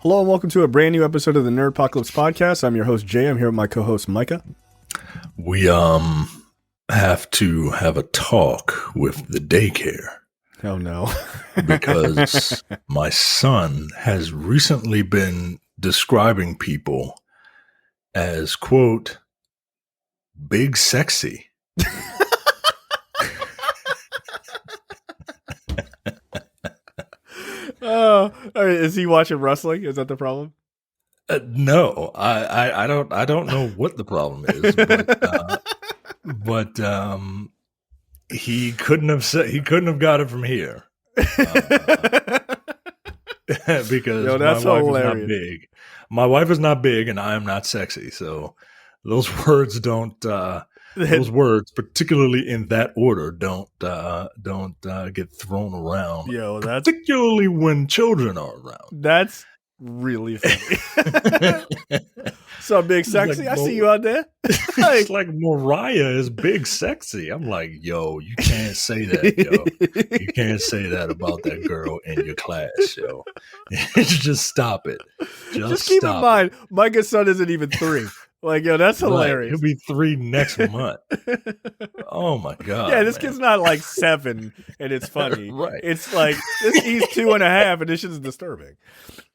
Hello and welcome to a brand new episode of the Nerdpocalypse Podcast. I'm your host, Jay. I'm here with my co-host, Micah. We have to have a talk with the daycare. Oh, no. Because my son has recently been describing people as, quote, big sexy. Oh, is he watching wrestling? Is that the problem? No, I don't know what the problem is, but he couldn't have got it from here because that's my wife hilarious. is not big. My wife is not big, and I am not sexy. So those words don't. Those words, particularly in that order, don't get thrown around. Yo, that's particularly when children are around. That's really funny. So big sexy, I see you out there. It's like Mariah is big sexy. I'm like, yo, you can't say that, yo. You can't say that about that girl in your class, yo. Just stop it. Just keep in mind, Micah's son isn't even 3. Like, yo, that's hilarious. Right. He'll be 3 next month. Oh my god! Yeah, this kid's not like 7, and it's funny. Right? It's like he's 2.5, and this shit is disturbing.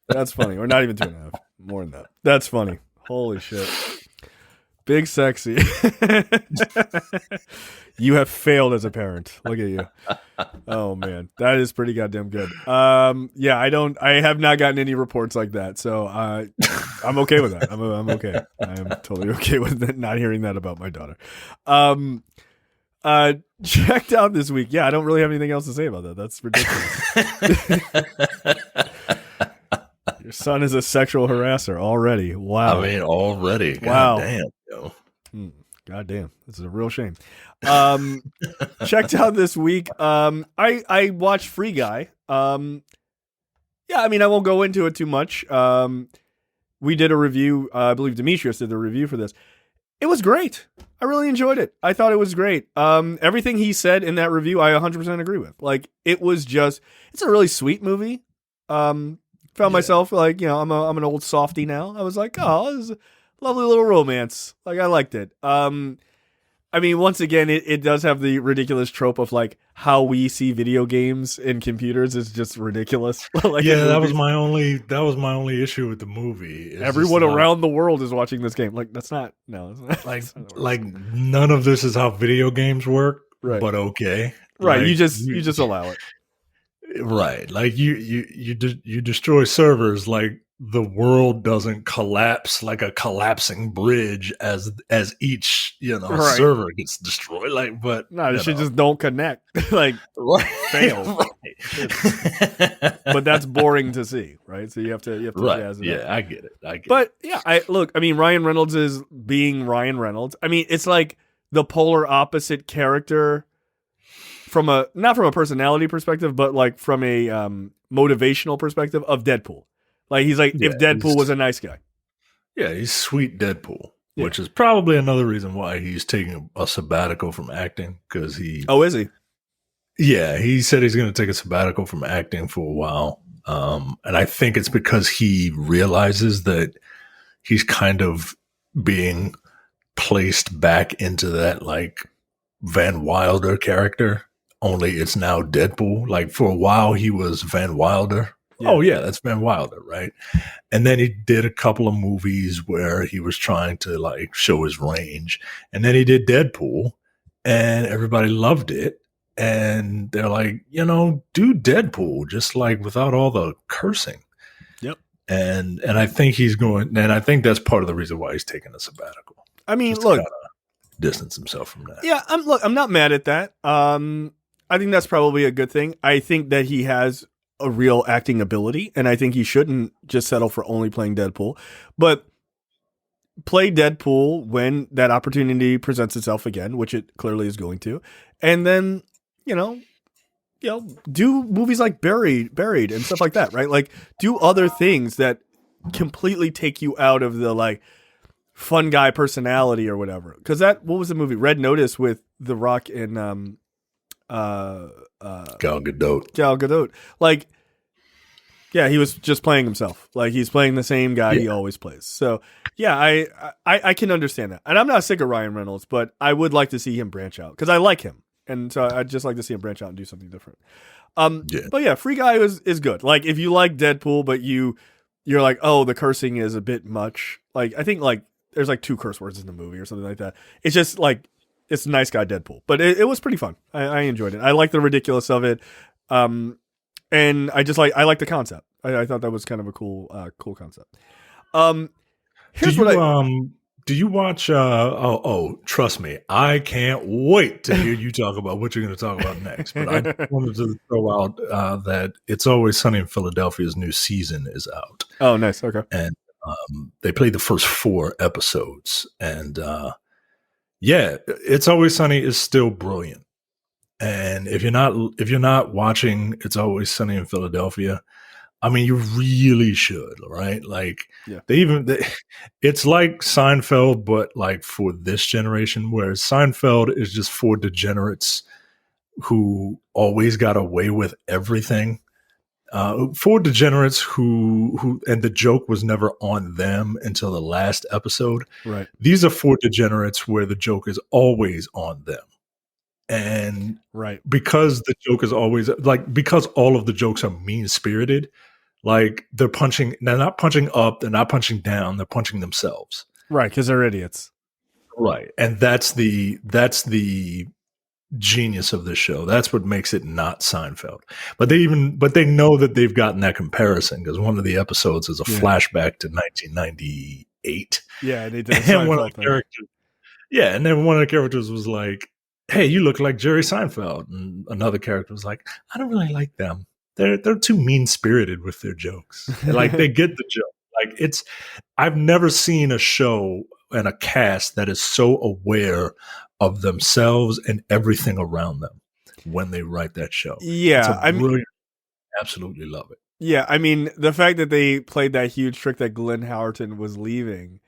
That's funny, or not even 2.5, more than that. That's funny. Holy shit! Big sexy. You have failed as a parent. Look at you. Oh man, that is pretty goddamn good. Yeah, I have not gotten any reports like that, so I'm okay with that. I'm okay. I am totally okay with that, not hearing that about my daughter. Checked out this week. Yeah, I don't really have anything else to say about that. That's ridiculous. Your son is a sexual harasser already. Wow. I mean, already. Wow. God damn, yo. God damn. This is a real shame. Checked out this week. I watched Free Guy. Yeah, I mean, I won't go into it too much. We did a review. I believe Demetrius did the review for this. It was great. I really enjoyed it. I thought it was great. Everything he said in that review, I 100% agree with. Like, it was just, it's a really sweet movie. Found myself like, I'm an old softie now. I was like, oh, this is a lovely little romance. Like, I liked it. I mean, once again, it does have the ridiculous trope of like how we see video games in computers is just ridiculous. Like, yeah, that was my only issue with the movie. Everyone around the world is watching this game. Like, that's not like none of this is how video games work. Right. But okay. Right. Like, you just allow it. Right. Like you destroy servers, like the world doesn't collapse like a collapsing bridge as each, right. server gets destroyed. Like, but no, this shit just don't connect. Like, right. fail. Right. But that's boring to see, right? So you have to right. jazz it yeah, up. I get it. But yeah, I mean, Ryan Reynolds is being Ryan Reynolds. I mean, it's like the polar opposite character not from a personality perspective, but like from a motivational perspective of Deadpool. Like, he's like, if Deadpool was a nice guy. Yeah, he's sweet Deadpool, which is probably another reason why he's taking a sabbatical from acting, because he... Oh, is he? Yeah, he said he's going to take a sabbatical from acting for a while. And I think it's because he realizes that he's kind of being placed back into that, like, Van Wilder character, only it's now Deadpool. Like, for a while, he was Van Wilder. Yeah. Oh, yeah, that's Van Wilder, right? And then he did a couple of movies where he was trying to, like, show his range. And then he did Deadpool, and everybody loved it. And they're like, do Deadpool, just, like, without all the cursing. Yep. And I think I think that's part of the reason why he's taking a sabbatical. I mean, look. Distance himself from that. Yeah, I'm not mad at that. I think that's probably a good thing. I think that he has a real acting ability, and I think he shouldn't just settle for only playing Deadpool, but play Deadpool when that opportunity presents itself again, which it clearly is going to, and then do movies like Buried and stuff like that, right? Like, do other things that completely take you out of the like fun guy personality or whatever. Because what was the movie? Red Notice with The Rock and Gal Gadot. Like, Yeah, he was just playing himself. Like he's playing the same guy he Yeah. always plays. So yeah, I can understand that. And I'm not sick of Ryan Reynolds, but I would like to see him branch out because I like him, and so I'd just like to see him branch out and do something different. But yeah, Free Guy is good. Like if you like Deadpool, but you're like, oh, the cursing is a bit much. Like I think like there's like 2 curse words in the movie or something like that. It's just like it's nice guy Deadpool, but it was pretty fun. I enjoyed it. I like the ridiculous of it. And I like the concept. I thought that was kind of a cool concept. Here's Do you watch? Trust me, I can't wait to hear you talk about what you're going to talk about next. But I wanted to throw out that It's Always Sunny in Philadelphia's new season is out. Oh, nice. Okay. And they played the first 4 episodes, and It's Always Sunny is still brilliant. And if you're not watching It's Always Sunny in Philadelphia, I mean, you really should, right? Like it's like Seinfeld, but like for this generation, whereas Seinfeld is just 4 degenerates who always got away with everything. 4 degenerates who, and the joke was never on them until the last episode. Right. These are 4 degenerates where the joke is always on them. And because the joke is always like, because all of the jokes are mean spirited, like they're not punching up, they're not punching down, they're punching themselves. Right. Cause they're idiots. Right. And that's the genius of this show. That's what makes it not Seinfeld. But they know that they've gotten that comparison because one of the episodes is a flashback to 1998. Yeah. They did and one of the characters. Yeah. And then one of the characters was like, hey, you look like Jerry Seinfeld. And another character was like, I don't really like them. They're too mean-spirited with their jokes. Like they get the joke. Like I've never seen a show and a cast that is so aware of themselves and everything around them when they write that show. Yeah. Absolutely love it. Yeah. I mean, the fact that they played that huge trick that Glenn Howerton was leaving,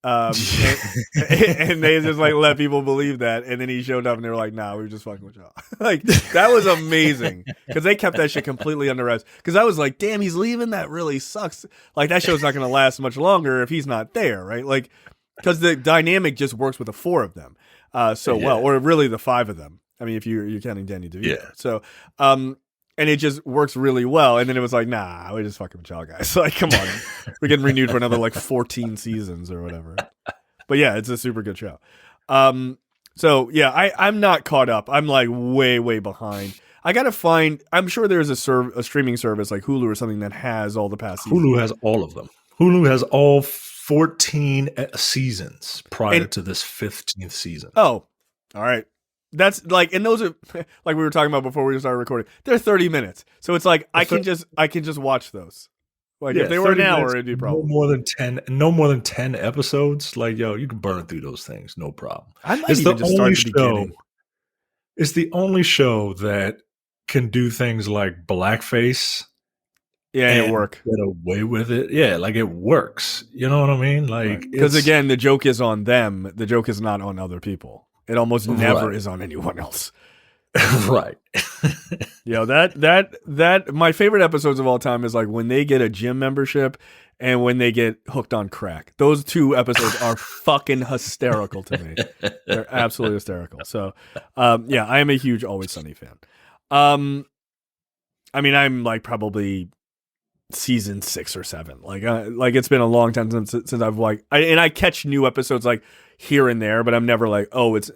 and they just like let people believe that, and then he showed up and they were like, nah, we were just fucking with y'all. Like that was amazing because they kept that shit completely under wraps, because I was like, damn, he's leaving, that really sucks. Like that show's not going to last much longer if he's not there, right? Like because the dynamic just works with the 4 of them well, or really the 5 of them. I mean, if you're counting Danny DeVito. So and it just works really well. And then it was like, nah, we're just fucking with y'all guys. Like, come on. We're getting renewed for another like 14 seasons or whatever. But yeah, it's a super good show. So yeah, I'm not caught up. I'm like way, way behind. I got to find, I'm sure there's a streaming service like Hulu or something that has all the past seasons. Hulu has all of them. Hulu has all 14 seasons prior to this 15th season. Oh, all right. That's like, and those are like we were talking about before we started recording. They're 30 minutes, so it's like I can just watch those. Like if they were an hour, it'd be a problem. No more than 10 episodes. Like you can burn through those things, no problem. I might even just start at the beginning. It's the only show that can do things like blackface. Yeah, and it work. Get away with it. Yeah, like it works. You know what I mean? Like because again, the joke is on them. The joke is not on other people. It almost never is on anyone else. Right. That my favorite episodes of all time is like when they get a gym membership and when they get hooked on crack. Those 2 episodes are fucking hysterical to me. They're absolutely hysterical. So, I am a huge Always Sunny fan. I mean, I'm like probably season 6 or 7. Like it's been a long time since I've I catch new episodes like here and there, but I'm never like, oh, it's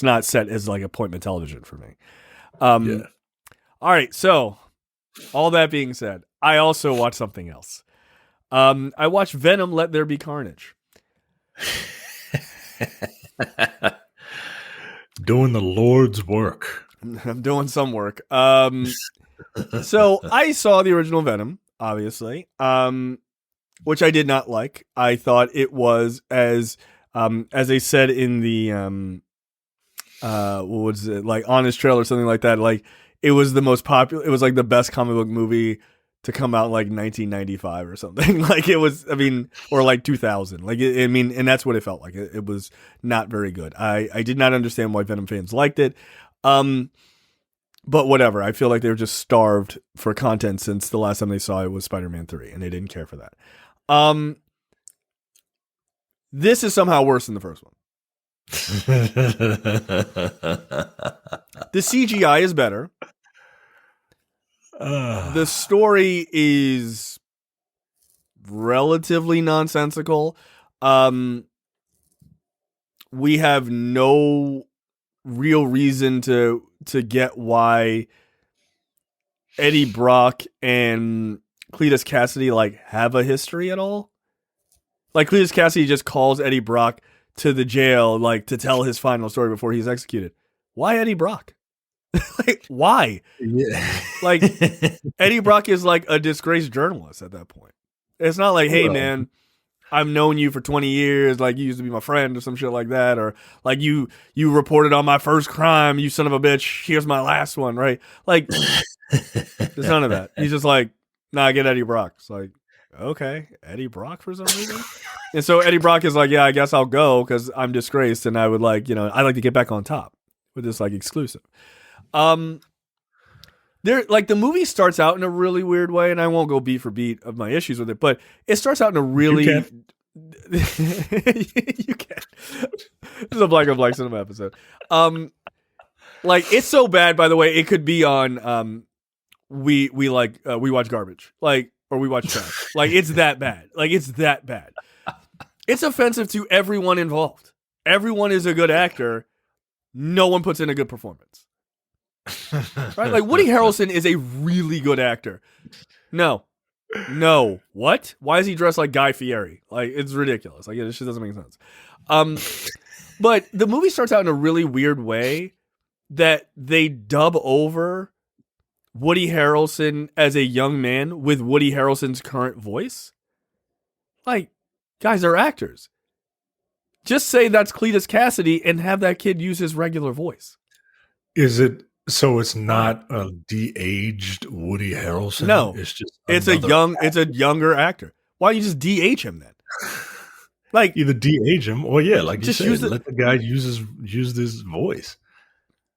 not set as like appointment television for me. All right. So all that being said, I also watched something else. I watched Venom, Let There Be Carnage. Doing the Lord's work. I'm doing some work. So I saw the original Venom, obviously, which I did not like. I thought it was as they said in the what was it, like Honest Trail or something like that. Like it was the most popular. It was like the best comic book movie to come out in like 1995 or something. Like it was, I mean, or like 2000. Like I mean, and that's what it felt like. It was not very good. I did not understand why Venom fans liked it. But whatever. I feel like they were just starved for content since the last time they saw it was Spider-Man 3, and they didn't care for that. This is somehow worse than the first one. The CGI is better. The story is relatively nonsensical. We have no real reason to get why Eddie Brock and Cletus Cassidy like have a history at all. Like Cletus Cassidy just calls Eddie Brock to the jail like to tell his final story before he's executed. Why Eddie Brock? Like why? Yeah. Like Eddie Brock is like a disgraced journalist at that point. It's not like, hey man, I've known you for 20 years, like you used to be my friend or some shit like that, or like you reported on my first crime, you son of a bitch, here's my last one, right? Like there's none of that. He's just like, nah, get Eddie Brock. It's like, okay, Eddie Brock for some reason. And so Eddie Brock is like, yeah, I guess I'll go because I'm disgraced and I would like, I'd like to get back on top with this like exclusive. There, like the movie starts out in a really weird way, and I won't go beat for beat of my issues with it, but it starts out in a really you can. This is a Black on Black Cinema episode. Like it's so bad, by the way, it could be on we watch garbage, like, or we watch trash. Like it's that bad. Like it's that bad. It's offensive to everyone involved. Everyone is a good actor. No one puts in a good performance. Right? Like Woody Harrelson is a really good actor. No. What? Why is he dressed like Guy Fieri? Like it's ridiculous. Like this shit doesn't make sense. But the movie starts out in a really weird way that they dub over Woody Harrelson as a young man with Woody Harrelson's current voice. Like, guys, they're actors. Just say that's Cletus Cassidy and have that kid use his regular voice. Is it so? It's not a de-aged Woody Harrelson. No, it's a younger actor. Why don't you just de-age him then? Like either de-age him or like just you said, let the guy use his voice.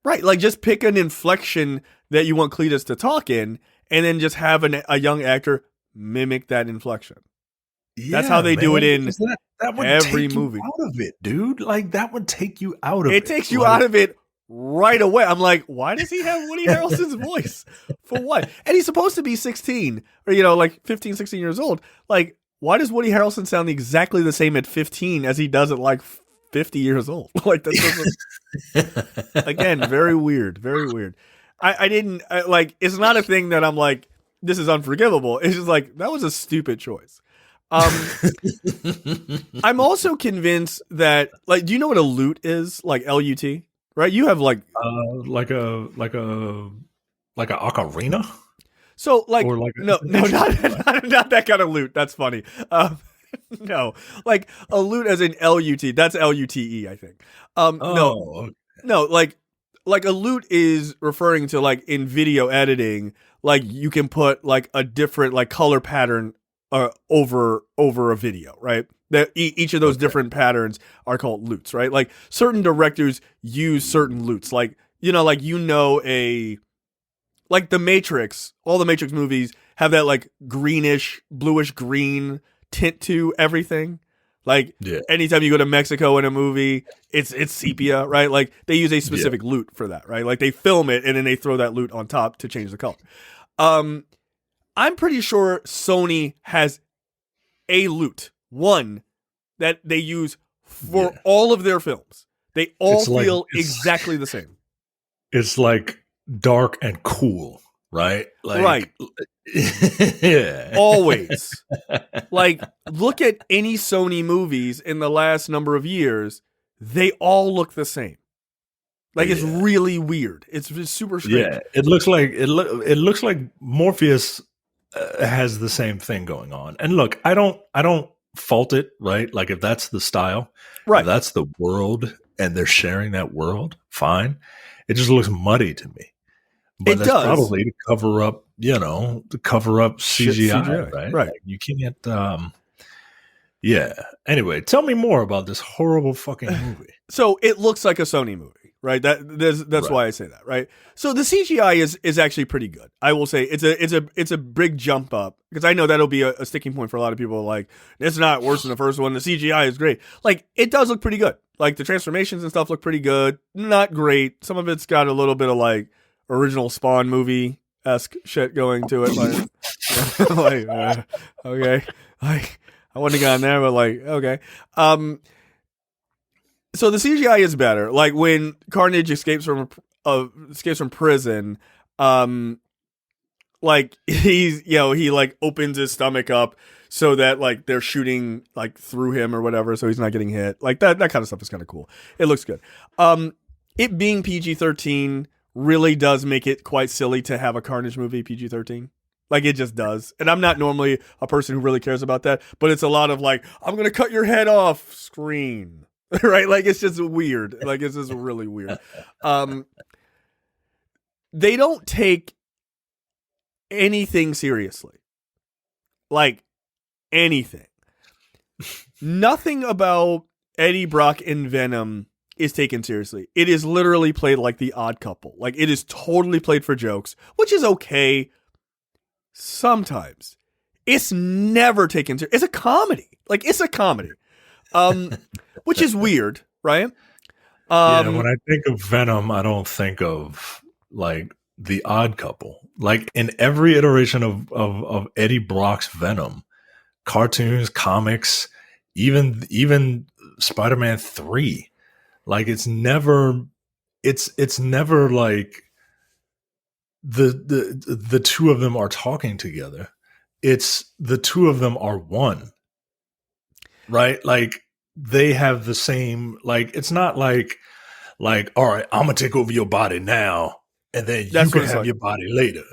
Right, like just pick an inflection that you want Cletus to talk in, and then just have a young actor mimic that inflection. Yeah, that's how they do it in that would every take movie. You out of it, dude. Like that would take you out of it. It takes you out of it right away. I'm like, why does he have Woody Harrelson's voice? For what? And he's supposed to be 16 or, like 15, 16 years old. Like, why does Woody Harrelson sound exactly the same at 15 as he does at like 50 years old? Like, that doesn't. Again, very weird. Very weird. I didn't like, it's not a thing that I'm like, this is unforgivable. It's just like, that was a stupid choice. I'm also convinced that, like, do you know what a loot is? Like LUT? Right, you have like a ocarina. So like, no, not that kind of loot. That's funny. No, like a loot as in LUT. That's LUTE, I think. No, like a loot is referring to like in video editing, like you can put like a different like color pattern over a video, right? That each of those different patterns are called loots, right? Like certain directors use certain loots, like like the Matrix. All the Matrix movies have that like greenish, bluish green tint to everything. Like anytime you go to Mexico in a movie, it's sepia, right? Like they use a specific loot for that, right? Like they film it and then they throw that loot on top to change the color. I'm pretty sure Sony has a loot. One that they use for all of their films. They all feel exactly the same. It's like dark and cool, right? Like, right. Yeah. Always. Like, look at any Sony movies in the last number of years. They all look the same. Like, it's really weird. It's super strange. Yeah. It looks like Morpheus has the same thing going on. And look, I don't fault it, right? Like if that's the style, right? If that's the world and they're sharing that world, fine. It just looks muddy to me. But that's probably to cover up, CGI, right? Right. Like you can't Anyway, tell me more about this horrible fucking movie. So it looks like a Sony movie. right? That's why I say that, right? So the CGI is actually pretty good. I will say it's a big jump up, because I know that'll be a sticking point for a lot of people. Like, it's not worse than the first one. The CGI is great. Like, it does look pretty good. Like, the transformations and stuff look pretty good. Not great. Some of it's got a little bit of like original Spawn movie-esque shit going to it. Like, okay, like, I wouldn't have gotten there, but like, okay. So the CGI is better. Like, when Carnage escapes from prison, like, he's, he like opens his stomach up so that like they're shooting like through him or whatever, so he's not getting hit. Like, that kind of stuff is kind of cool. It looks good. It being PG-13 really does make it quite silly to have a Carnage movie PG-13. Like, it just does. And I'm not normally a person who really cares about that, but it's a lot of like, I'm going to cut your head off screen. Right? Like, it's just weird. Like, it's just really weird. They don't take anything seriously. Like, anything. Nothing about Eddie Brock and Venom is taken seriously. It is literally played like The Odd Couple. Like, it is totally played for jokes, which is okay sometimes. It's never taken seriously. It's a comedy. Like, it's a comedy. Which is weird, right? When I think of Venom, I don't think of like The Odd Couple. Like, in every iteration of Eddie Brock's Venom, cartoons, comics, even Spider-Man 3, like, it's never like the two of them are talking together. It's the two of them are one. Right? Like, they have the same, like, it's not like, all right, I'm going to take over your body now, and then you can have your body later.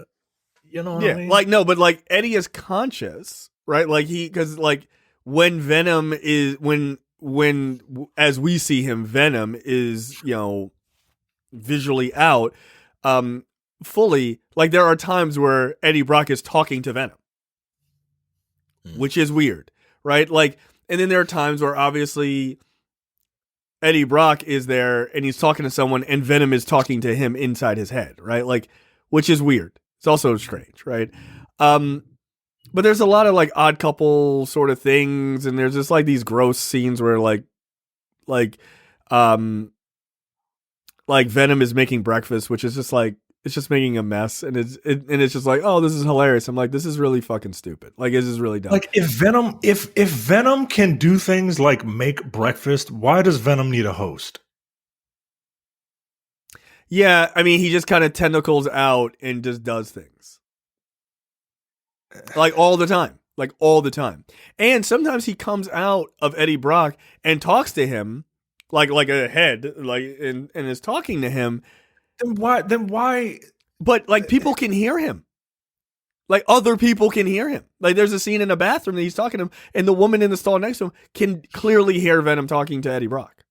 You know what I mean? Like, no, but like, Eddie is conscious, right? Like, because like, when Venom is, when as we see him, Venom is, visually out, fully, like, there are times where Eddie Brock is talking to Venom, which is weird, right? Like, and then there are times where obviously Eddie Brock is there and he's talking to someone and Venom is talking to him inside his head, right? Like, which is weird. It's also strange, right? But there's a lot of like Odd Couple sort of things, and there's just like these gross scenes where like Venom is making breakfast, which is just like, it's just making a mess, and it's just like, oh, this is hilarious. I'm like, this is really fucking stupid. Like, this is really dumb. Like, if Venom can do things like make breakfast, why does Venom need a host? Yeah, I mean, he just kind of tentacles out and just does things. Like, all the time. Like, all the time. And sometimes he comes out of Eddie Brock and talks to him like a head, like, and is talking to him. Then why? But like, people can hear him. Like, other people can hear him. Like, there's a scene in a bathroom that he's talking to him, and the woman in the stall next to him can clearly hear Venom talking to Eddie Brock.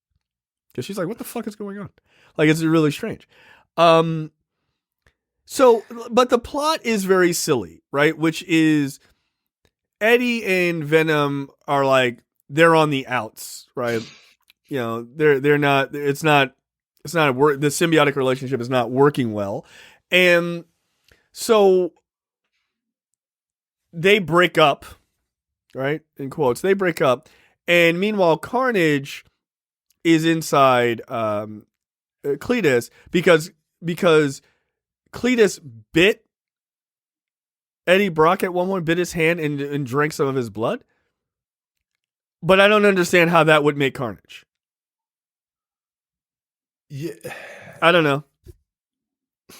Because she's like, what the fuck is going on? Like, it's really strange. So, but the plot is very silly, right? Which is Eddie and Venom are like, they're on the outs, right? They're not, it's not the symbiotic relationship is not working well. And so they break up, right? In quotes, they break up. And meanwhile, Carnage is inside Cletus because Cletus bit Eddie Brock at one point, bit his hand and drank some of his blood. But I don't understand how that would make Carnage. Yeah, I don't know.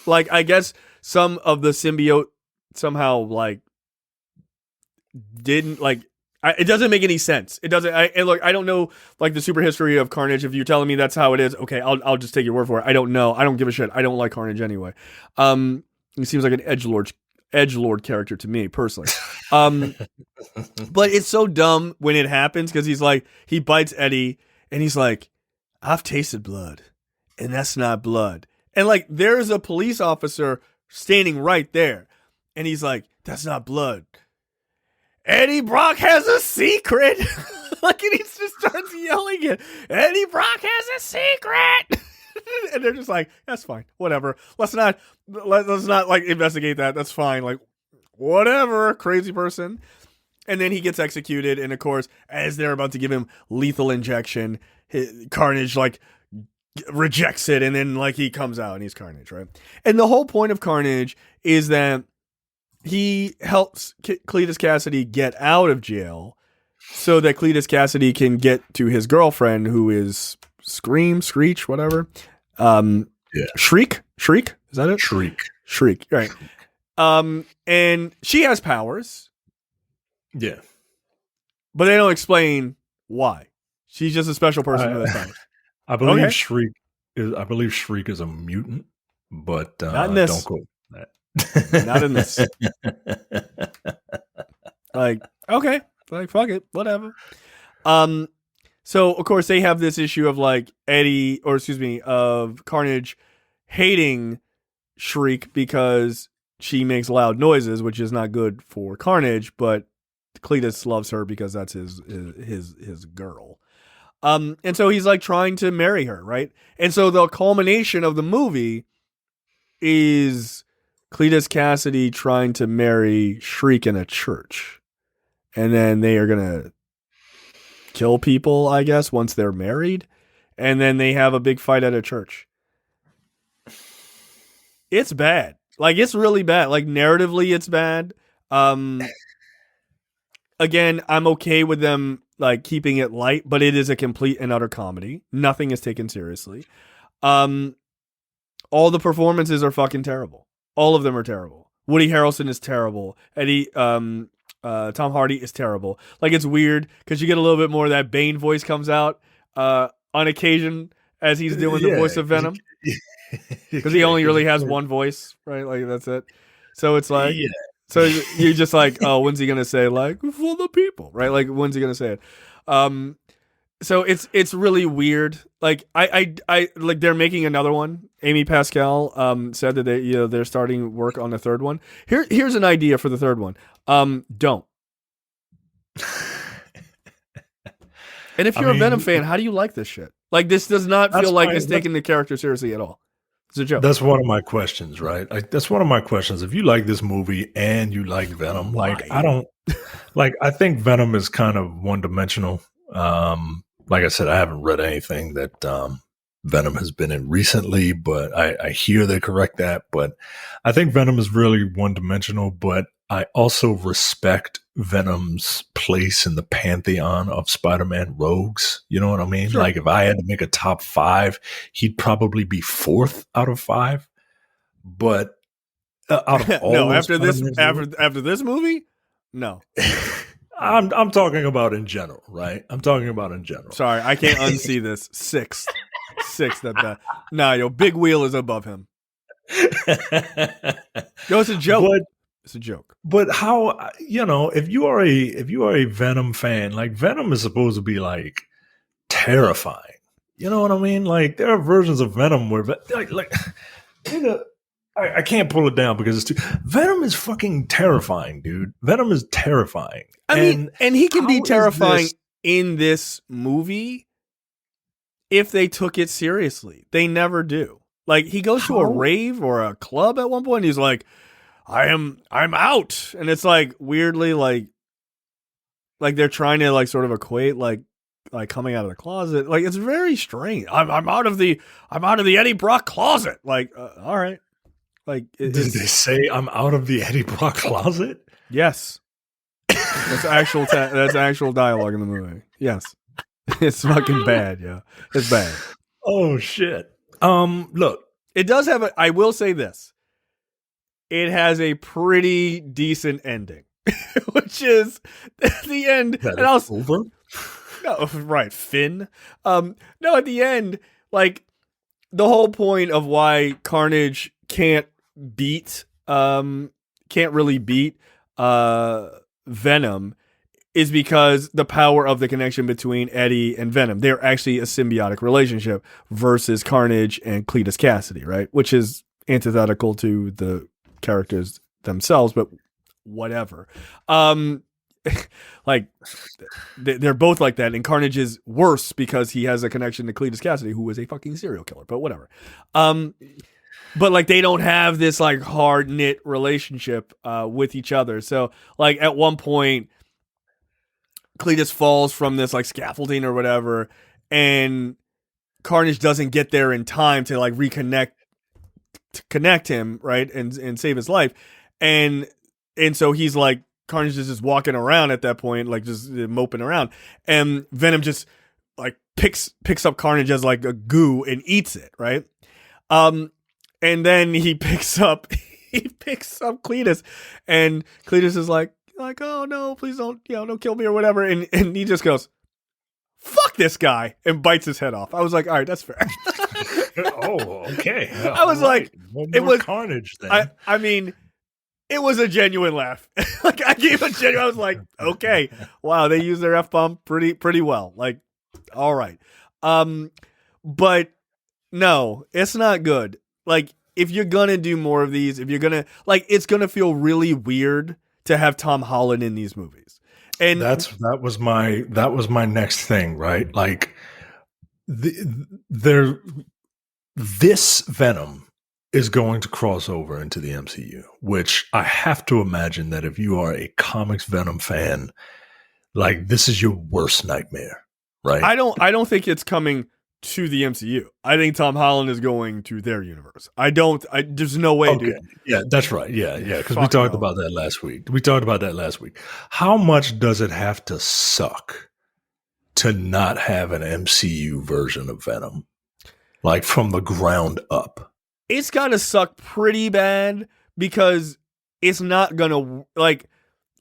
Like, I guess some of the symbiote somehow like didn't like. It doesn't make any sense. It doesn't. Look, I don't know like the super history of Carnage. If you're telling me that's how it is, okay, I'll just take your word for it. I don't know. I don't give a shit. I don't like Carnage anyway. He seems like an edgelord character to me personally. But it's so dumb when it happens because he's like, he bites Eddie and he's like, I've tasted blood. And that's not blood. And like, there's a police officer standing right there. And he's like, that's not blood. Eddie Brock has a secret. Like, and he just starts yelling it. Eddie Brock has a secret. And they're just like, that's fine, whatever. Let's not like investigate that. That's fine. Like, whatever, crazy person. And then he gets executed. And of course, as they're about to give him lethal injection, Carnage like rejects it. And then like he comes out and he's Carnage, right? And the whole point of Carnage is that he helps Cletus Cassidy get out of jail so that Cletus Cassidy can get to his girlfriend, who is Screech, whatever. Shriek? Is that it? Shriek, right. And she has powers. Yeah. But they don't explain why. She's just a special person with powers. I believe Shriek is a mutant, but not in this. Don't quote that. Not in this. Like, okay. Like, fuck it. Whatever. So of course they have this issue of like of Carnage hating Shriek because she makes loud noises, which is not good for Carnage, but Cletus loves her because that's his girl. And so he's like trying to marry her, right? And so the culmination of the movie is Cletus Cassidy trying to marry Shriek in a church. And then they are going to kill people, I guess, once they're married. And then they have a big fight at a church. It's bad. Like, it's really bad. Like, narratively, it's bad. Again, I'm okay with them, like, keeping it light, but it is a complete and utter comedy. Nothing is taken seriously. All the performances are fucking terrible. All of them are terrible. Woody Harrelson is terrible. Tom Hardy is terrible. Like, it's weird because you get a little bit more of that Bane voice comes out on occasion as he's doing the voice of Venom. Because he only really has one voice, right? Like, that's it. So it's like, so you're just like, oh, when's he gonna say like for the people, right? Like, when's he gonna say it? So it's really weird. Like, I like they're making another one. Amy Pascal said that they're starting work on the third one. Here's an idea for the third one. Don't. And if you're a Venom fan, how do you like this shit? Like, this does not feel like it's taking the character seriously at all. It's a joke. That's one of my questions, right? That's one of my questions. If you like this movie and you like Venom, like, I don't like. I think Venom is kind of one-dimensional. Like I said, I haven't read anything that Venom has been in recently, but I hear they correct that. But I think Venom is really one-dimensional. But I also respect Venom's place in the pantheon of Spider-Man rogues. You know what I mean? Sure. Like, if I had to make a top 5, he'd probably be 4th out of 5. But out of all no, after this movie, no. I'm talking about in general, right? I'm talking about in general. Sorry, I can't unsee this. 6th at that. Nah, yo, Big Wheel is above him. Yo, it's a joke. It's a joke. But how, if you are a Venom fan, like, Venom is supposed to be like terrifying. You know what I mean? Like, there are versions of Venom where I can't pull it down because it's Venom is fucking terrifying, dude. Venom is terrifying. I mean, and he can be terrifying in this movie if they took it seriously. They never do. Like, he goes to a rave or a club at one point, and he's like, I'm out. And it's like weirdly like they're trying to like sort of equate like coming out of the closet. Like, it's very strange. I'm out of the Eddie Brock closet. Like, all right. Like, did they say I'm out of the Eddie Brock closet? Yes. That's actual dialogue in the movie. Yes. It's fucking bad, yeah. It's bad. Oh shit. Look, it does have I will say this. It has a pretty decent ending, which is the end. Over? No, right, Finn. No, at the end, like, the whole point of why Carnage can't really beat Venom is because the power of the connection between Eddie and Venom. They're actually a symbiotic relationship versus Carnage and Cletus Cassidy, right? Which is antithetical to the characters themselves, but whatever. like they're both like that, and Carnage is worse because he has a connection to Cletus Cassidy, who is a fucking serial killer. But whatever. But like they don't have this like hard knit relationship with each other. So like at one point, Cletus falls from this like scaffolding or whatever, and Carnage doesn't get there in time to like connect him, right, and save his life, and so he's like, Carnage is just walking around at that point, like just moping around, and Venom just like picks up Carnage as like a goo and eats it, right? And then he picks up Cletus, and Cletus is like, oh no, please don't kill me or whatever, and he just goes, fuck this guy, and bites his head off. I was like, all right, that's fair. Oh, okay. I was like, it was Carnage then. I mean, it was a genuine laugh. Like I gave a genuine. I was like, okay, wow, they use their F-bomb pretty well. Like, all right, but no, it's not good. Like, if you're gonna do more of these, if you're gonna it's gonna feel really weird to have Tom Holland in these movies. And that was my next thing, right? Like this Venom is going to cross over into the MCU, which I have to imagine that if you are a comics Venom fan, like this is your worst nightmare, right? I don't think it's coming to the MCU. I think Tom Holland is going to their universe. There's no way, dude. Yeah, that's right. Yeah. Because we talked about that last week. How much does it have to suck to not have an MCU version of Venom? Like from the ground up. It's got to suck pretty bad because it's not going to like,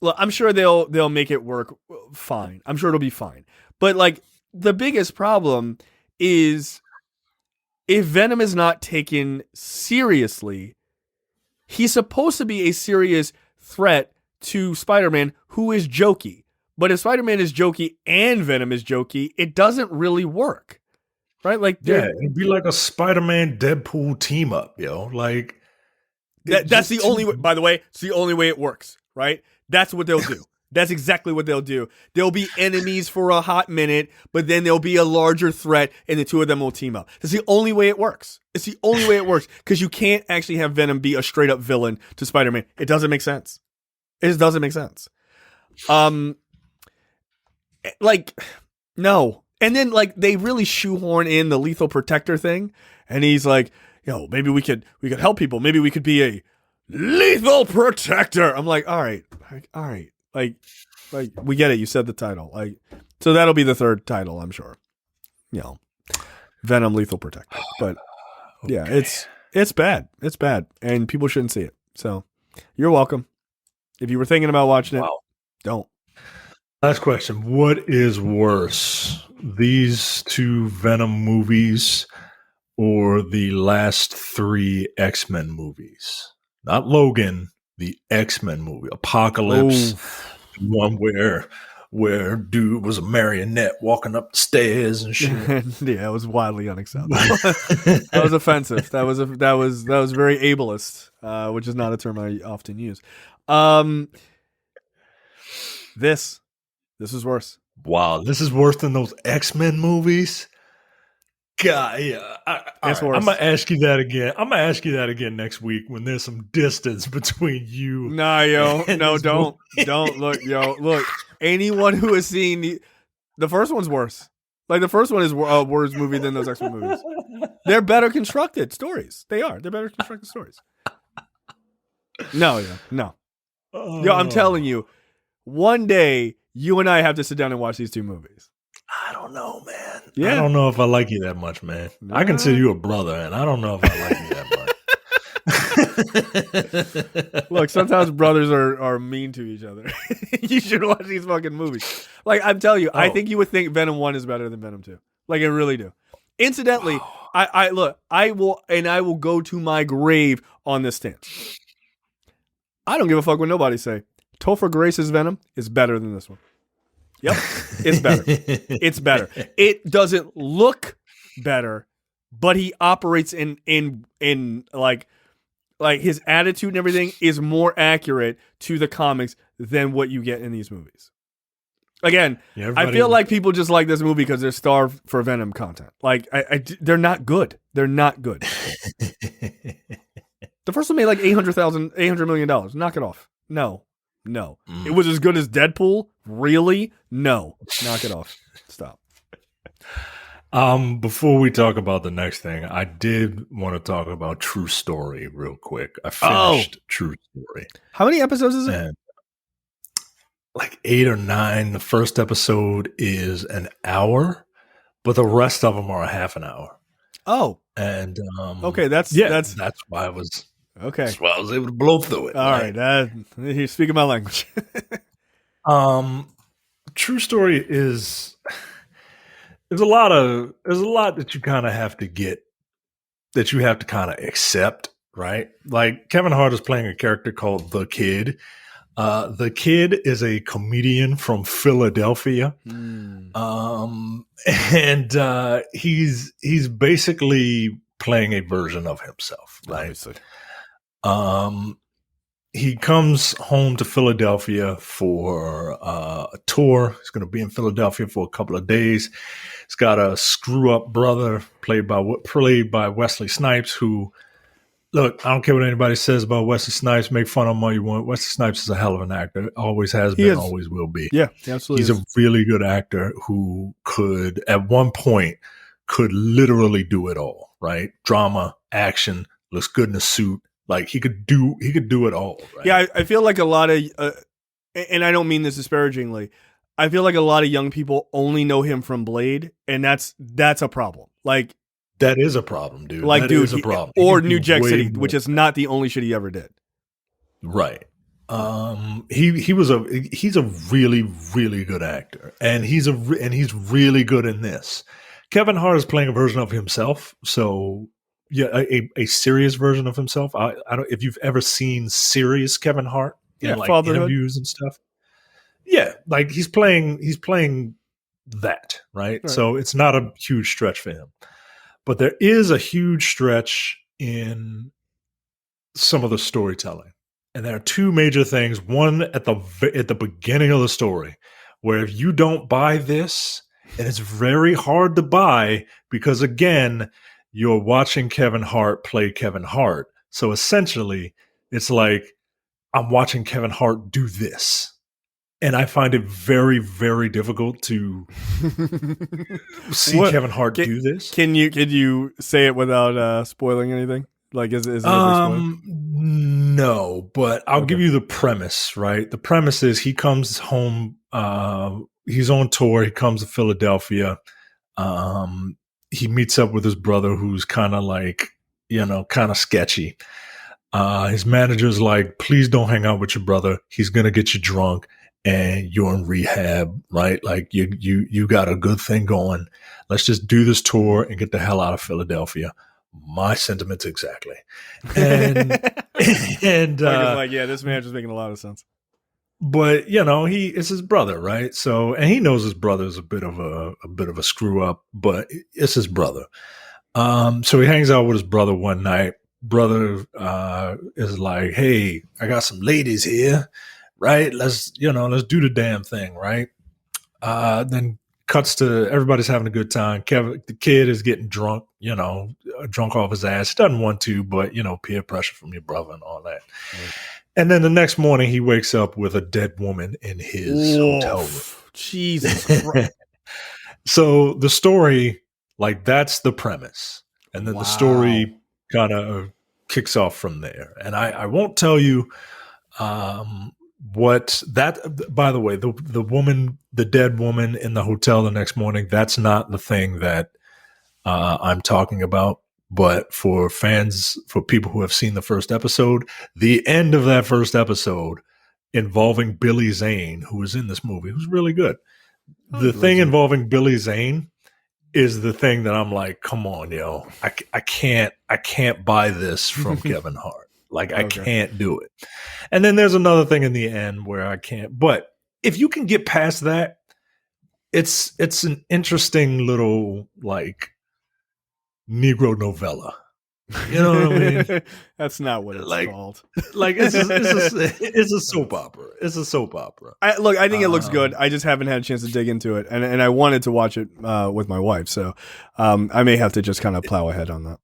look, I'm sure they'll make it work fine. I'm sure it'll be fine. But like the biggest problem is if Venom is not taken seriously, he's supposed to be a serious threat to Spider-Man, who is jokey. But if Spider-Man is jokey and Venom is jokey, it doesn't really work. Right? Like, yeah, it'd be like a Spider-Man Deadpool team up, Like that's the only way, by the way, it's the only way it works, right? That's what they'll do. That's exactly what they'll do. They'll be enemies for a hot minute, but then there'll be a larger threat, and the two of them will team up. That's the only way it works. It's the only way it works, because you can't actually have Venom be a straight-up villain to Spider-Man. It doesn't make sense. It just doesn't make sense. Like, no. And then, like, they really shoehorn in the lethal protector thing, and he's like, maybe we could help people. Maybe we could be a lethal protector. I'm like, all right. Like we get it. You said the title. Like, so that'll be the third title, I'm sure. Venom Lethal Protector. But yeah, it's bad. It's bad, and people shouldn't see it. So you're welcome. If you were thinking about watching it, don't. Last question: what is worse, these two Venom movies or the last three X-Men movies? Not Logan. The X-Men movie, Apocalypse, one where dude was a marionette walking up the stairs and shit. Yeah, it was wildly unacceptable. That was offensive. That was very ableist, which is not a term I often use. This is worse. Wow, this is worse than those X-Men movies. God, yeah. I'm gonna ask you that again. I'm gonna ask you that again next week when there's some distance between you. Nah, yo, no, don't look. Anyone who has seen the first one's worse. Like the first one is a worse movie than those X-Men movies. They're better constructed stories. They are. They're better constructed stories. No. Yo, I'm telling you, one day you and I have to sit down and watch these two movies. I don't know, man. Yeah. I don't know if I like you that much, man. I consider you a brother, and I don't know if I like you that much. Look, sometimes brothers are mean to each other. You should watch these fucking movies. Like, I'm telling you, I think you would think Venom 1 is better than Venom 2. Like, I really do. Incidentally, I will go to my grave on this stance. I don't give a fuck what nobody say. Topher Grace's Venom is better than this one. Yep, it's better. It's better. It doesn't look better, but he operates in like his attitude and everything is more accurate to the comics than what you get in these movies. Again, Yeah, I feel like people just like this movie because they're starved for Venom content. Like, they're not good. They're not good. The first one made like $800 million. Knock it off. No. It was as good as Deadpool? Really? No. Knock it off. Stop. Before we talk about the next thing, I did want to talk about True Story real quick. I finished True Story. How many episodes is it? And like 8 or 9. The first episode is an hour, but the rest of them are a half an hour. Oh. And okay, that's why I was okay. That's why I was able to blow through it. All right, you're speaking my language. True Story is there's a lot that you kind of have to get, that you have to kind of accept, right? Like Kevin Hart is playing a character called The Kid. The Kid is a comedian from Philadelphia. And he's basically playing a version of himself, right? Obviously. He comes home to Philadelphia for a tour. He's going to be in Philadelphia for a couple of days. He's got a screw up brother played by Wesley Snipes, who, look, I don't care what anybody says about Wesley Snipes. Make fun of him all you want. Wesley Snipes is a hell of an actor. Always has been, always will be. Yeah, absolutely. He's a really good actor who could, at one point, could literally do it all, right? Drama, action, looks good in a suit. Like he could do it all. Right? Yeah, I feel like a lot of, and I don't mean this disparagingly, I feel like a lot of young people only know him from Blade, and that's a problem. Like that is a problem, dude. Like, that dude, is a problem. Or New Jack City, which is not the only shit he ever did. Right. He's a really, really good actor, and he's really good in this. Kevin Hart is playing a version of himself, so. Yeah, a serious version of himself. I don't. If you've ever seen serious Kevin Hart in like interviews and stuff, yeah, like he's playing that, right? So it's not a huge stretch for him, but there is a huge stretch in some of the storytelling, and there are two major things. One at the beginning of the story, where if you don't buy this, and it's very hard to buy because again. You're watching Kevin Hart play Kevin Hart. So essentially, it's like I'm watching Kevin Hart do this. And I find it very, very difficult to see Kevin Hart do this. Can you say it without spoiling anything? Like, is it no, but I'll give you the premise, right? The premise is he comes home, he's on tour, he comes to Philadelphia, he meets up with his brother who's kind of like, kind of sketchy. His manager's like, please don't hang out with your brother. He's going to get you drunk and you're in rehab, right? Like you got a good thing going. Let's just do this tour and get the hell out of Philadelphia. My sentiments exactly. And, like, yeah, this manager's making a lot of sense. But it's his brother, right? So, and he knows his brother's a bit of a screw up, but it's his brother. So he hangs out with his brother one night. Brother is like, "Hey, I got some ladies here, right? Let's do the damn thing, right?" Then cuts to everybody's having a good time. The kid is getting drunk, drunk off his ass. He doesn't want to, but peer pressure from your brother and all that. Right. And then the next morning, he wakes up with a dead woman in his hotel room. Jesus Christ. So the story, like, that's the premise. And then the story kind of kicks off from there. And I won't tell you what that, by the way, the dead woman in the hotel the next morning, that's not the thing that I'm talking about. But for fans, for people who have seen the first episode, the end of that first episode involving Billy Zane, who was in this movie, who's really good. The thing involving Billy Zane is the thing that I'm like, come on, yo, I can't buy this from Kevin Hart. Like, I can't do it. And then there's another thing in the end where I can't. But if you can get past that, it's an interesting little, like, Negro novella, You know what I mean? That's not what it's Like, called. like it's a soap opera. It's a soap opera. I think it looks good. I just haven't had a chance to dig into it, and I wanted to watch it with my wife, so I may have to just kind of plow ahead on that.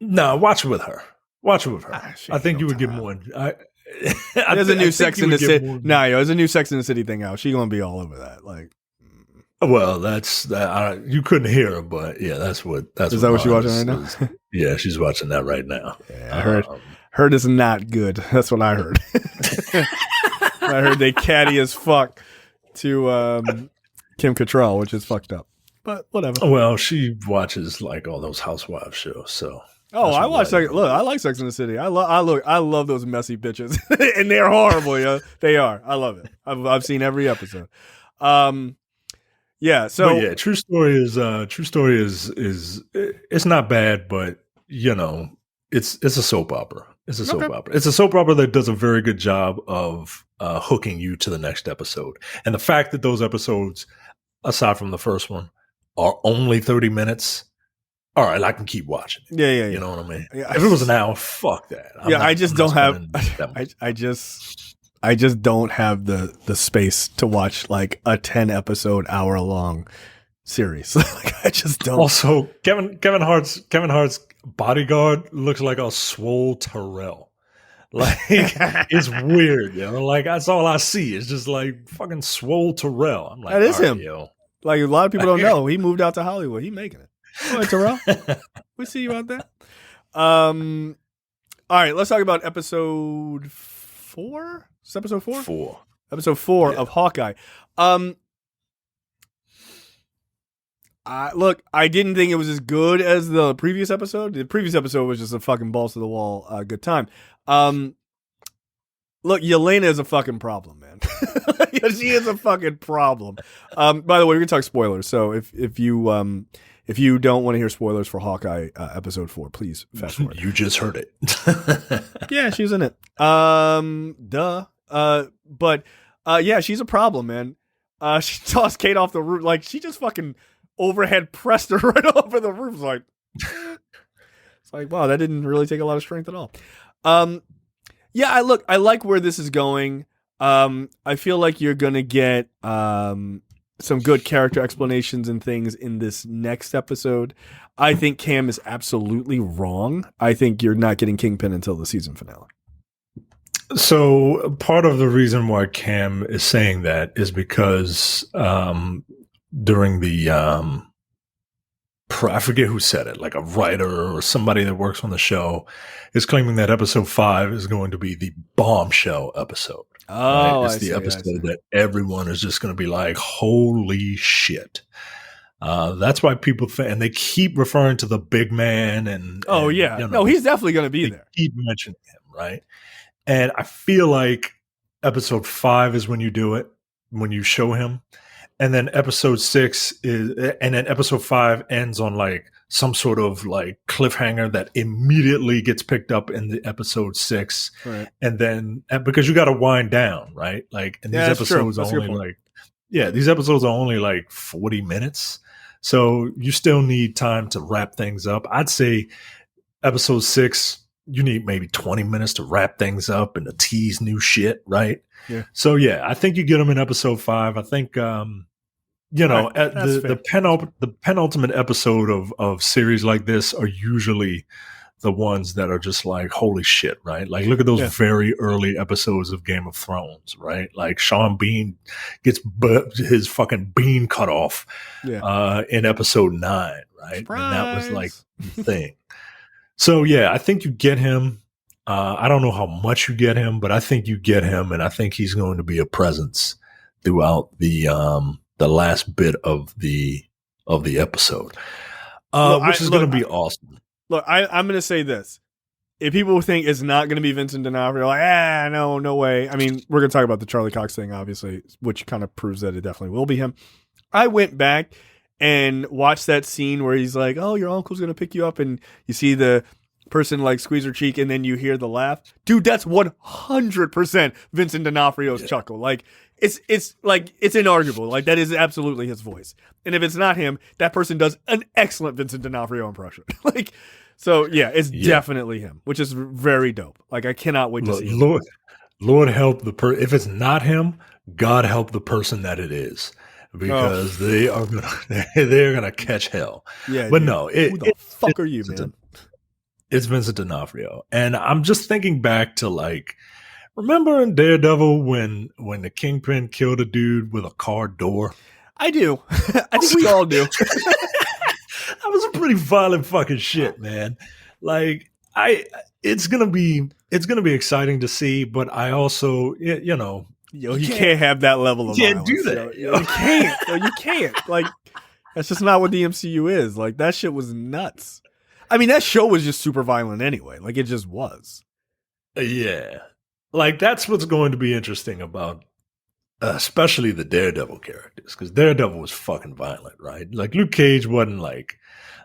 No, watch it with her. Watch it with her. I think you would get more. There's a new Sex in the City. There's a new Sex in the City thing out. She's gonna be all over that. Like, well, that's that. You couldn't hear her, but yeah, that's what. Is that what she's watching right now? Yeah, she's watching that right now. Yeah, I heard it's not good. That's what I heard. I heard they catty as fuck to Kim Cattrall, which is fucked up. But whatever. Well, she watches like all those housewives shows, so. Oh, I watch. Look, I like Sex in the City. I love those messy bitches, and they're horrible. Yeah, they are. I love it. I've seen every episode. Yeah. So but yeah, true story is it's not bad, but you know, it's a soap opera. It's a soap opera. It's a soap opera that does a very good job of hooking you to the next episode. And the fact that those episodes, aside from the first one, are only 30 minutes. All right, I can keep watching it. Yeah. You know what I mean? Yeah. If it was an hour, fuck that. I just don't have the space to watch like a 10 episode hour long series. Like, I just don't. Also, Kevin Hart's bodyguard looks like a swole Terrell. Like, it's weird, you know. Like, that's all I see. It's just like fucking swole Terrell. I'm like, that is him. Yo. Like, a lot of people don't know. He moved out to Hollywood. He making it. All right, Terrell. We see you out there. All right, let's talk about episode 4. Is this episode 4? 4. Episode 4 of Hawkeye. Look, I didn't think it was as good as the previous episode. The previous episode was just a fucking balls to the wall good time. Look, Yelena is a fucking problem, man. She is a fucking problem. By the way, we're gonna talk spoilers. So if you don't want to hear spoilers for Hawkeye episode 4, please fast forward. You just heard it. Yeah, she's in it. Duh. But yeah, she's a problem, man. She tossed Kate off the roof. Like, she just fucking overhead pressed her right over the roof. It's like, wow, that didn't really take a lot of strength at all. Yeah, I like where this is going. I feel like you're gonna get some good character explanations and things in this next episode. I think Cam is absolutely wrong. I think you're not getting Kingpin until the season finale. So part of the reason why Cam is saying that is because during the I forget who said it, like a writer or somebody that works on the show is claiming that episode 5 is going to be the bombshell episode. Oh, right? It's the episode that everyone is just going to be like, holy shit. That's why people think, and they keep referring to the big man. And yeah. You know, no, he's definitely going to be there. Keep mentioning him, right? And I feel like episode 5 is when you do it, when you show him. And then episode 6 and then episode 5 ends on like some sort of like cliffhanger that immediately gets picked up in the episode 6. Right. And then, because you got to wind down, right? Like, and these episodes are only these episodes are only like 40 minutes. So you still need time to wrap things up. I'd say episode 6, you need maybe 20 minutes to wrap things up and to tease new shit, right? Yeah. So yeah, I think you get them in episode 5. I think, the penultimate episode of series like this are usually the ones that are just like, holy shit, right? Like, look at those very early episodes of Game of Thrones, right? Like, Sean Bean gets his fucking bean cut off in episode 9, right? Surprise! And that was like the thing. So yeah, I think you get him. I don't know how much you get him, but I think you get him, and I think he's going to be a presence throughout the last bit of the episode, which is going to be awesome. Look, I'm going to say this. If people think it's not going to be Vincent D'Onofrio, like, no way. I mean, we're going to talk about the Charlie Cox thing, obviously, which kind of proves that it definitely will be him. I went back and watched that scene where he's like, oh, your uncle's going to pick you up, and you see the person like squeeze her cheek, and then you hear the laugh. Dude, that's 100% Vincent D'Onofrio's chuckle. Like, it's like, it's inarguable. Like, that is absolutely his voice. And if it's not him, that person does an excellent Vincent D'Onofrio impression. Like, So yeah, it's Yeah. definitely him, which is very dope. Like I cannot wait to see him. Lord help if it's not him, God help the person that it is, because they're gonna catch hell. Yeah, but dude. no, Who the fuck are you, man? It's Vincent D'Onofrio, and I'm just thinking back to like, remember in Daredevil when the Kingpin killed a dude with a car door? I do. I think we all do. That was a pretty violent fucking shit, man. Like it's gonna be exciting to see, but I also, you know, you can't have that level of violence. Do that. You can't. You can't. Like that's just not what the MCU is. Like that shit was nuts. I mean, that show was just super violent anyway. Like it just was. Yeah, like that's what's going to be interesting about, especially the Daredevil characters, because Daredevil was fucking violent, right? Like Luke Cage wasn't like.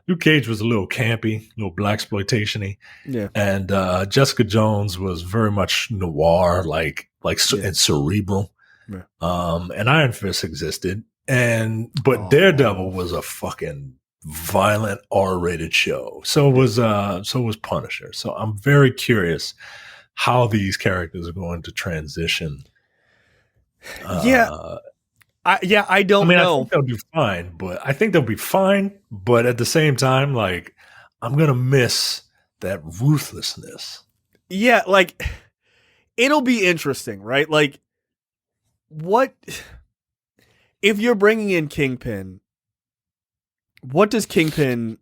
Luke Cage was a little campy, a little blaxploitation-y. Yeah. And Jessica Jones was very much noir, and cerebral. Yeah. And Iron Fist existed. But Daredevil was a fucking violent R-rated show. So was Punisher. So I'm very curious how these characters are going to transition. I don't know. I think they'll do fine, but at the same time, like, I'm going to miss that ruthlessness. Yeah, like, it'll be interesting, right? Like, what, if you're bringing in Kingpin, what does Kingpin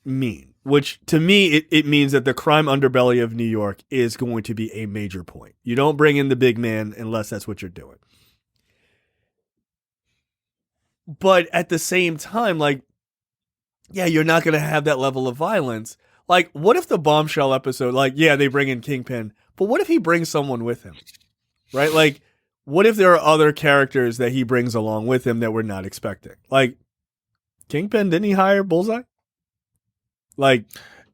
mean? Which, to me, it means that the crime underbelly of New York is going to be a major point. You don't bring in the big man unless that's what you're doing. But at the same time, like, yeah, you're not going to have that level of violence. Like, what if the Bombshell episode, like, yeah, they bring in Kingpin, but what if he brings someone with him? Right? Like, what if there are other characters that he brings along with him that we're not expecting? Like, Kingpin, didn't he hire Bullseye? Like,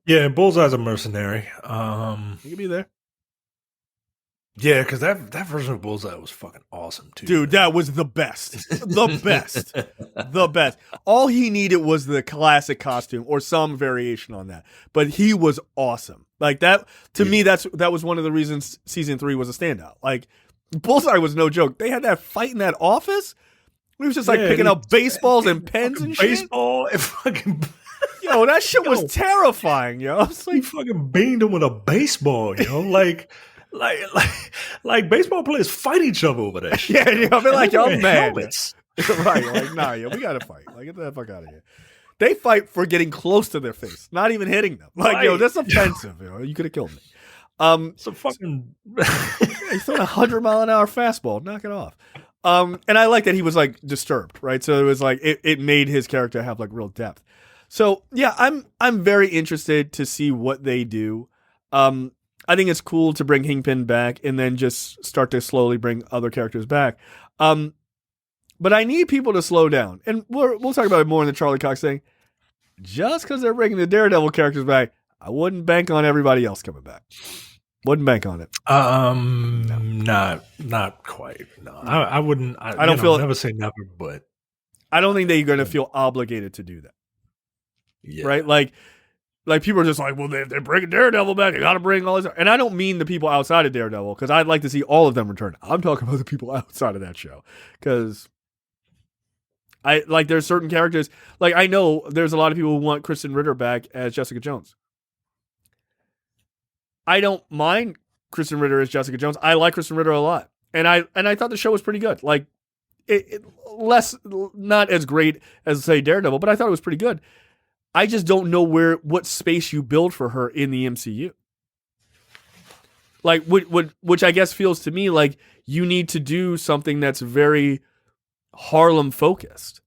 yeah, Bullseye's a mercenary. He could be there. Yeah, because that version of Bullseye was fucking awesome too. Dude, that was the best. The best. The best. All he needed was the classic costume or some variation on that. But he was awesome. Like that, to me, that was one of the reasons season 3 was a standout. Like, Bullseye was no joke. They had that fight in that office. He was just like picking up baseballs and pens and shit. Baseball and fucking. Yo, that shit was terrifying, yo. I was like, he fucking beamed him with a baseball, yo. Like baseball players fight each other over that shit. Yeah, I feel like y'all mad. Helmets. Right, like, nah, yo, we gotta fight. Like, get the fuck out of here. They fight for getting close to their face, not even hitting them. Like, right. Yo, that's offensive, yo. You could have killed me. So fucking he's throwing 100-mile-an-hour fastball. Knock it off. And I like that he was like disturbed, right? So it was like it made his character have like real depth. So yeah, I'm very interested to see what they do. I think it's cool to bring Kingpin back and then just start to slowly bring other characters back. But I need people to slow down. And we'll talk about it more in the Charlie Cox thing. Just because they're bringing the Daredevil characters back, I wouldn't bank on everybody else coming back. Wouldn't bank on it. No. Not quite. No, I wouldn't. I don't feel. Never say never, but I don't think they're going to feel obligated to do that. Yeah. Right? Like people are just like, well, they're bringing Daredevil back. They got to bring all this. And I don't mean the people outside of Daredevil because I'd like to see all of them return. I'm talking about the people outside of that show because there's certain characters. Like, I know there's a lot of people who want Kristen Ritter back as Jessica Jones. I don't mind Kristen Ritter as Jessica Jones. I like Kristen Ritter a lot. And I thought the show was pretty good. Like, not as great as, say, Daredevil, but I thought it was pretty good. I just don't know what space you build for her in the MCU. Like, which I guess feels to me like you need to do something that's very Harlem focused.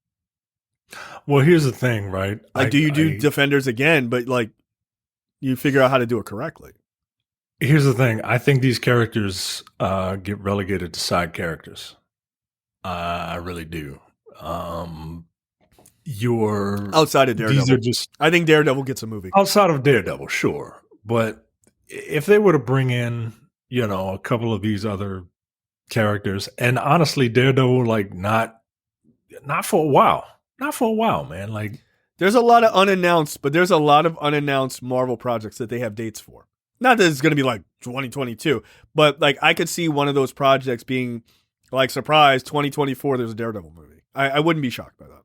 Well, here's the thing, right? Like, do you do Defenders again, but like you figure out how to do it correctly? Here's the thing. I think these characters get relegated to side characters. I really do. Outside of Daredevil. These are just, I think Daredevil gets a movie. Outside of Daredevil, sure. But if they were to bring in, a couple of these other characters, and honestly, Daredevil, like not for a while. Not for a while, man. Like, There's a lot of unannounced, but there's a lot of unannounced Marvel projects that they have dates for. Not that it's going to be like 2022, but like I could see one of those projects being like, surprise, 2024, there's a Daredevil movie. I wouldn't be shocked by that.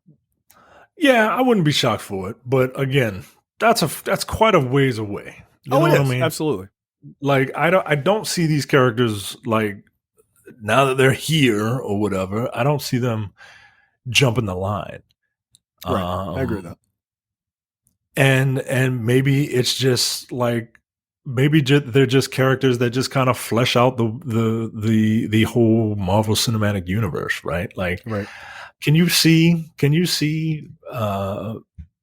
Yeah, I wouldn't be shocked for it. But again, that's quite a ways away. You know what I mean? Absolutely. Like I don't see these characters like now that they're here or whatever. I don't see them jumping the line. Right. I agree with that. And maybe it's just like they're just characters that just kind of flesh out the whole Marvel Cinematic Universe, right? Like, right. Can you see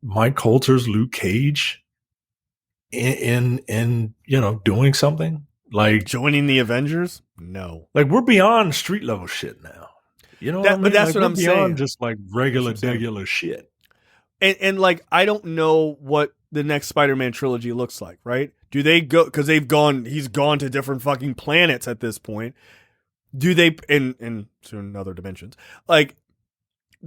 Mike Coulter's Luke Cage in doing something like joining the Avengers? No, like we're beyond street level shit now. You know, but that's like, what I'm saying. Just like regular shit. And like, I don't know what the next Spider-Man trilogy looks like, right? Do they go, because he's gone to different fucking planets at this point. Do they, in soon other dimensions, like,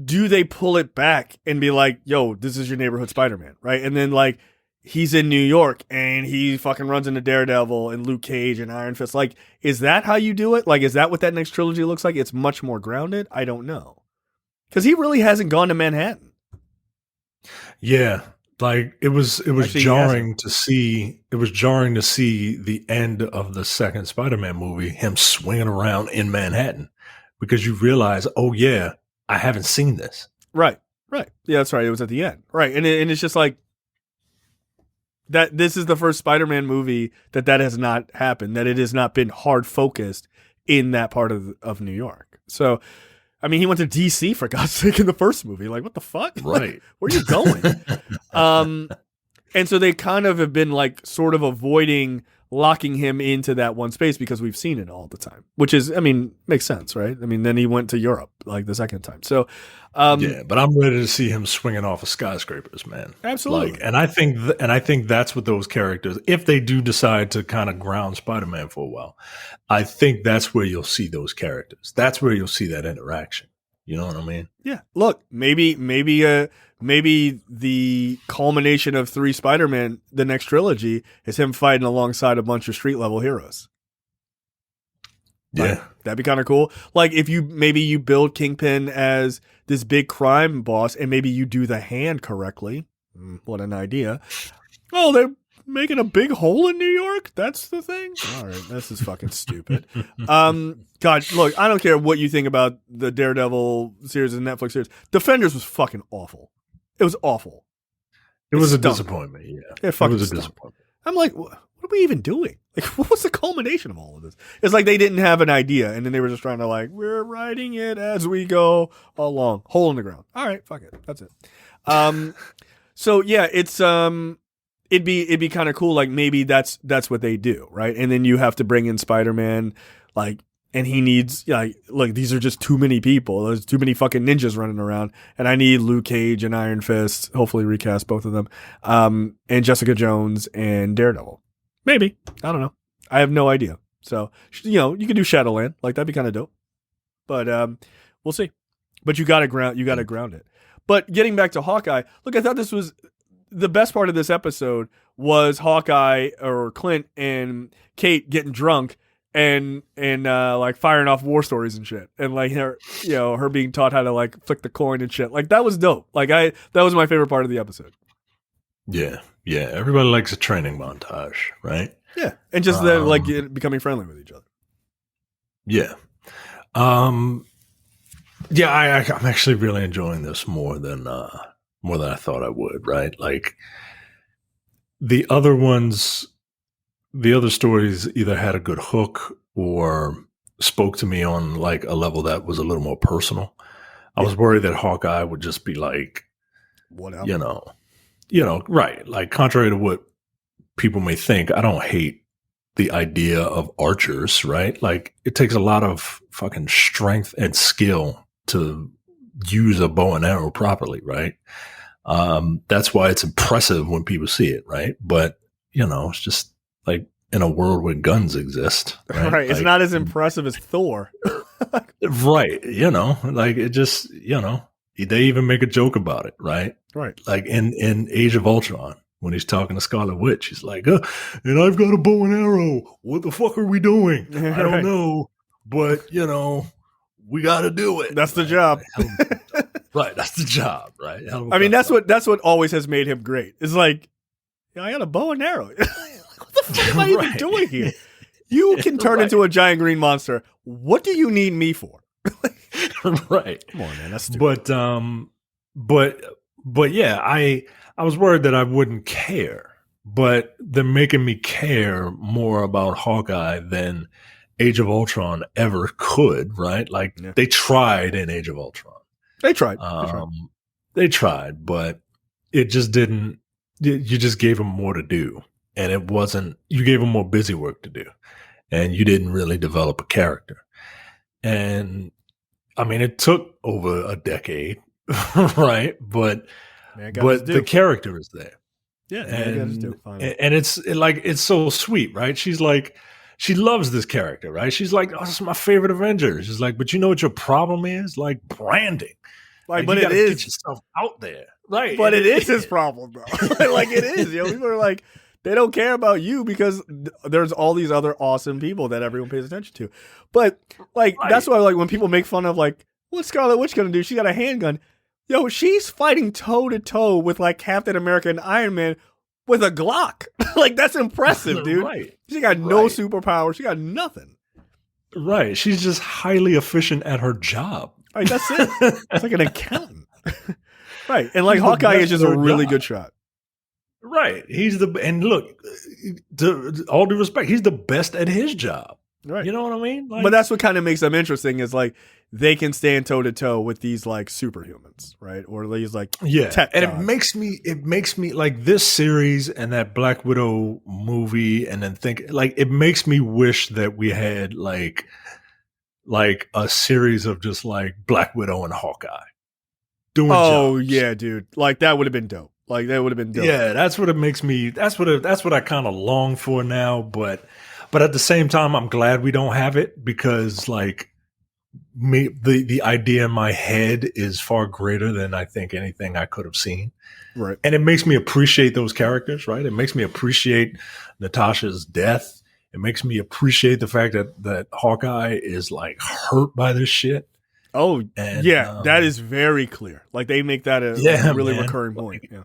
do they pull it back and be like, yo, this is your neighborhood Spider-Man, right? And then like, he's in New York and he fucking runs into Daredevil and Luke Cage and Iron Fist. Like, is that how you do it? Like, is that what that next trilogy looks like? It's much more grounded? I don't know. Because he really hasn't gone to Manhattan. Yeah, like it was actually, jarring to see. It was jarring to see the end of the second Spider-Man movie, him swinging around in Manhattan, because you realize, oh yeah, I haven't seen this. Right. Yeah, that's right. It was at the end. Right, and it's just like that. This is the first Spider-Man movie that has not happened. That it has not been hard focused in that part of New York. So. I mean, he went to DC for God's sake in the first movie. Like, what the fuck? Right. Like, where are you going? And so they kind of have been like sort of avoiding locking him into that one space because we've seen it all the time, which is, I mean, makes sense, right? I mean, then he went to Europe like the second time. So, yeah, but I'm ready to see him swinging off of skyscrapers, man. Absolutely. Like, and I think that's what those characters, if they do decide to kind of ground Spider-Man for a while, I think that's where you'll see those characters. That's where you'll see that interaction. You know what I mean? Yeah. Look, maybe the culmination of 3 Spider-Man, the next trilogy, is him fighting alongside a bunch of street level heroes. Yeah. Like, that'd be kind of cool. Like if you build Kingpin as this big crime boss and maybe you do the hand correctly. What an idea. Oh, they're making a big hole in New York? That's the thing? All right, this is fucking stupid. God, look, I don't care what you think about the Daredevil series and Netflix series. Defenders was fucking awful. It was awful. It was a disappointment, yeah. It was a disappointment. I'm like, what are we even doing? Like, what was the culmination of all of this? It's like they didn't have an idea, and then they were just trying to like, we're writing it as we go along. Hole in the ground. All right, fuck it. That's it. So yeah, it's it'd be kind of cool. Like maybe that's what they do, right? And then you have to bring in Spider-Man, like, and he needs like, look, these are just too many people. There's too many fucking ninjas running around, and I need Luke Cage and Iron Fist. Hopefully, recast both of them, and Jessica Jones and Daredevil. Maybe, I don't know. I have no idea. So you can do Shadowland, like that'd be kind of dope. But we'll see. But you gotta ground it. But getting back to Hawkeye, look, I thought this was the best part of this episode was Hawkeye or Clint and Kate getting drunk and like firing off war stories and shit, and like her being taught how to like flick the coin and shit. Like that was dope. Like that was my favorite part of the episode. Yeah. Everybody likes a training montage, right? Yeah, and just like becoming friendly with each other. Yeah. Yeah, I'm actually really enjoying this more than I thought I would, right? Like the other stories either had a good hook or spoke to me on like a level that was a little more personal. I was worried that Hawkeye would just be like, whatever. Right. Like contrary to what people may think, I don't hate the idea of archers, right? Like it takes a lot of fucking strength and skill to use a bow and arrow properly, right? That's why it's impressive when people see it, right? But it's just like in a world where guns exist, right? Right. It's not as impressive as Thor. Right. Like it just, They even make a joke about it, right? Right. Like in Age of Ultron, when he's talking to Scarlet Witch, he's like, and I've got a bow and arrow. What the fuck are we doing? I don't know, but we got to do it. That's the job. Right. That's the job. Right. I mean, that's what always has made him great. It's like, I got a bow and arrow. What the fuck am I even doing here? You can turn into a giant green monster. What do you need me for? Right. Come on, man. That's stupid. But yeah, I was worried that I wouldn't care, but they're making me care more about Hawkeye than Age of Ultron ever could, right? Like they tried in Age of Ultron. They tried. They tried, but it just didn't. You just gave them more to do, and it wasn't. You gave them more busy work to do, and you didn't really develop a character. And I mean, it took over a decade, right? But the character is there. Yeah, and it's so sweet, right? She's like, she loves this character, right? She's like, oh, this is my favorite Avenger. She's like, but you know what your problem is? Like branding. Like but it is get yourself out there, right? But it is his problem, bro. Like it is. People are like, they don't care about you because there's all these other awesome people that everyone pays attention to. But like that's why like when people make fun of like, what's Scarlet Witch gonna do? She got a handgun. Yo, she's fighting toe to toe with like Captain America and Iron Man with a Glock. Like that's impressive, dude. Right. She got no superpower. She got nothing. Right. She's just highly efficient at her job. Right, that's it. It's like an accountant. Right. And like Hawkeye is just a really good shot. Right. And look, all due respect, he's the best at his job. Right. You know what I mean? Like, but that's what kind of makes them interesting is like they can stand toe to toe with these like superhumans, right? Or these like tech and gods. it makes me like this series and that Black Widow movie, and then think like it makes me wish that we had like a series of just like Black Widow and Hawkeye doing jobs. Yeah, dude. Like that would have been dope. Like that would have been dope. Yeah, that's what it makes me. That's what I kind of long for now. But at the same time, I'm glad we don't have it because like the idea in my head is far greater than I think anything I could have seen. Right. And it makes me appreciate those characters. Right. It makes me appreciate Natasha's death. It makes me appreciate the fact that Hawkeye is like hurt by this shit. Oh, and, that is very clear. Like they make that a really recurring point. Yeah.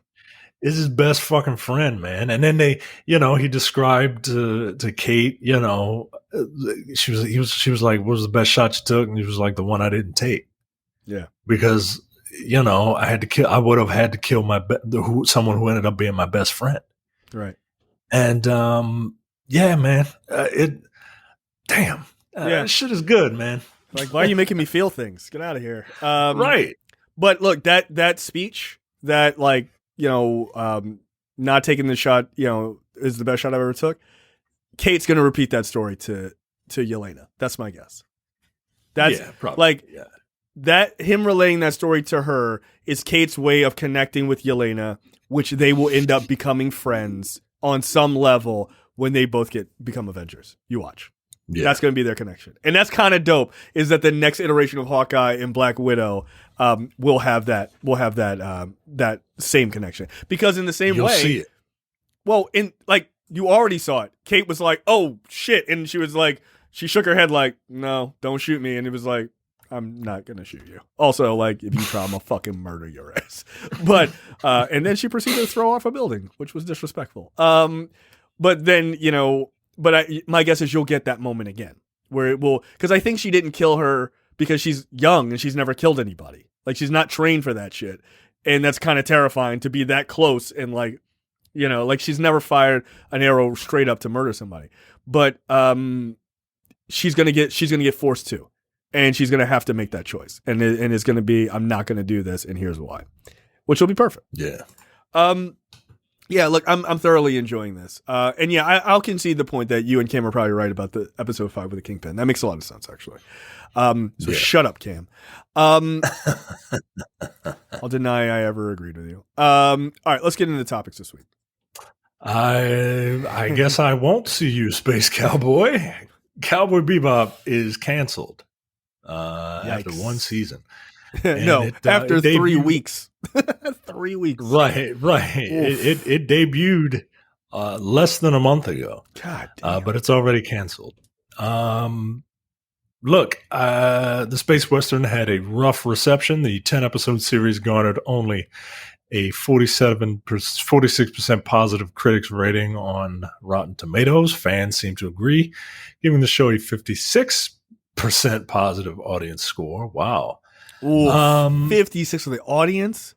Is his best fucking friend, man. And then he described to Kate, she was like, what was the best shot you took? And he was like, the one I didn't take. Yeah. Because, I would have had to kill someone who ended up being my best friend. Right. And, yeah, man, shit is good, man. Like, why are you making me feel things? Get out of here. Right. But look, that speech that like, not taking the shot, is the best shot I ever took. Kate's going to repeat that story to Yelena. That's my guess. That's probably. That him relaying that story to her is Kate's way of connecting with Yelena, which they will end up becoming friends on some level when they both become Avengers. You watch. Yeah. That's going to be their connection. And that's kind of dope is that the next iteration of Hawkeye and Black Widow will have that same connection. Because in the same way, see it. Well, you already saw it. Kate was like, "Oh shit." And she was like, she shook her head like, "No, don't shoot me." And it was like, "I'm not going to shoot you." Also, like, if you try, I'll fucking murder your ass. But and then she proceeded to throw off a building, which was disrespectful. But then, my guess is you'll get that moment again where it will, because I think she didn't kill her because she's young and she's never killed anybody. Like she's not trained for that shit. And that's kind of terrifying to be that close and like, like she's never fired an arrow straight up to murder somebody. But she's going to get forced to, and she's going to have to make that choice. And it's going to be, I'm not going to do this. And here's why, which will be perfect. Yeah. Yeah, look, I'm thoroughly enjoying this. And yeah, I'll concede the point that you and Cam are probably right about the episode 5 with the Kingpin. That makes a lot of sense, actually. Shut up, Cam. I'll deny I ever agreed with you. All right, let's get into the topics this week. I guess I won't see you, Space Cowboy. Cowboy Bebop is canceled after one season. No, And after it 3 debuted- weeks. 3 weeks. Right. It debuted less than a month ago. God damn. But it's already canceled. Look, the space western had a rough reception. The 10-episode series garnered only a 46% positive critics rating on Rotten Tomatoes. Fans seem to agree, giving the show a 56% positive audience score. Wow. Ooh, 56 for the audience?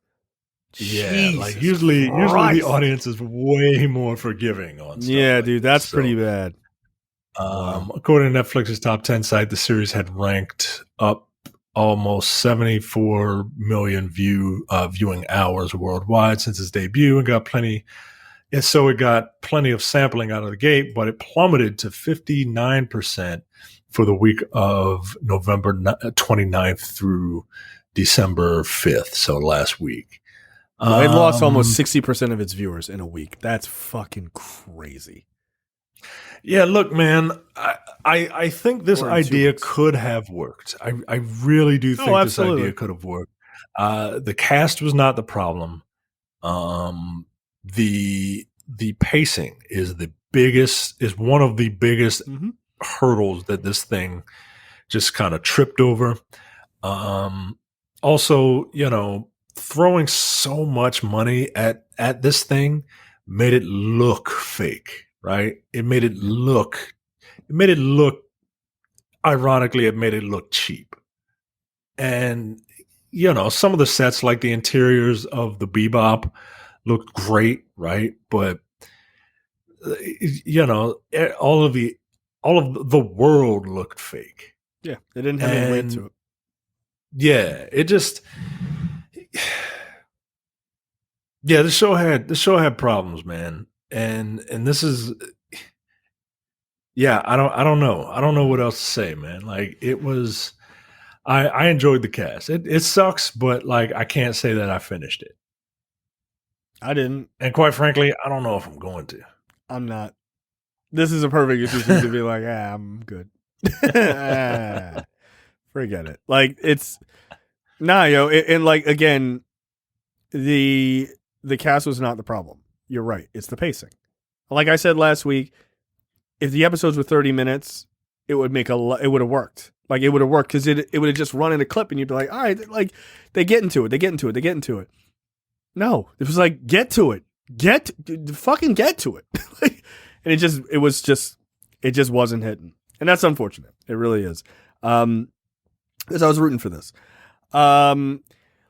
Yeah, like Jesus usually Christ. the audience is way more forgiving on stuff. Yeah, like dude, this. that's So, pretty bad. Wow. According to Netflix's top 10 site, the series had ranked up almost 74 million viewing hours worldwide since its debut, and got plenty of sampling out of the gate, but it plummeted to 59% for the week of November 29th through December 5th, so last week. It lost almost 60% of its viewers in a week. That's fucking crazy. Yeah, look, man, I think this Or in 2 idea weeks. could have worked. I really do think this absolutely. idea could have worked. The cast was not the problem. The pacing is one of the biggest Mhm. hurdles that this thing just kind of tripped over. Also, throwing so much money at this thing made it look fake, right? Ironically, it made it look cheap. And, some of the sets, like the interiors of the Bebop, looked great, right? But, all of the world looked fake. Yeah, it didn't have any weight to it. Yeah, it just... Yeah, the show had problems, man. And this is... Yeah, I don't know. I don't know what else to say, man. Like, it was... I enjoyed the cast. It sucks, but, like, I can't say that I finished it. I didn't. And quite frankly, I don't know if I'm going to. I'm not. This is a perfect excuse to be like, I'm good. Forget it. Like, it's... Nah, and like, again, the cast was not the problem. You're right. It's the pacing. Like I said last week, if the episodes were 30 minutes, it would have worked. Like, it would have worked because it would have just run in a clip and you'd be like, all right, like, they get into it. No, it was like, get to it. Fucking get to it. And it just wasn't hitting. And that's unfortunate. It really is. Because I was rooting for this.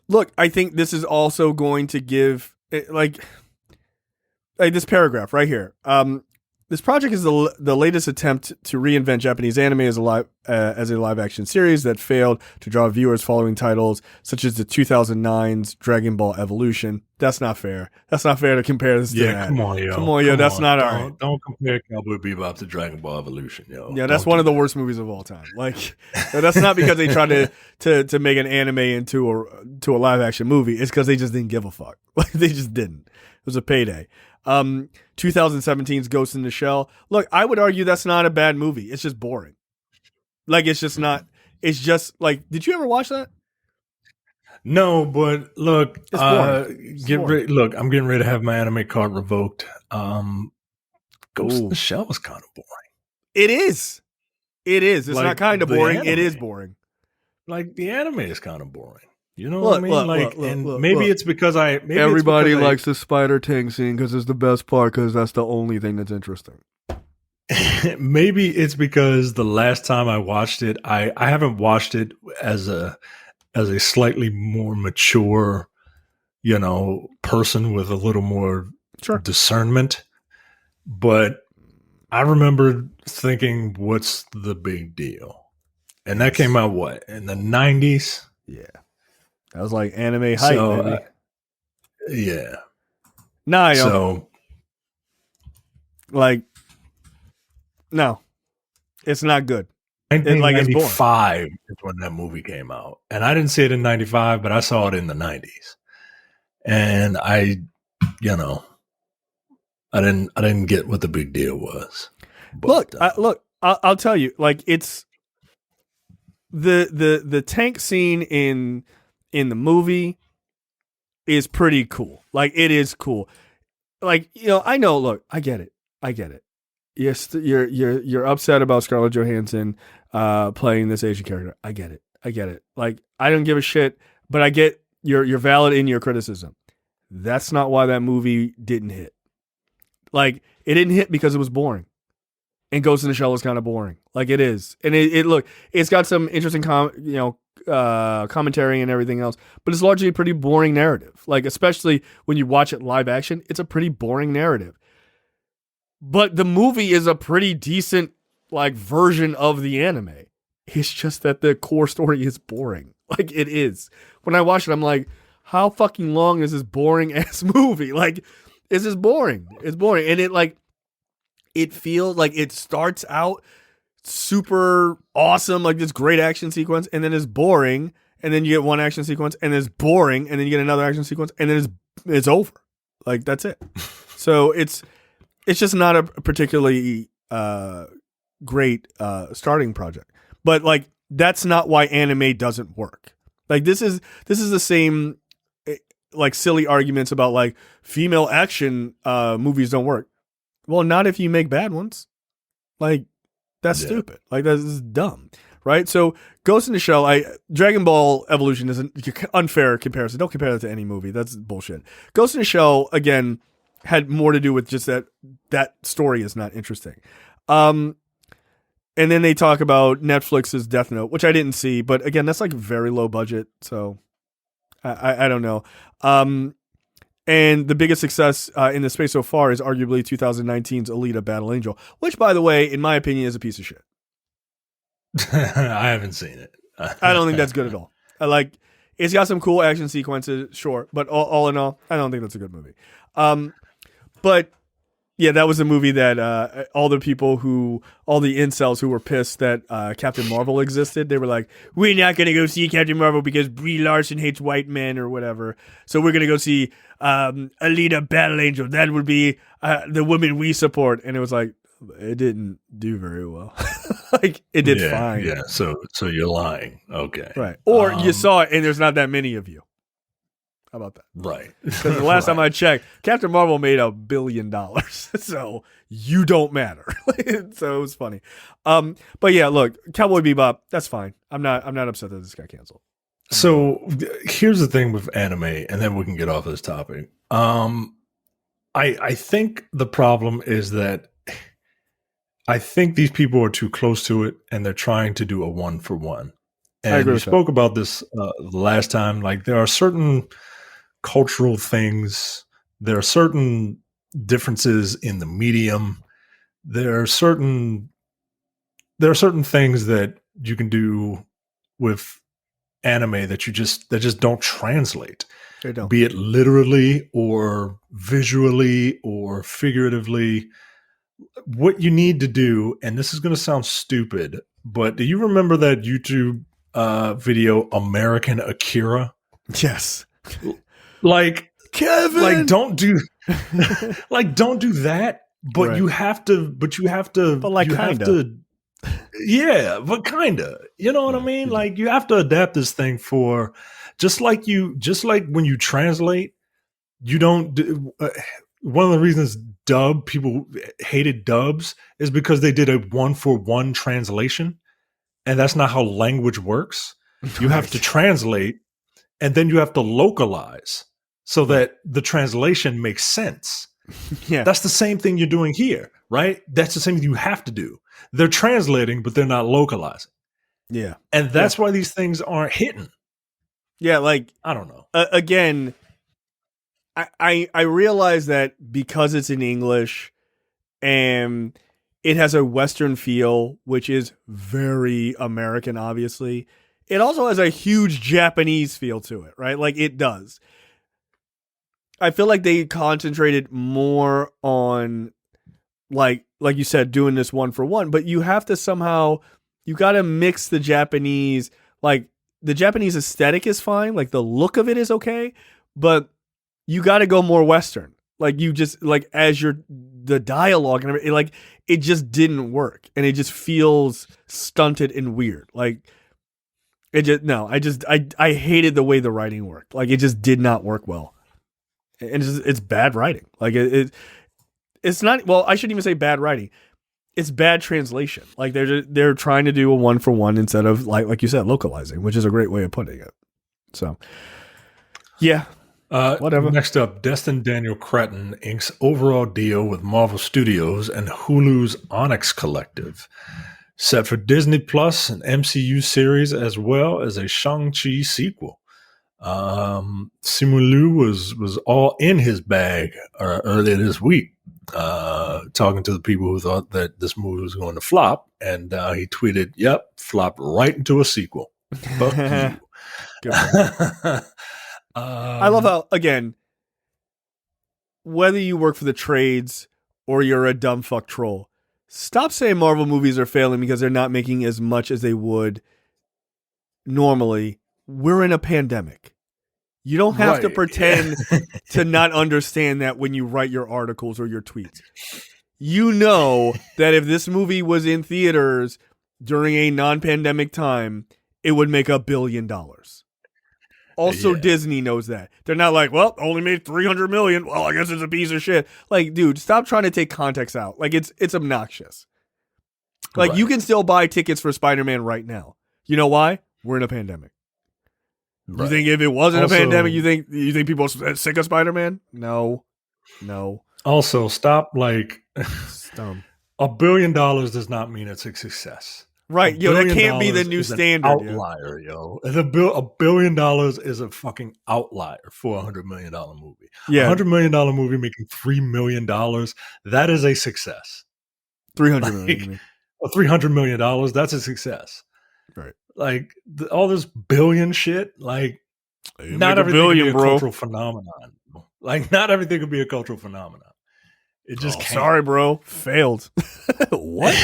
Look, I think this is also going to give like this paragraph right here. This project is the latest attempt to reinvent Japanese anime as a live action series that failed to draw viewers following titles such as the 2009's Dragon Ball Evolution. That's not fair. That's not fair to compare this to that. Come on, yo. That's not all right. Don't compare Cowboy Bebop to Dragon Ball Evolution, yo. Yeah, that's one of the worst movies of all time. Like, that's not because they tried to make an anime into a live action movie. It's because they just didn't give a fuck. Like, they just didn't. It was a payday. 2017's Ghost in the Shell. Look, I would argue that's not a bad movie. It's just boring. Like, it's just not. It's just like. Did you ever watch that? No, but look, It's boring. Look, I'm getting ready to have my anime card revoked. Ghost in the Shell was kind of boring. It is. It's Like, not kind of the boring. anime. It is boring. Like, the anime is kind of boring. You know what I mean? Look, maybe it's because everybody likes the spider tank scene because it's the best part because that's the only thing that's interesting. Maybe it's because the last time I watched it, I haven't watched it as a slightly more mature, person with a little more discernment. But I remember thinking, what's the big deal? And that came out, what, in the 90s? Yeah. That was like anime hype, baby. Yeah. Nah, yo. So, like, no. It's not good. 1995 is when that movie came out. And I didn't see it in 95, but I saw it in the 90s. And I didn't get what the big deal was. But, I'll tell you, like, it's the tank scene in in the movie is pretty cool. Like, it is cool. Like, I know. Look, I get it. Yes, you're upset about Scarlett Johansson playing this Asian character. I get it. Like, I don't give a shit, but I get you're valid in your criticism. That's not why that movie didn't hit. Like, it didn't hit because it was boring. And Ghost in the Shell is kind of boring. Like, it is. And it's got some interesting commentary and everything else, but it's largely a pretty boring narrative. Like, especially when you watch it live action, it's a pretty boring narrative. But the movie is a pretty decent, like, version of the anime. It's just that the core story is boring. Like, it is. When I watch it, I'm like, how fucking long is this boring ass movie? Like, it's just boring. It's boring. And it feels like it starts out super awesome, like this great action sequence, and then it's boring, and then you get one action sequence, and it's boring, and then you get another action sequence, and then it's over. Like, that's it. So it's just not a particularly great starting project. But, like, that's not why anime doesn't work. Like, this is the same, like, silly arguments about, like, female action movies don't work. Well, not if you make bad ones. Like, that's stupid. Like, that's dumb, right? So, Ghost in the Shell, Dragon Ball Evolution is an unfair comparison. Don't compare that to any movie. That's bullshit. Ghost in the Shell, again, had more to do with just that story is not interesting. And then they talk about Netflix's Death Note, which I didn't see, but again, that's like very low budget, so I don't know. And the biggest success in the space so far is arguably 2019's Alita Battle Angel, which, by the way, in my opinion, is a piece of shit. I haven't seen it. I don't think that's good at all. It's got some cool action sequences, sure, but all in all, I don't think that's a good movie. But yeah, that was a movie that all the incels who were pissed that Captain Marvel existed, they were like, we're not going to go see Captain Marvel because Brie Larson hates white men or whatever. So we're going to go see Alita Battle Angel. That would be the woman we support. And it was like, it didn't do very well. Like, it did fine. Yeah, so you're lying. Okay. Right. Or you saw it and there's not that many of you. How about that? Right. Because the last time I checked, Captain Marvel made $1 billion. So you don't matter. So it was funny. But yeah, look, Cowboy Bebop, that's fine. I'm not upset that this got canceled. So here's the thing with anime, and then we can get off this topic. I think the problem is that I think these people are too close to it, and they're trying to do a 1-for-1. And we spoke about this the last time. Like, there are certain cultural things, there are certain differences in the medium, there are certain things that you can do with anime that just don't translate. They don't. Be it literally or visually or figuratively. What you need to do, and this is going to sound stupid, but do you remember that YouTube video American Akira? Yes. Like, Kevin, like don't do that, but right. you have to but like, yeah, but kind of, you know what I mean? Like, you have to adapt this thing for just like when you translate, you don't do, one of the reasons people hated dubs is because they did a 1-for-1 translation, and that's not how language works. You have to translate, and then you have to localize so that the translation makes sense. Yeah. That's the same thing you're doing here, right? That's the same thing you have to do. They're translating, but they're not localizing. Yeah. And that's why these things aren't hitting. Yeah, like, I don't know. Again, I realize that because it's in English and it has a Western feel, which is very American, obviously. It also has a huge Japanese feel to it, right? Like, it does. I feel like they concentrated more on, like you said, doing this 1-for-1, but you have to somehow, you got to mix the Japanese, like, the Japanese aesthetic is fine, like, the look of it is okay, but you got to go more Western. Like, you just, like, the dialogue and everything, like, it just didn't work, and it just feels stunted and weird. Like, I hated the way the writing worked. Like it just did not work well. And it's bad writing. Like it's not, well, I shouldn't even say bad writing. It's bad translation. Like they're trying to do a 1-for-1 instead of like you said, localizing, which is a great way of putting it. So yeah. Whatever. Next up, Destin Daniel Cretton inks overall deal with Marvel Studios and Hulu's Onyx Collective. Set for Disney Plus, an MCU series, as well as a Shang-Chi sequel. Simu Liu was all in his bag earlier this week, talking to the people who thought that this movie was going to flop, and he tweeted, "Yep, flopped right into a sequel. Fuck you." I love how, again, whether you work for the trades or you're a dumb fuck troll, stop saying Marvel movies are failing because they're not making as much as they would normally. We're in a pandemic. You don't have to pretend to not understand that when you write your articles or your tweets. You know that if this movie was in theaters during a non-pandemic time, it would make $1 billion. Also, Disney knows that. They're not like, well, only made $300 million. Well, I guess it's a piece of shit. Like, dude, stop trying to take context out. Like, it's obnoxious. Like, you can still buy tickets for Spider-Man right now. You know why? We're in a pandemic. Right. You think if it wasn't a pandemic, you think people are sick of Spider-Man? No. Also, stop like $1 billion does not mean it's a success. Right, yo, that can't be the new standard. Outlier, yo. $1 billion is a fucking outlier for $100 million movie. Yeah, $100 million movie making $3 million. That is a success. $300 million. $300 million. That's a success. Right. Like all this billion shit. Like not everything can be a cultural phenomenon. Like not everything can be a cultural phenomenon. It just can't. Sorry, bro. Failed. What?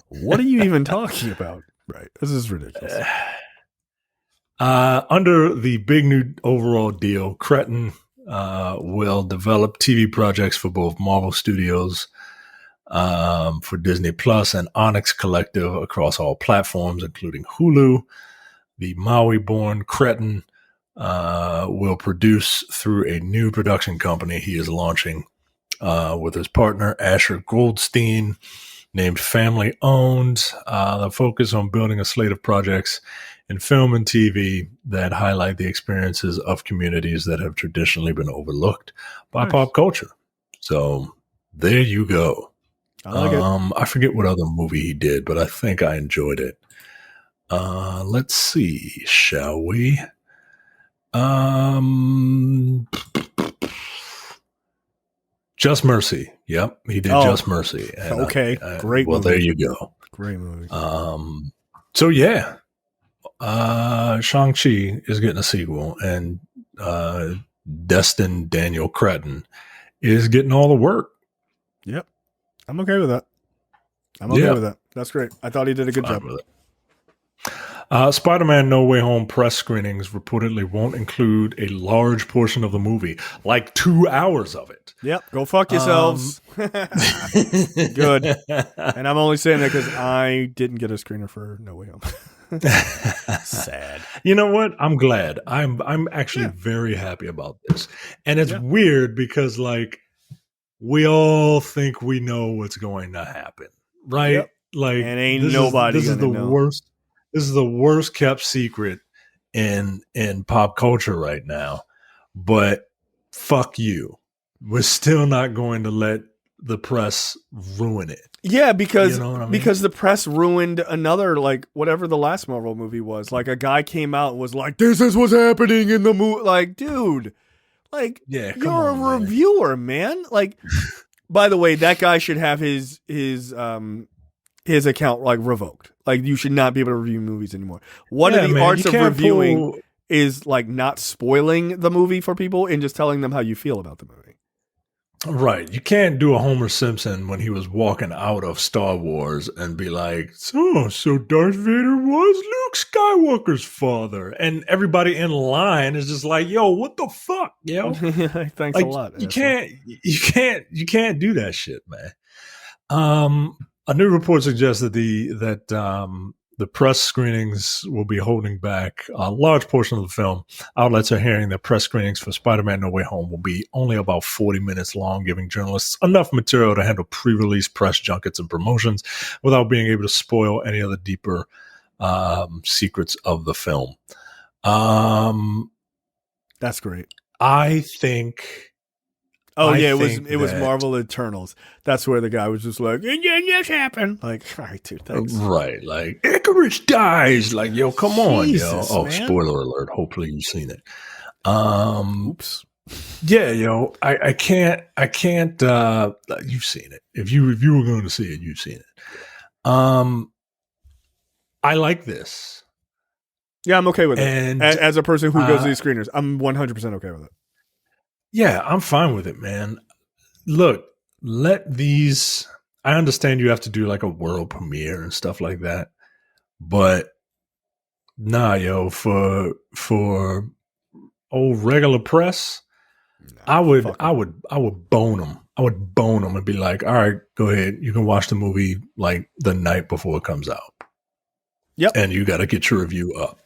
What are you even talking about? Right. This is ridiculous. Under the big new overall deal, Cretton will develop TV projects for both Marvel Studios, for Disney Plus, and Onyx Collective across all platforms, including Hulu. The Maui-born Cretton will produce through a new production company he is launching with his partner, Asher Goldstein, named Family Owned. The focus on building a slate of projects in film and TV that highlight the experiences of communities that have traditionally been overlooked by pop culture. So there you go. I like it. I forget what other movie he did, but I think I enjoyed it. Let's see, shall we? Just Mercy. Yep, he did Just Mercy. And okay, great well, movie. there you go. Great movie. So yeah, Shang-Chi is getting a sequel, and Destin Daniel Cretton is getting all the work. Yep, I'm okay with that. I'm okay with that. That's great. I thought he did a good job with it. Spider-Man No Way Home press screenings reportedly won't include a large portion of the movie, like 2 hours of it. Yep, go fuck yourselves. Good. And I'm only saying that because I didn't get a screener for No Way Home. Sad. You know what? I'm glad. I'm actually very happy about this. And it's weird because like we all think we know what's going to happen, right? Yep. Like, and ain't nobody this is the know. worst. This is the worst kept secret in pop culture right now. But fuck you. We're still not going to let the press ruin it. Yeah, because you know what I mean? Because the press ruined another, like, whatever the last Marvel movie was. Like, a guy came out and was like, this is what's happening in the movie. Like, dude, like, you're a reviewer, man. Like, by the way, that guy should have his account, like, revoked. Like, you should not be able to review movies anymore. One of the arts of reviewing is, like, not spoiling the movie for people and just telling them how you feel about the movie. Right. You can't do a Homer Simpson when he was walking out of Star Wars and be like, so Darth Vader was Luke Skywalker's father. And everybody in line is just like, yo, what the fuck, yo? Thanks a lot. You can't do that shit, man. A new report suggests that the press screenings will be holding back a large portion of the film. Outlets are hearing that press screenings for Spider-Man No Way Home will be only about 40 minutes long, giving journalists enough material to handle pre-release press junkets and promotions without being able to spoil any of the deeper secrets of the film. That's great. I think... it was Marvel Eternals. That's where the guy was just like, and then this happened. Like, all right, dude, thanks. Right, like Icarus dies. Like, yo, come on, yo. Oh, man. Spoiler alert. Hopefully you've seen it. Oops. Yeah, yo, I can't. You've seen it. If you were going to see it, you've seen it. I like this. Yeah, I'm okay with it. And as a person who goes to these screeners, I'm 100% okay with it. Yeah, I'm fine with it, man. Look, I understand you have to do like a world premiere and stuff like that, but nah, yo, for old regular press, I would bone them. I would bone them and be like, all right, go ahead. You can watch the movie like the night before it comes out. Yep. And you got to get your review up.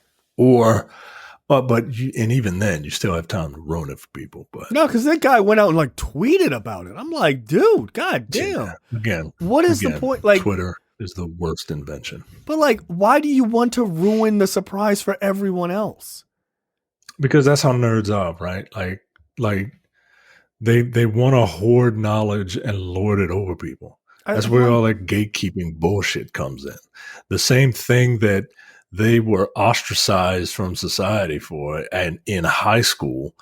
And even then, you still have time to ruin it for people. But no, because that guy went out and like tweeted about it. I'm like, dude, god damn. Again, what is the point? Like, Twitter is the worst invention. But like, why do you want to ruin the surprise for everyone else? Because that's how nerds are, right? Like they want to hoard knowledge and lord it over people. That's where all that gatekeeping bullshit comes in. The same thing that they were ostracized from society for, and in high school,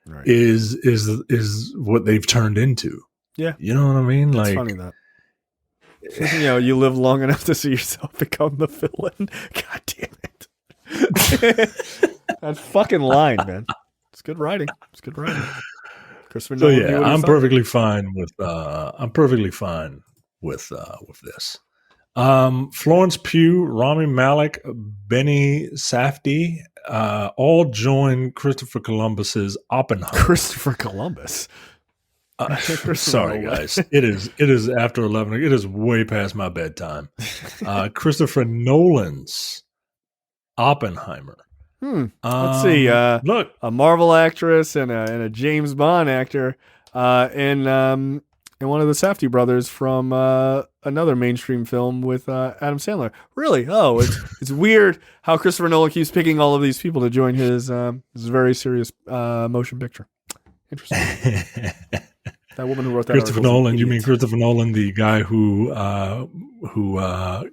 right, is what they've turned into. Yeah, you know what I mean. It's like, funny that you live long enough to see yourself become the villain. God damn it! That fucking line, man. It's good writing. Christopher Nolan. So yeah, I'm perfectly fine with this. Florence Pugh, Rami Malek, Benny Safdie, all join Christopher Columbus's Oppenheimer. Christopher Columbus. Sorry, guys. It is after 11. It is way past my bedtime. Christopher Nolan's Oppenheimer. Let's see. Look, a Marvel actress and a James Bond actor, and one of the Safdie brothers from another mainstream film with Adam Sandler. Really? Oh, it's weird how Christopher Nolan keeps picking all of these people to join his very serious motion picture. Interesting. That woman who wrote that. Christopher Nolan. You mean Christopher Nolan, the guy who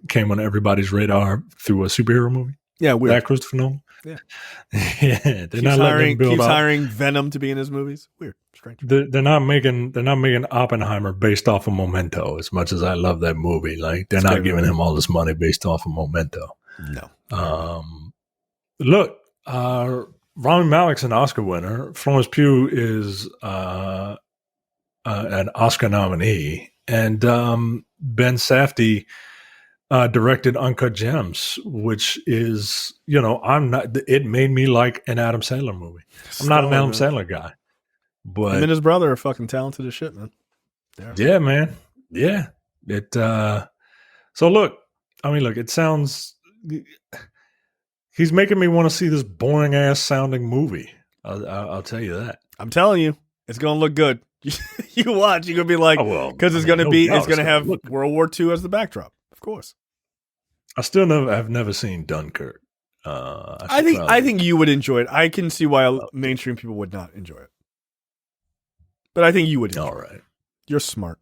came on everybody's radar through a superhero movie? Yeah, weird. That Christopher Nolan. Yeah, yeah. They're not letting him build keeps hiring Venom to be in his movies. Weird, strange. They're not making Oppenheimer based off of Memento. As much as I love that movie, like they're not giving him all this money based off of Memento. No. Look, Rami Malek's an Oscar winner. Florence Pugh is an Oscar nominee, and Ben Safdie directed Uncut Gems, which is, it made me like an Adam Sandler movie. I'm not an Adam Sandler guy, but him and his brother are fucking talented as shit, man. Yeah, man. Yeah. So look, it sounds, he's making me want to see this boring ass sounding movie. I'll tell you that. I'm telling you, it's going to look good. You watch, you're going to be like, because it's going to have World War II as the backdrop. Of course. I've never seen Dunkirk. I think you would enjoy it. I can see why mainstream people would not enjoy it. But I think you would enjoy it. All right. You're smart.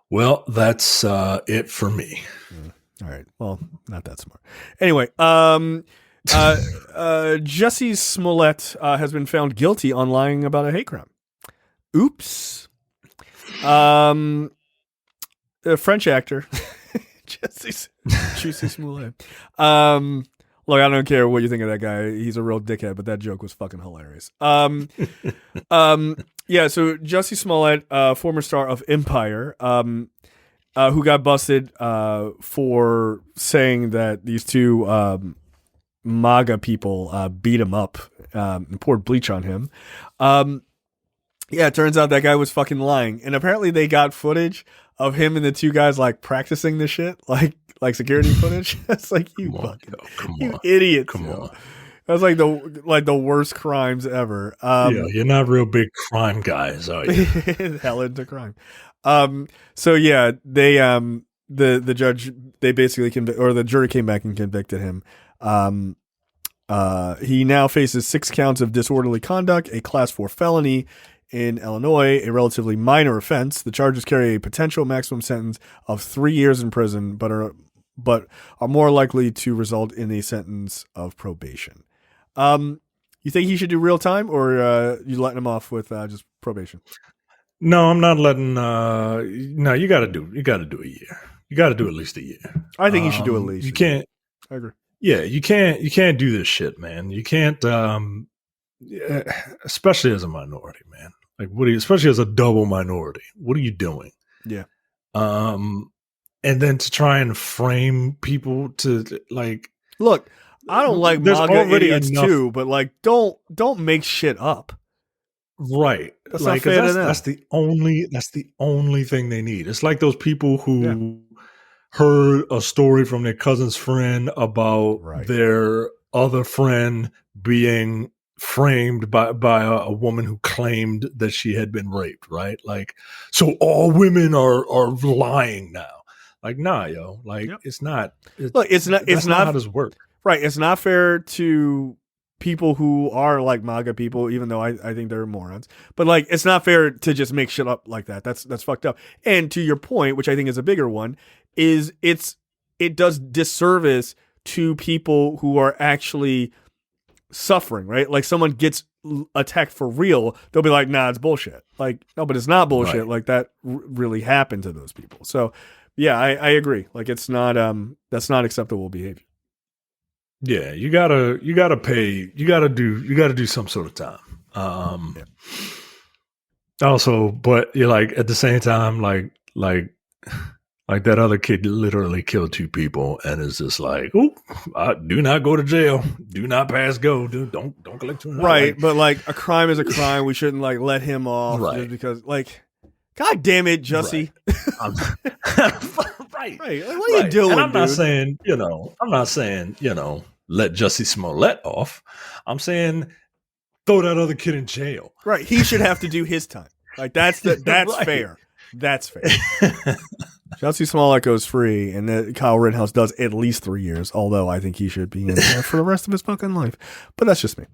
Well, that's it for me. All right. Well, not that smart. Anyway, Jussie Smolett has been found guilty on lying about a hate crime. Oops. A French actor. Jussie Smollett. Look, I don't care what you think of that guy. He's a real dickhead, but that joke was fucking hilarious. Yeah, so Jussie Smollett, former star of Empire, who got busted for saying that these two MAGA people beat him up and poured bleach on him. Yeah, it turns out that guy was fucking lying. And apparently they got footage of him and the two guys like practicing the shit, like security footage. It's like you idiots. Come on. That's like the worst crimes ever. Yeah, you're not real big crime guys, are you? Hell into crime. So yeah, they the judge, they basically the jury came back and convicted him. He now faces 6 counts of disorderly conduct, a class 4 felony in Illinois, a relatively minor offense. The charges carry a potential maximum sentence of 3 years in prison, but are more likely to result in a sentence of probation. You think he should do real time, or you letting him off with just probation? No, I'm not letting. No, you got to do a year. You got to do at least a year. I think you should do at least. You can't. I agree. Yeah, you can't do this shit, man. You can't, especially as a minority, man. Like, especially as a double minority, what are you doing? Yeah. And then to try and frame people to like, look, I don't like MAGA idiots too, but like, don't make shit up. Right. That's like, that's the only thing they need. It's like those people who heard a story from their cousin's friend about their other friend being framed by a woman who claimed that she had been raped, right? Like, so all women are lying now. Like, nah, yo. Like, it's not. It's not how this works. Right. It's not fair to people who are like MAGA people, even though I think they're morons. But like, it's not fair to just make shit up like that. That's fucked up. And to your point, which I think is a bigger one, is it does disservice to people who are actually suffering, right? Like, someone gets attacked for real, they'll be like, nah, it's bullshit. Like, no, but it's not bullshit. Right. Like, that really happened to those people. So yeah, I agree. Like, it's not that's not acceptable behavior. Yeah, you gotta do some sort of time. Also, but you're like, at the same time, like that other kid literally killed 2 people and is just like, oh, do not go to jail. Do not pass go. Don't collect $200. Right, like, but like, a crime is a crime. We shouldn't like let him off just because, like, God damn it, Jussie. Right. Right. Like, what are you doing? And I'm not saying, let Jussie Smolett off. I'm saying throw that other kid in jail. Right. He should have to do his time. Like, that's right. Fair. That's fair. Jussie Smollett goes free, and then Kyle Rittenhouse does at least 3 years, although I think he should be in there for the rest of his fucking life. But that's just me.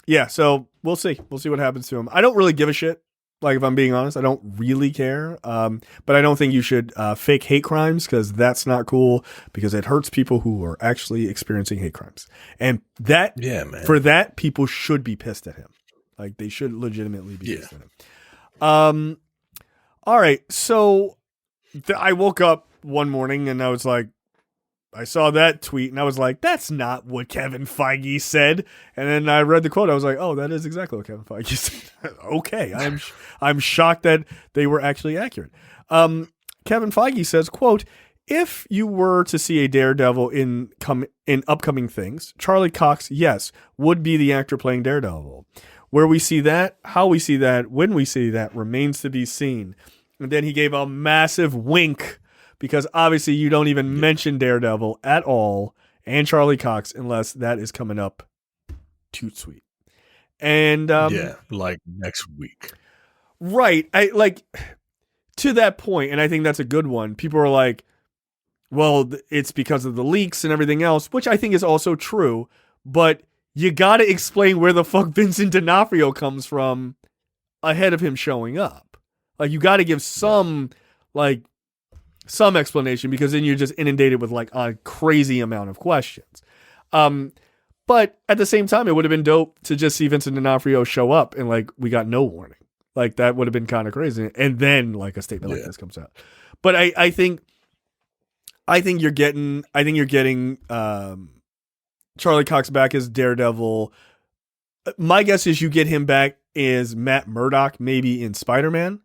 Yeah, so we'll see. We'll see what happens to him. I don't really give a shit. Like, if I'm being honest, I don't really care. But I don't think you should fake hate crimes, because that's not cool, because it hurts people who are actually experiencing hate crimes. And that, for that, people should be pissed at him. Like, they should legitimately be pissed at him. All right. So I woke up one morning and I was like, I saw that tweet and I was like, that's not what Kevin Feige said. And then I read the quote. I was like, oh, that is exactly what Kevin Feige said. Okay. I'm shocked that they were actually accurate. Kevin Feige says, quote, if you were to see a Daredevil in upcoming things, Charlie Cox, yes, would be the actor playing Daredevil. Where we see that, how we see that, when we see that remains to be seen. And then he gave a massive wink, because obviously you don't even mention Daredevil at all and Charlie Cox unless that is coming up too sweet. And like next week. Right. I like, to that point, and I think that's a good one. People are like, well, it's because of the leaks and everything else, which I think is also true, but you got to explain where the fuck Vincent D'Onofrio comes from ahead of him showing up. Like, you got to give some explanation, because then you're just inundated with like a crazy amount of questions. But at the same time, it would have been dope to just see Vincent D'Onofrio show up and like, we got no warning. Like, that would have been kind of crazy. And then like a statement like this comes out. But I think you're getting Charlie Cox back as Daredevil. My guess is you get him back as Matt Murdock, maybe in Spider-Man.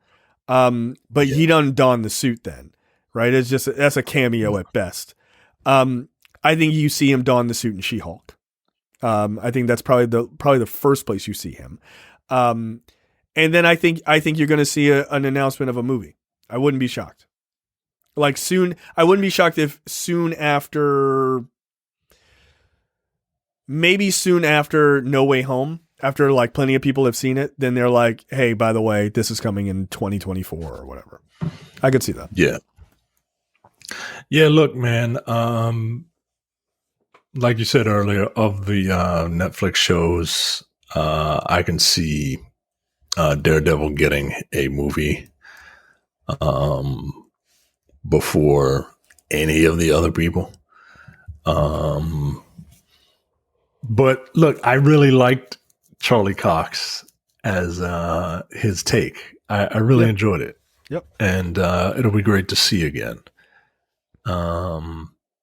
But he done donned the suit then, right? That's a cameo at best. I think you see him don the suit in She-Hulk. I think that's probably the first place you see him. And then I think you're going to see an announcement of a movie. I wouldn't be shocked. Like soon, I wouldn't be shocked if soon after, maybe soon after No Way Home, after like plenty of people have seen it, then they're like, hey, by the way, this is coming in 2024 or whatever. I could see that. Yeah. Yeah, look, man, like you said earlier, of the Netflix shows, I can see Daredevil getting a movie before any of the other people. But look, I really liked Charlie Cox as his take. I really enjoyed it. Yep. And it'll be great to see again.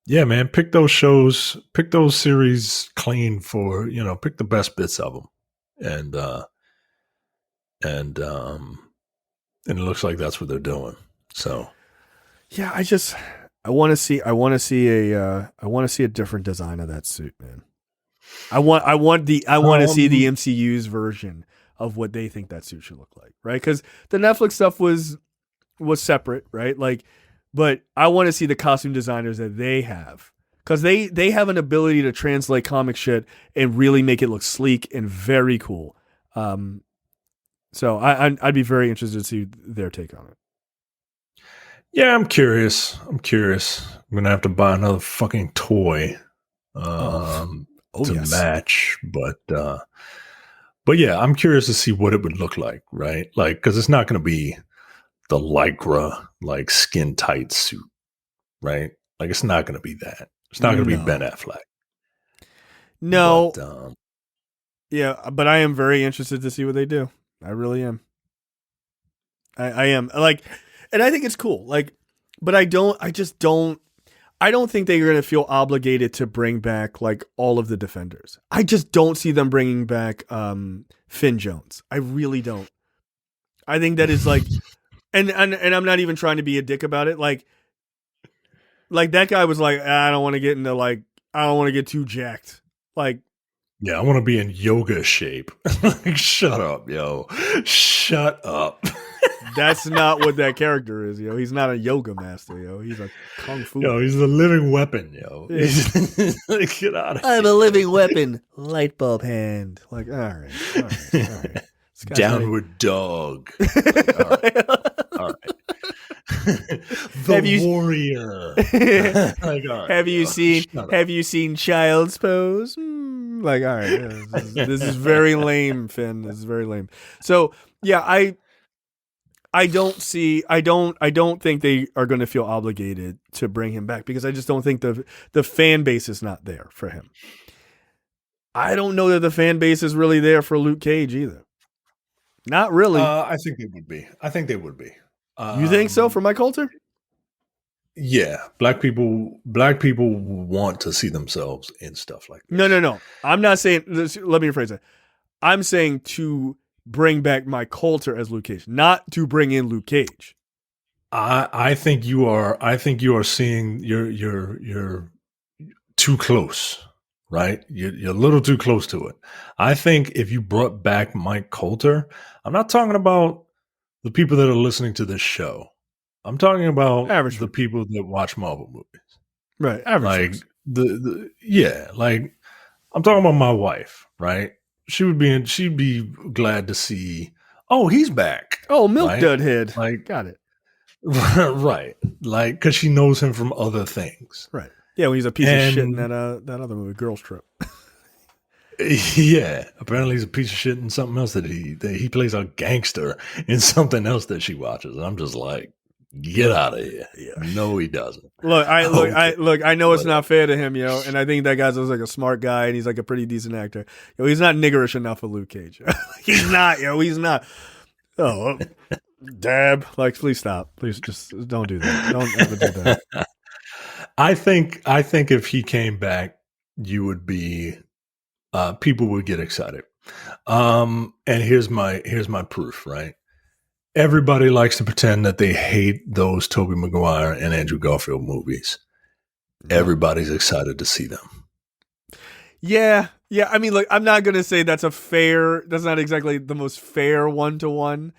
Yeah, man, pick those shows, pick those series clean for, pick the best bits of them. And it looks like that's what they're doing. So, yeah, I want to see a different design of that suit, man. I want to see the MCU's version of what they think that suit should look like, right? Because the Netflix stuff was separate, right? Like, but I want to see the costume designers that they have, because they have an ability to translate comic shit and really make it look sleek and very cool. So I'd be very interested to see their take on it. Yeah, I'm curious. I'm gonna have to buy another fucking toy to match, but yeah, I'm curious to see what it would look like, right? Like, because it's not going to be the Lycra, like skin tight suit, right? Like, it's not going to be that. It's not going to be Ben Affleck. No. But, yeah, but I am very interested to see what they do. I really am. I am, like, and I think it's cool. Like, but I don't think they're going to feel obligated to bring back like all of the Defenders. I just don't see them bringing back Finn Jones. I really don't. I think that is like, and I'm not even trying to be a dick about it. Like that guy was like, I don't want to get into like, I don't want to get too jacked. Like, yeah, I want to be in yoga shape. Like, shut up, yo. Shut up. That's not what that character is, yo. He's not a yoga master, yo. He's a kung fu. Yo, he's a living weapon, yo. Yeah. Like, get out of here. I'm a living weapon. Light bulb hand. Like, all right. Downward dog. Like, all right. The warrior. Like, all right, have you seen Child's Pose? Like, all right. This is very lame, Finn. This is very lame. So, yeah, I don't think they are going to feel obligated to bring him back, because I just don't think the fan base is not there for him. I don't know that the fan base is really there for Luke Cage either. Not really. I think they would be. You think so, for Mike Coulter? Yeah, black people want to see themselves in stuff like this. No. I'm not saying. Let me rephrase that. I'm saying to bring back Mike Coulter as Luke Cage, not to bring in Luke Cage. I think you are seeing you're too close, right? You're a little too close to it. I think if you brought back Mike Coulter, I'm not talking about the people that are listening to this show. I'm talking about the people that watch Marvel movies. Right. Average. Like like I'm talking about my wife, right? She'd be glad to see, oh, he's back. Oh, Milk Dudhead. Like, got it. Right. Like, because she knows him from other things. Right. Yeah, when he's a piece of shit in that other movie, Girls Trip. Yeah. Apparently he's a piece of shit in something else that he plays a gangster in something else that she watches. And I'm just like, get out of here. Yeah. No, he doesn't. I know it's not fair to him, yo, and I think that guy's like a smart guy, and he's like a pretty decent actor. Yo, he's not niggerish enough for Luke Cage. He's not, yo. He's not. Oh, dab. Like, please stop. Please just don't do that. Don't ever do that. I think if he came back, you would be, people would get excited. And here's my proof, right? Everybody likes to pretend that they hate those Tobey Maguire and Andrew Garfield movies. Everybody's excited to see them. Yeah. Yeah, I mean, look, I'm not gonna say that's not exactly the most fair 1-to-1.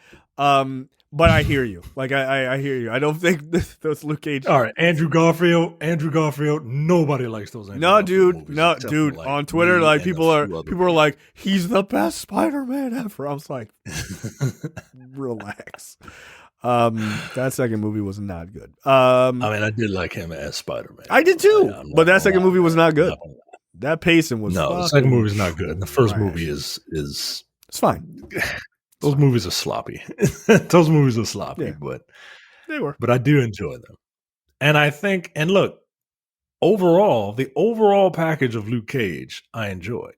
But I hear you. Like I hear you. I don't think those Luke Cage. All right, Andrew Garfield. Nobody likes those. Dude. Like on Twitter, like people are like, he's the best Spider-Man ever. I was like, relax. That second movie was not good. I mean, I did like him as Spider-Man. I did too, but that second movie was not good. That pacing was the second movie is not good. And the first movie is it's fine. Those movies are sloppy. Those movies are sloppy, but they were. But I do enjoy them. And I think, and look, the overall package of Luke Cage, I enjoyed.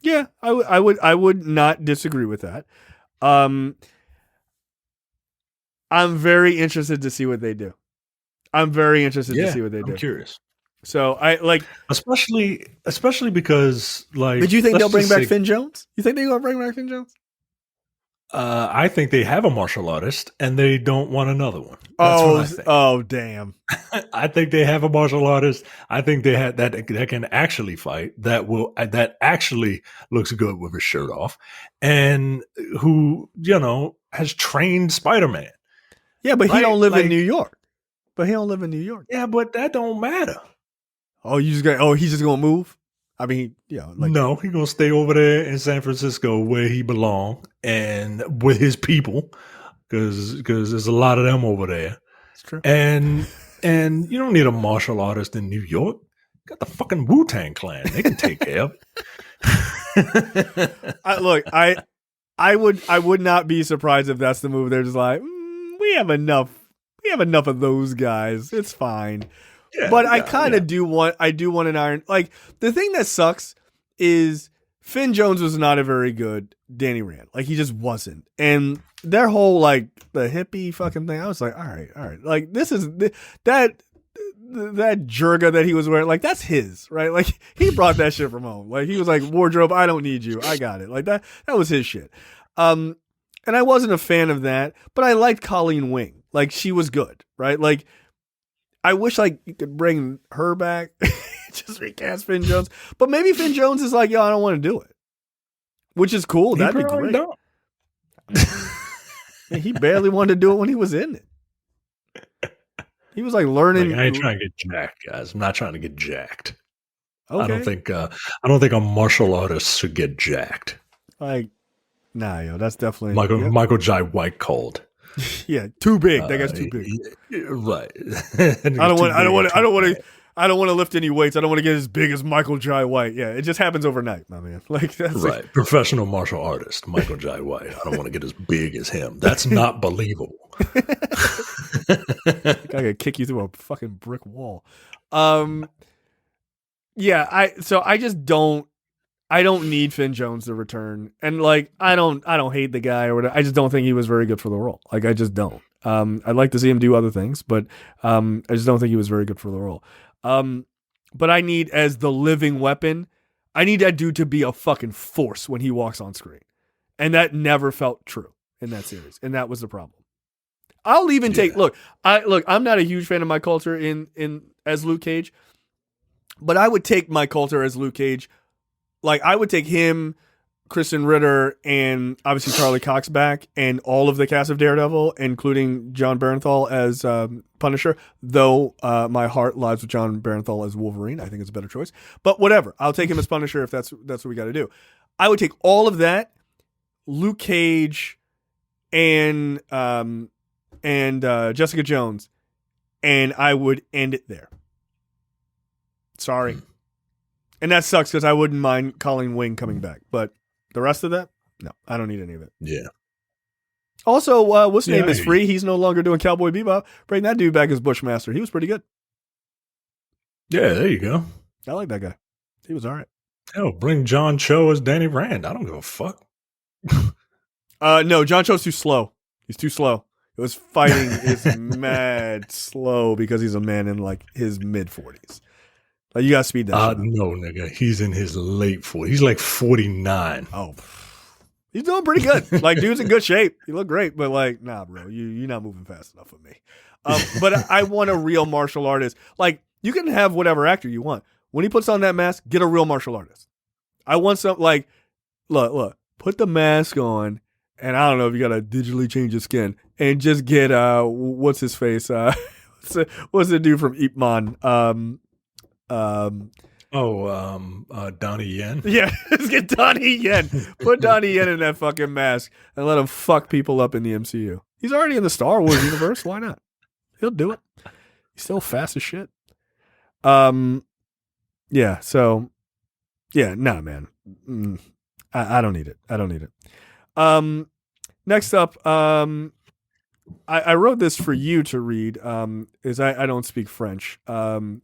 Yeah, I would not disagree with that. I'm very interested to see what they do. I'm curious. So I like, especially because like. Did you think they'll bring back Finn Jones? You think they're gonna bring back Finn Jones? I think they have a martial artist and they don't want another one. That's what I think. Oh, damn! I think they have a martial artist. I think they had that can actually fight. That actually looks good with his shirt off, and who has trained Spider-Man. Yeah, but he don't live in New York. Yeah, but that don't matter. Oh, he's just gonna move? I mean, no, he's gonna stay over there in San Francisco where he belongs and with his people, because there's a lot of them over there. It's true. And you don't need a martial artist in New York. You got the fucking Wu-Tang Clan. They can take care of it. I would not be surprised if that's the move. They're just like, we have enough of those guys. It's fine. Yeah, but I do want an Iron. Like, the thing that sucks is Finn Jones was not a very good Danny Rand. Like, he just wasn't. And their whole, like, the hippie fucking thing, I was like, all right. Like, this is that jerga that he was wearing, like, that's his, right? Like, he brought that shit from home. Like, he was like, wardrobe, I don't need you. I got it. Like, that was his shit. And I wasn't a fan of that, but I liked Colleen Wing. Like, she was good, right? Like, I wish like you could bring her back, just recast Finn Jones. But maybe Finn Jones is like, yo, I don't want to do it, which is cool. That'd be great. He barely wanted to do it when he was in it. He was like learning. Like, I ain't trying to get jacked, guys. I'm not trying to get jacked. Okay. I don't think a martial artist should get jacked. Like, nah, yo, that's definitely Michael Jai White called. Yeah, too big. That guy's too big. Right. I don't want to lift any weights. I don't want to get as big as Michael Jai White. Yeah, it just happens overnight, my man. Like, that's right. Like, professional martial artist Michael Jai White. I don't want to get as big as him. That's not believable. I could kick you through a fucking brick wall. Yeah, I just don't. I don't need Finn Jones to return, and like I don't hate the guy or whatever. I just don't think he was very good for the role. Like, I just don't. I'd like to see him do other things, but I just don't think he was very good for the role. But I need, as the living weapon, I need that dude to be a fucking force when he walks on screen, and that never felt true in that series, and that was the problem. I'll even take look. I'm not a huge fan of Mike Coulter in as Luke Cage, but I would take Mike Coulter as Luke Cage. Like, I would take him, Kristen Ritter, and obviously Charlie Cox back, and all of the cast of Daredevil, including John Bernthal as Punisher, though my heart lies with John Bernthal as Wolverine. I think it's a better choice. But whatever. I'll take him as Punisher if that's what we got to do. I would take all of that, Luke Cage, and Jessica Jones, and I would end it there. Sorry. And that sucks because I wouldn't mind Colleen Wing coming back. But the rest of that, no, I don't need any of it. Yeah. Also, what's his name is free. He's no longer doing Cowboy Bebop. Bring that dude back as Bushmaster. He was pretty good. Yeah, there you go. I like that guy. He was all right. Hell, bring John Cho as Danny Rand. I don't give a fuck. No, John Cho's too slow. He's too slow. It was fighting is mad slow because he's a man in like his mid-40s. Like, you got to speed that shit up. No, nigga. He's in his late 40s. He's like 49. Oh, he's doing pretty good. Like, dude's in good shape. He look great, but like, nah, bro, you're not moving fast enough for me. But I want a real martial artist. Like, you can have whatever actor you want. when he puts on that mask, get a real martial artist. I want some, like, look, put the mask on, and I don't know if you got to digitally change your skin, and just get, what's his face? What's the dude from Ip Man? Donnie Yen. Yeah, let's get Donnie Yen. Put Donnie Yen in that fucking mask and let him fuck people up in the MCU. He's already in the Star Wars universe. Why not? He'll do it. He's still fast as shit. Yeah. So, yeah. Nah, man. I don't need it. Next up, I wrote this for you to read. Is I don't speak French. What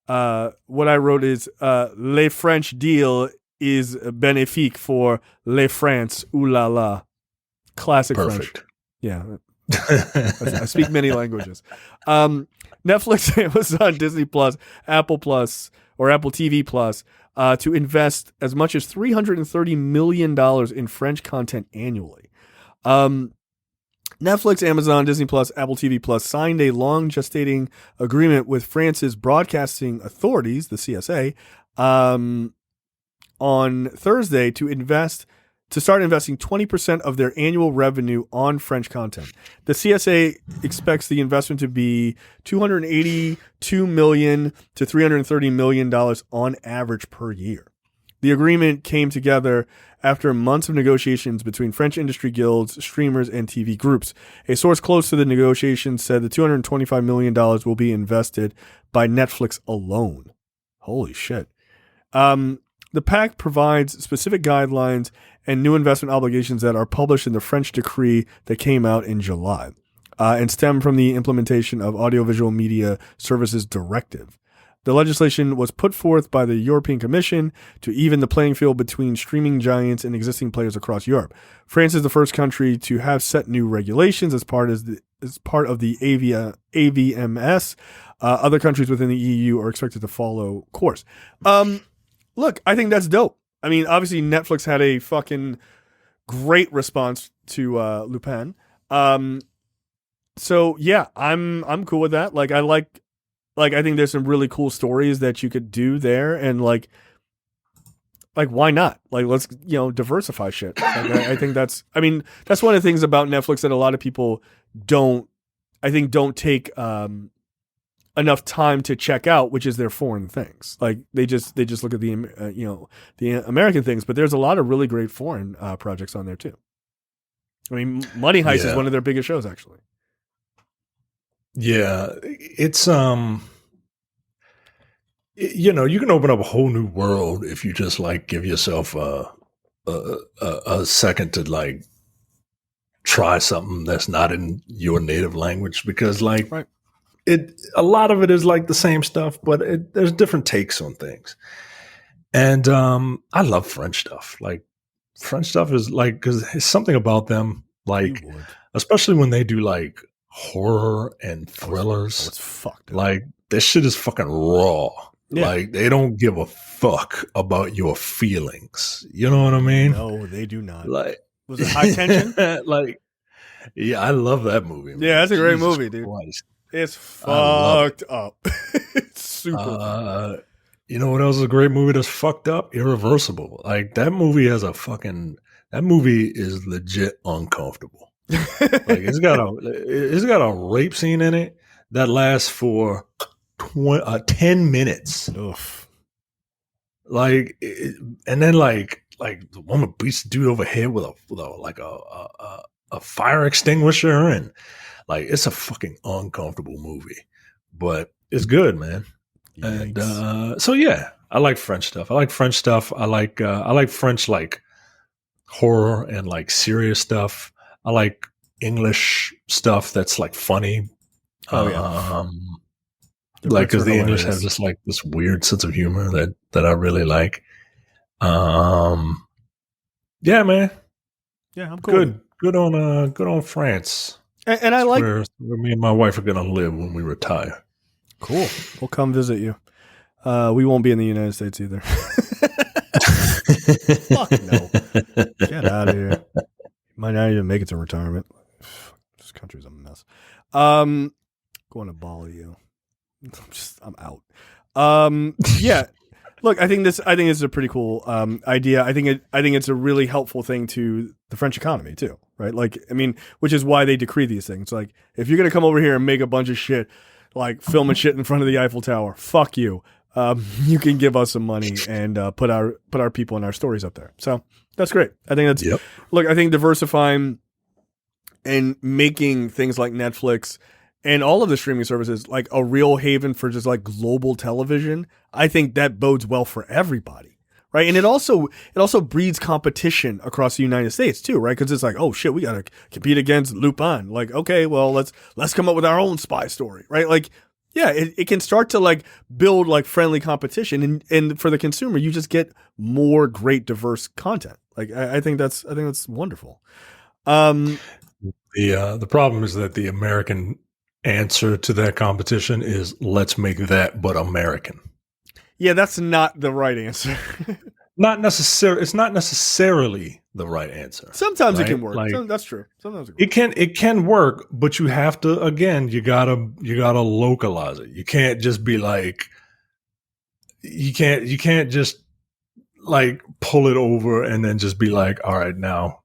I wrote is Les French deal is bénéfique for Les France. Ooh la la. Classic Perfect. French. Yeah. I speak many languages. Netflix, Amazon, Disney Plus, Apple Plus, or Apple TV Plus to invest as much as $330 million in French content annually. Netflix, Amazon, Disney Plus, Apple TV Plus signed a long gestating agreement with France's broadcasting authorities, the CSA, on Thursday to start investing 20% of their annual revenue on French content. The CSA expects the investment to be $282 million to $330 million on average per year. The agreement came together after months of negotiations between French industry guilds, streamers, and TV groups. A source close to the negotiations said the $225 million will be invested by Netflix alone. Holy shit. The pact provides specific guidelines and new investment obligations that are published in the French decree that came out in July and stem from the implementation of Audiovisual Media Services Directive. The legislation was put forth by the European Commission to even the playing field between streaming giants and existing players across Europe. France is the first country to have set new regulations as part of the AVMS. Other countries within the EU are expected to follow course. Look, I think that's dope. I mean, obviously Netflix had a fucking great response to Lupin. So yeah, I'm cool with that. Like, I think there's some really cool stories that you could do there, and like why not? Like, let's diversify shit. Like, I think that's one of the things about Netflix that a lot of people don't take enough time to check out, which is their foreign things. Like they just look at the American things, but there's a lot of really great foreign projects on there too. I mean, Money Heist is one of their biggest shows, actually. Yeah, it's you can open up a whole new world if you just like give yourself a second to like try something that's not in your native language, because like right. a lot of it is like the same stuff, but there's different takes on things. And I love French stuff. Like French stuff is like, because there's something about them, like especially when they do like horror and thrillers. It's fucked up. Like this shit is fucking raw. Yeah. Like they don't give a fuck about your feelings. You know what I mean? No, they do not. Like, was it High Tension? Like, yeah, I love that movie. Man. Yeah, that's a great Jesus movie, dude. Christ. It's fucked up. It's super. You know what else is a great movie that's fucked up? Irreversible. Like that movie has that movie is legit uncomfortable. Like it's got a rape scene in it that lasts for 10 minutes. Oof. Like, and then like the woman beats the dude over head with a fire extinguisher, and like it's a fucking uncomfortable movie, but it's good, man. Yikes. And so yeah, I like French stuff. I like French like horror and like serious stuff. I like English stuff that's like funny. Oh yeah. Like because the English have just like this weird sense of humor that I really like. Yeah, man. Yeah, I'm cool. Good on France. And I like where me and my wife are gonna live when we retire. Cool. We'll come visit you. We won't be in the United States either. Fuck no. Get out of here. Might not even make it to retirement. This country's a mess. Going to Bali, you. I'm out. Yeah. Look, I think this is a pretty cool idea. I think it's a really helpful thing to the French economy too, right? Like, I mean, which is why they decree these things. Like, if you're gonna come over here and make a bunch of shit, like filming shit in front of the Eiffel Tower, fuck you. You can give us some money and put our people and our stories up there. So that's great. I think that's Look, I think diversifying and making things like Netflix and all of the streaming services like a real haven for just like global television, I think that bodes well for everybody, right? And it also breeds competition across the United States too, right? Because it's like, oh shit, we gotta compete against Lupin. Like, okay, well let's come up with our own spy story, right? Like, yeah, it can start to like build like friendly competition, and for the consumer, you just get more great diverse content. Like, I think that's wonderful. The problem is that the American answer to that competition is let's make that but American. Yeah, that's not the right answer. It's not necessarily the right answer. Sometimes it can work. That's true. Sometimes it can work, but you have to, again, you gotta localize it. You can't just be like, you can't just like pull it over and then just be like, all right, now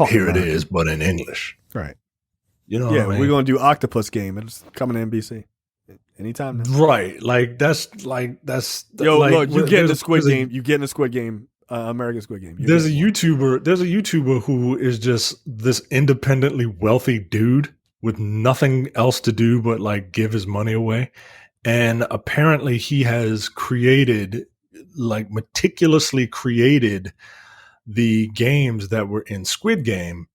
here it is, but in English. Right. You know what I mean? We're going to do Octopus Game. It's coming to NBC anytime now. Right. Look, you get in the Squid Game. You get in the Squid Game, American Squid Game. There's a YouTuber who is just this independently wealthy dude with nothing else to do but like give his money away. And apparently he has meticulously created the games that were in Squid Game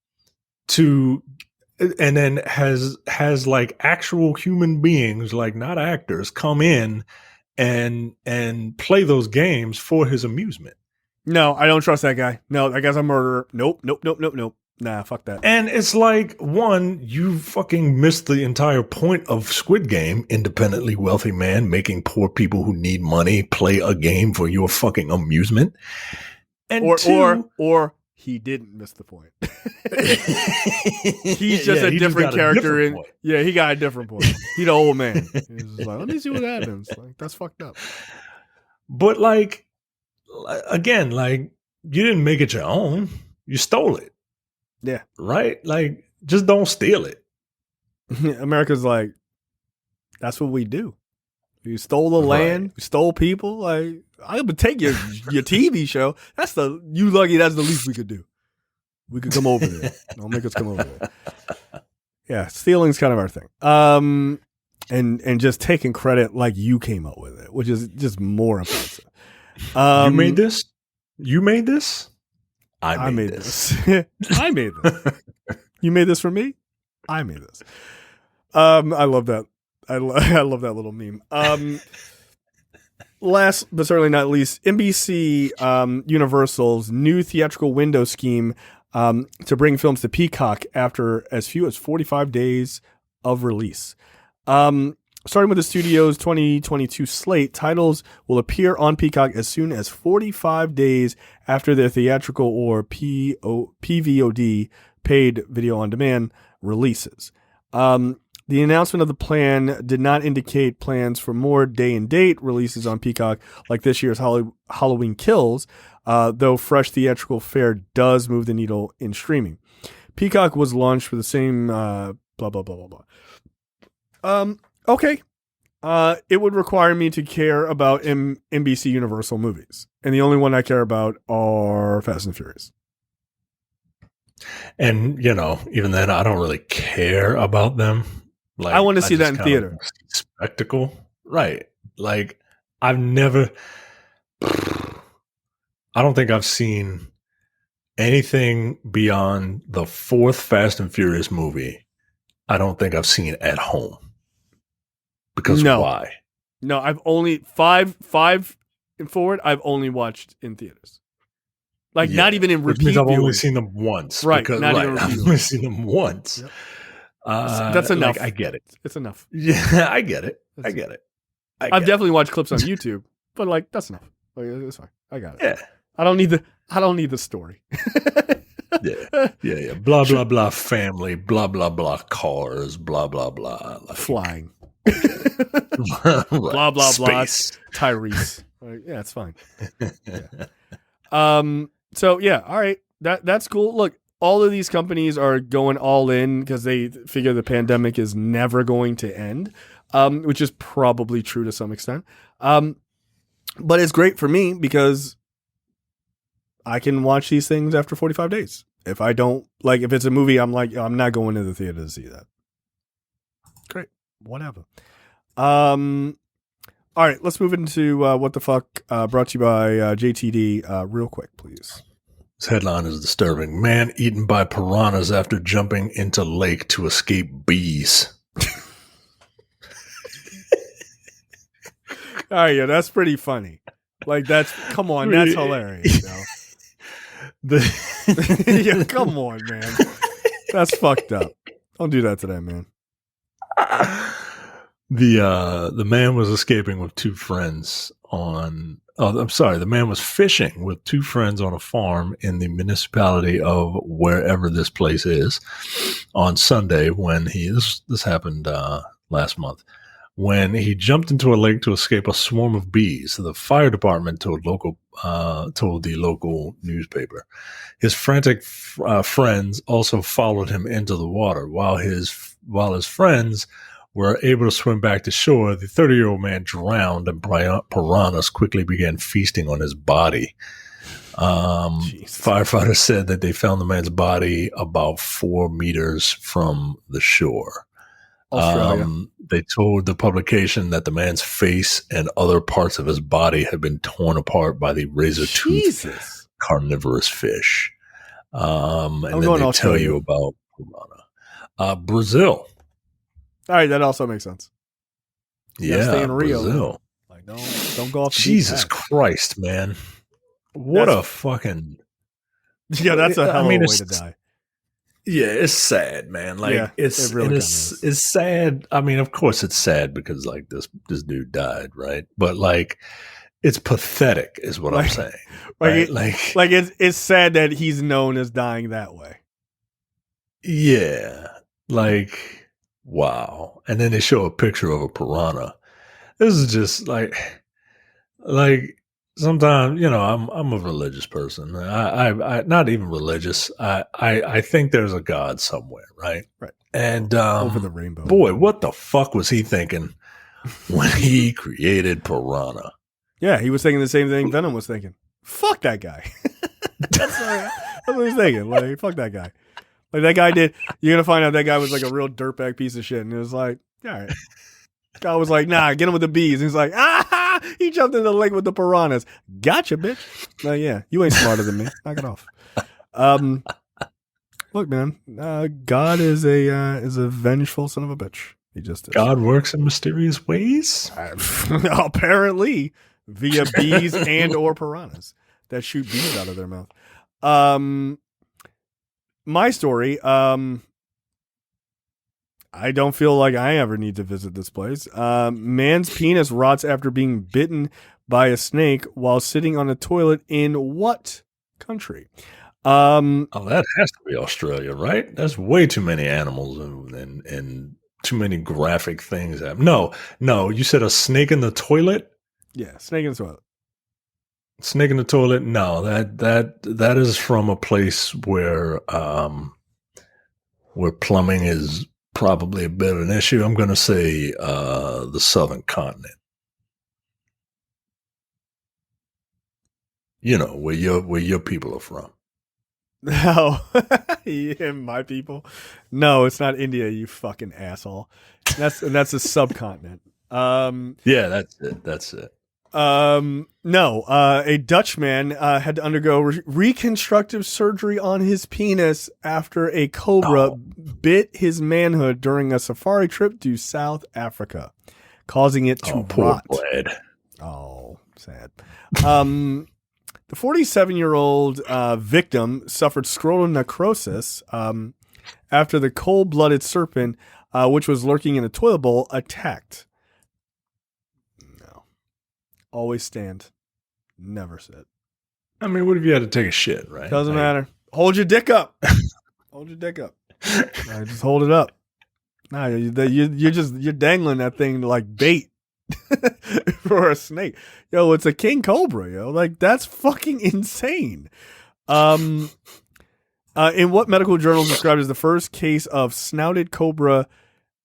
and then has like actual human beings, like not actors, come in and play those games for his amusement. No, I don't trust that guy. No, that guy's a murderer. Nope. Nah, fuck that. And it's like, one, you fucking missed the entire point of Squid Game, independently wealthy man making poor people who need money play a game for your fucking amusement. And or he didn't miss the point. He's just a different character. He got a different point. He's the old man. He's just like, let me see what happens. Like, that's fucked up. But like, again, like, you didn't make it your own. You stole it. Yeah. Right? Like, just don't steal it. America's like, that's what we do. You stole the land. You stole people. Like, I would take your TV show. You lucky that's the least we could do. We could come over there. Don't make us come over there. Yeah, stealing's kind of our thing. And just taking credit like you came up with it, which is just more offensive. You made this? You made this? I made this. I made this. You made this for me? I made this. I love that. I love that little meme. Last but certainly not least, NBC Universal's new theatrical window scheme to bring films to Peacock after as few as 45 days of release. Starting with the studio's 2022 slate, titles will appear on Peacock as soon as 45 days after their theatrical or PVOD, paid video on demand, releases. The announcement of the plan did not indicate plans for more day-and-date releases on Peacock like this year's Halloween Kills, though fresh theatrical fare does move the needle in streaming. Peacock was launched for the same blah, blah, blah, blah, blah. Okay. It would require me to care about NBC Universal movies. And the only one I care about are Fast and Furious. And, even then, I don't really care about them. Like, I want to see that in theater. Spectacle. Right. Like, I don't think I've seen anything beyond the fourth Fast and Furious movie. I don't think I've seen at home. Because why? No, I've only five and forward. I've only watched in theaters. Like, not even in repeat. I've only seen them once. Right. Even I've only seen them once. Yep. That's enough. Like, I get it. It's enough. Yeah, I get it. I've definitely watched clips on YouTube, but like, that's enough. Like, it's fine. I got it. Yeah. I don't need the story. Yeah. Blah blah blah family. Blah blah blah cars. Blah blah blah. Like, flying. Right. Blah, blah, blah. Space. Tyrese. Yeah, it's fine. Yeah. So yeah, all right. That's cool. Look, all of these companies are going all in because they figure the pandemic is never going to end, which is probably true to some extent. But it's great for me because I can watch these things after 45 days. If I don't like, if it's a movie, I'm like, I'm not going to the theater to see that. Great. Whatever. All right, let's move into What the Fuck, brought to you by JTD real quick, please. This headline is disturbing. Man eaten by piranhas after jumping into lake to escape bees. All right, yeah, that's pretty funny. Like, come on, that's hilarious. Yeah, come on, man. That's fucked up. Don't do that to that man. The man was escaping with two friends the man was fishing with two friends on a farm in the municipality of wherever this place is on Sunday when this happened last month, when he jumped into a lake to escape a swarm of bees. The fire department told the local newspaper. His frantic friends also followed him into the water. While his friends were able to swim back to shore, the 30-year-old man drowned, and piranhas quickly began feasting on his body. Firefighters said that they found the man's body about 4 meters from the shore. They told the publication that the man's face and other parts of his body had been torn apart by the razor-toothed carnivorous fish. And then they tell you about piranha. Brazil. All right, that also makes sense. Yeah, stay in Rio. Brazil. Like, don't go off. Jesus Christ, man! What a fucking that's a hell of a way to die. Yeah, it's sad, man. Like it's sad. I mean, of course, it's sad because like this dude died, right? But like, it's pathetic, is what I'm saying. Right? Like it's sad that he's known as dying that way. Yeah, like. Wow. And then they show a picture of a piranha. This is just like sometimes, I'm a religious person. I not even religious. I think there's a God somewhere, right? Right. And over the rainbow. Boy, what the fuck was he thinking when he created piranha? Yeah, he was thinking the same thing Venom was thinking. Fuck that guy. That's what he was thinking. Like, fuck that guy. Like that guy did. You're gonna find out that guy was like a real dirtbag piece of shit, and it was like, all right. Guy was like, nah, get him with the bees. And he's like, he jumped in the lake with the piranhas. Gotcha, bitch. Like, yeah, you ain't smarter than me. Knock it off. Look, man, God is a vengeful son of a bitch. He just is. God works in mysterious ways. Apparently, via bees and or piranhas that shoot bees out of their mouth. My story, I don't feel like I ever need to visit this place. Man's penis rots after being bitten by a snake while sitting on a toilet in what country? That has to be Australia, right? There's way too many animals and too many graphic things. No, you said a snake in the toilet? Yeah, snake in the toilet. Snake in the toilet? No, that is from a place where plumbing is probably a bit of an issue. I'm going to say the southern continent. Where your people are from. No, yeah, my people. No, it's not India. You fucking asshole. That's a subcontinent. Yeah, that's it. No, a Dutchman had to undergo reconstructive surgery on his penis after a cobra bit his manhood during a safari trip to South Africa, causing it to rot. Poor Bled. Oh, sad. The 47-year-old victim suffered scrotal necrosis after the cold-blooded serpent, which was lurking in a toilet bowl, attacked. Always stand. Never sit. I mean, what if you had to take a shit, right? Doesn't matter. Hold your dick up. Hold your dick up. Right, just hold it up. Nah, you're dangling that thing like bait for a snake. Yo, it's a king cobra, yo. Like, that's fucking insane. In what medical journal is described as the first case of snouted cobra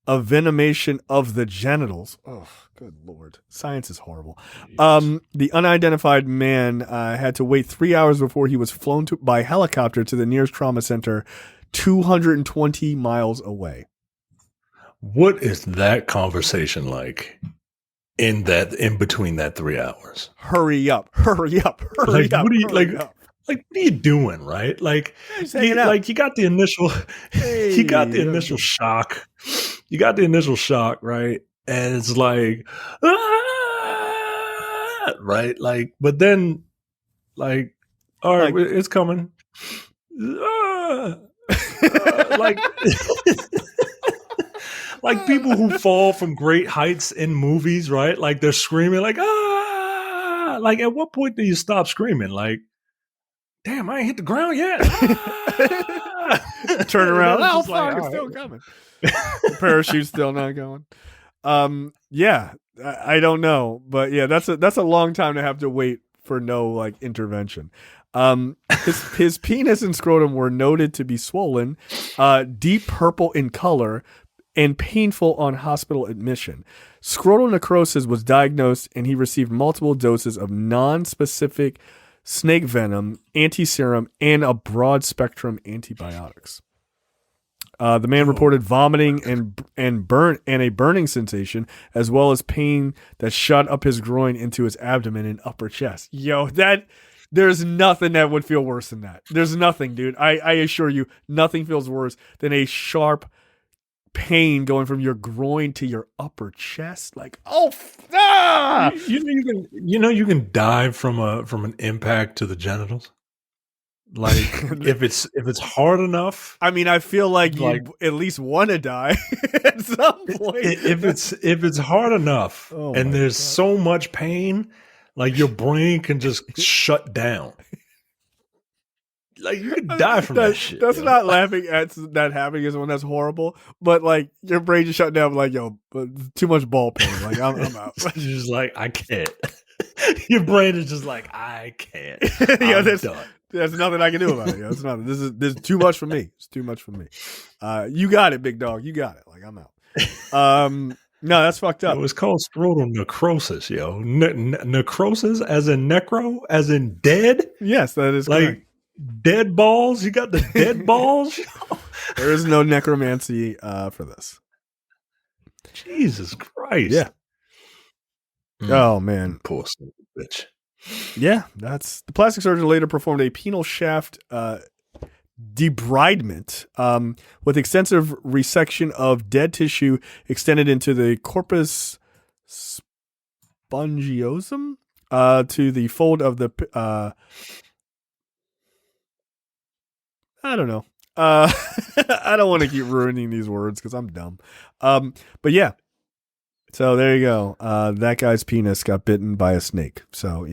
venomation of the genitals. Oh, good Lord. Science is horrible. The unidentified man had to wait 3 hours before he was flown by helicopter to the nearest trauma center 220 miles away. What is that conversation like in between that 3 hours? Hurry up. Hurry up. Hurry up. What are you, hurry up. Like, what are you doing, right? Like, you got the initial, initial shock. You got the initial shock, right? And it's like, right? Like, but then, like, all right, it's coming. Like, like people who fall from great heights in movies, right? Like, they're screaming, like, ah! Like, at what point do you stop screaming? Like, damn, I ain't hit the ground yet. Turn around. Oh, fuck, it's still coming. The parachute's still not going. Yeah, I don't know. But yeah, that's a long time to have to wait for no, like, intervention. His penis and scrotum were noted to be swollen, deep purple in color, and painful on hospital admission. Scrotal necrosis was diagnosed, and he received multiple doses of non-specific snake venom, anti-serum, and a broad-spectrum antibiotics. The man reported vomiting and a burning sensation, as well as pain that shot up his groin into his abdomen and upper chest. Yo, there's nothing that would feel worse than that. There's nothing, dude. I assure you, nothing feels worse than a sharp pain going from your groin to your upper chest. Like, you can die from an impact to the genitals. Like, if it's hard enough. I mean, I feel like you at least want to die at some point. If it's hard enough, and there's so much pain, like, your brain can just shut down. Like, you could die from that shit. That's not laughing at that happening is when that's horrible, but like your brain just shut down. Like, yo, but too much ball pain. Like, I'm out. You're just like, I can't. Your brain is just like, I can't. Yeah, I'm done. There's nothing I can do about it. Yo. It's nothing. This is too much for me. It's too much for me. You got it, big dog. You got it. Like, I'm out. No, that's fucked up. It was called scrotal necrosis, yo. Necrosis, as in necro, as in dead. Yes, that is like correct. Dead balls. You got the dead balls. There is no necromancy for this. Jesus Christ. Yeah. Oh man, poor son of a bitch. Yeah, that's the plastic surgeon later performed a penile shaft debridement with extensive resection of dead tissue extended into the corpus spongiosum to the fold of the I don't know. I don't want to keep ruining these words because I'm dumb. But yeah. So there you go. That guy's penis got bitten by a snake. So,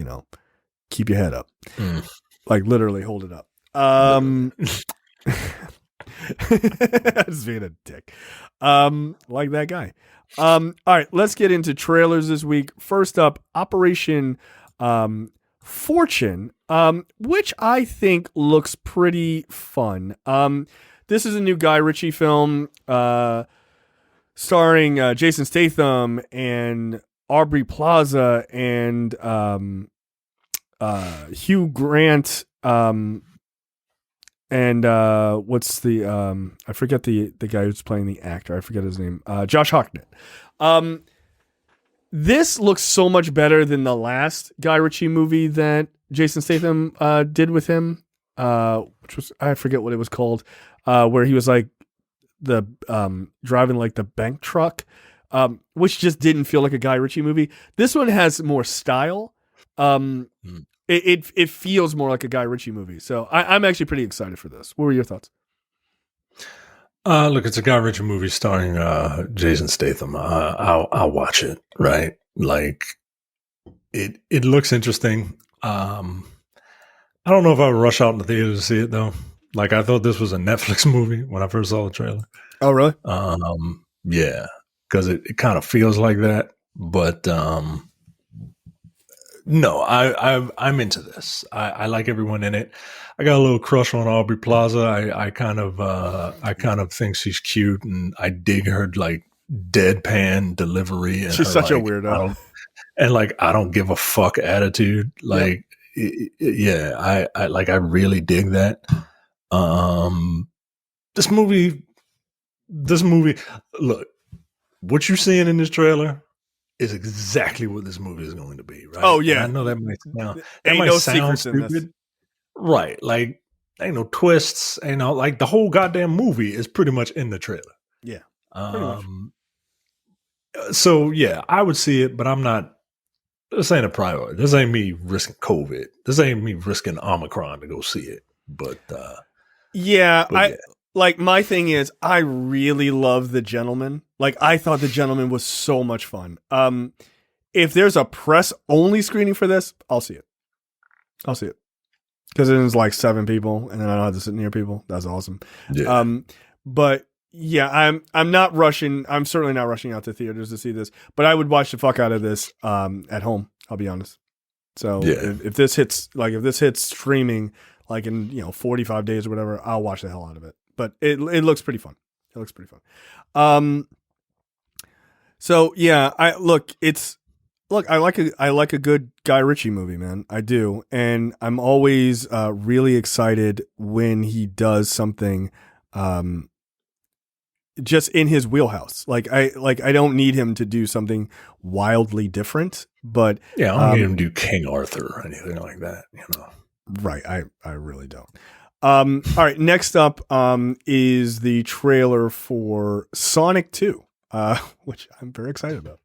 keep your head up. Like, literally hold it up. Just being a dick. Like that guy. All right, let's get into trailers this week. First up, Operation Fortune, which I think looks pretty fun. This is a new Guy Ritchie film starring Jason Statham and Aubrey Plaza and Hugh Grant and what's the I forget the guy who's playing the actor. I forget his name. Josh Hartnett. This looks so much better than the last Guy Ritchie movie that Jason Statham did with him, which was, I forget what it was called, where he was like the driving like the bank truck, which just didn't feel like a Guy Ritchie movie. This one has more style. It feels more like a Guy Ritchie movie. So I'm actually pretty excited for this. What were your thoughts? Look, it's a Guy Ritchie movie starring Jason Statham. I'll watch it, right? Like, it looks interesting. I don't know if I would rush out in the theater to see it, though. Like, I thought this was a Netflix movie when I first saw the trailer. Oh, really? Yeah, because it kind of feels like that. But no, I'm into this. I like everyone in it. I got a little crush on Aubrey Plaza. I kind of think she's cute, and I dig her like deadpan delivery, and She's her such a like weirdo. I don't give a fuck attitude. Like, yeah, I really dig that. This movie, look, what you're seeing in this trailer is exactly what this movie is going to be, right? Oh yeah, And I know that ain't might no sound secrets in this. stupid, right? Like, ain't no twists, ain't no like the whole goddamn movie is pretty much in the trailer. Yeah, pretty much. So yeah, I would see it, but I'm not. This ain't a priority. This ain't me risking COVID. This ain't me risking Omicron to go see it. But yeah, like my thing is, I really love The Gentleman. Like I thought The Gentleman was so much fun. If there's a press only screening for this, I'll see it. I'll see it because it is like 7 people, and then I don't have to sit near people. That's awesome. yeah. But yeah, I'm not rushing. I'm certainly not rushing out to theaters to see this, but I would watch the fuck out of this at home. I'll be honest. So Yeah. if this hits streaming like in 45 days or whatever, I'll watch the hell out of it. But it looks pretty fun. It looks pretty fun. So yeah, I like a good Guy Ritchie movie, man. I do, and I'm always really excited when he does something just in his wheelhouse. Like I don't need him to do something wildly different, but Yeah, I don't need him to do King Arthur or anything like that, Right, I really don't. All right, next up is the trailer for Sonic 2, which I'm very excited about.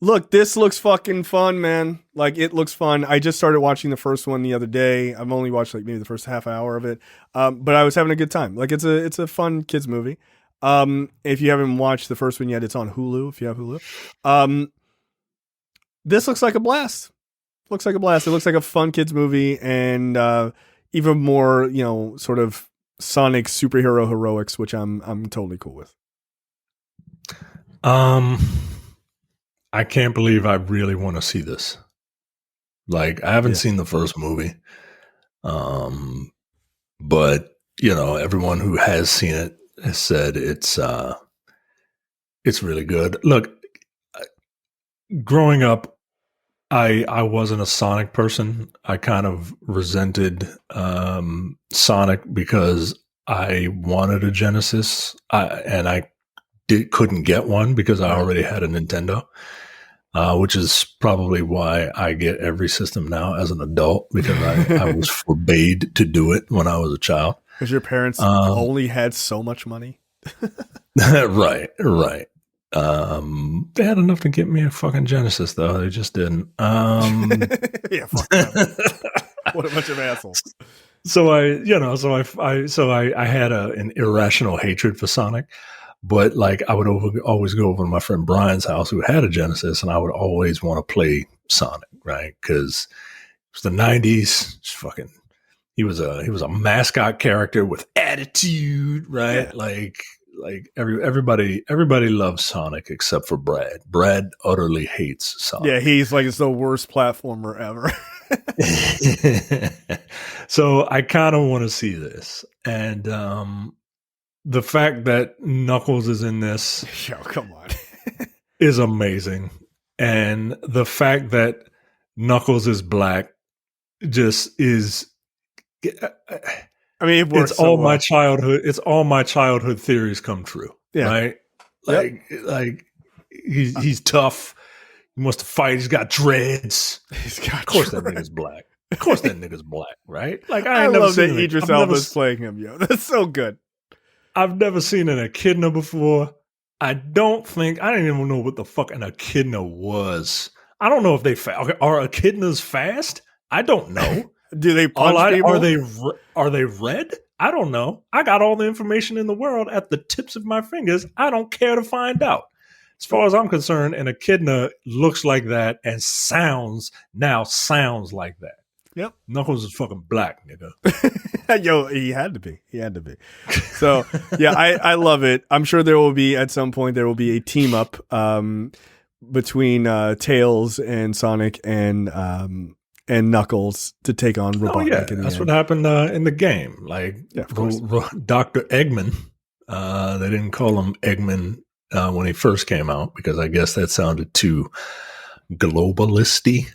Look, this looks fucking fun, man. Like, it looks fun. I just started watching the first one the other day. I've only watched like maybe the first half hour of it. But I was having a good time. Like, it's a fun kids movie. If you haven't watched the first one yet, it's on Hulu, if you have Hulu. This looks like a blast. It looks like a fun kids movie, and even more, sort of Sonic superhero heroics, which I'm totally cool with. I can't believe I really want to see this. Like, I haven't seen the first movie. But everyone who has seen it has said it's really good. Look, growing up, I wasn't a Sonic person. I kind of resented Sonic because I wanted a Genesis, and I couldn't get one because I already had a Nintendo. Which is probably why I get every system now as an adult, because I was forbade to do it when I was a child. Because your parents only had so much money. Right. They had enough to get me a fucking Genesis, though. They just didn't. Yeah, fuck them. What a bunch of assholes. So I had an irrational hatred for Sonic. But like, I would always go over to my friend Brian's house, who had a Genesis, and I would always want to play Sonic, right? Because it was the '90s. He was a mascot character with attitude, right? Yeah. Like everybody loves Sonic except for Brad. Brad utterly hates Sonic. Yeah, he's like, it's the worst platformer ever. So I kind of want to see this, and the fact that Knuckles is in this, come on, is amazing, and the fact that Knuckles is black just is. I mean, it works. It's all my childhood. It's all my childhood theories come true. Yeah, right. Like he's tough. He wants to fight. He's got dreads. Of course, that nigga's black. Of course, that nigga's black. Right? Like, I love that Idris Elba's playing him. Yo, that's so good. I've never seen an echidna before. I didn't even know what the fuck an echidna was. I don't know if they are echidnas fast. I don't know. Do they punch people? Are they red? I don't know. I got all the information in the world at the tips of my fingers. I don't care to find out. As far as I'm concerned, an echidna looks like that and sounds like that. Yep. Knuckles is fucking black, nigga. Yo, he had to be. So yeah, I love it. I'm sure there will be at some point there will be a team up between Tails and Sonic and Knuckles to take on Robotnik. Oh, yeah. That's what happened in the game. Like Dr. Eggman, they didn't call him Eggman when he first came out because I guess that sounded too globalisty.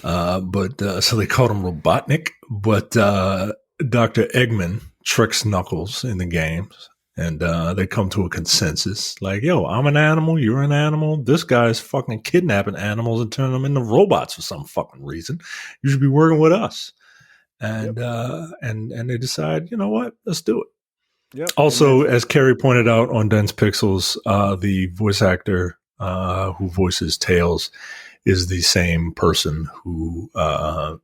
But so they called him Robotnik. But Dr. Eggman tricks Knuckles in the games. And they come to a consensus like, yo, I'm an animal. You're an animal. This guy's fucking kidnapping animals and turning them into robots for some fucking reason. You should be working with us. And and they decide, you know what? Let's do it. Yep. Also, as Carrie pointed out on Dense Pixels, the voice actor who voices Tails is the same person who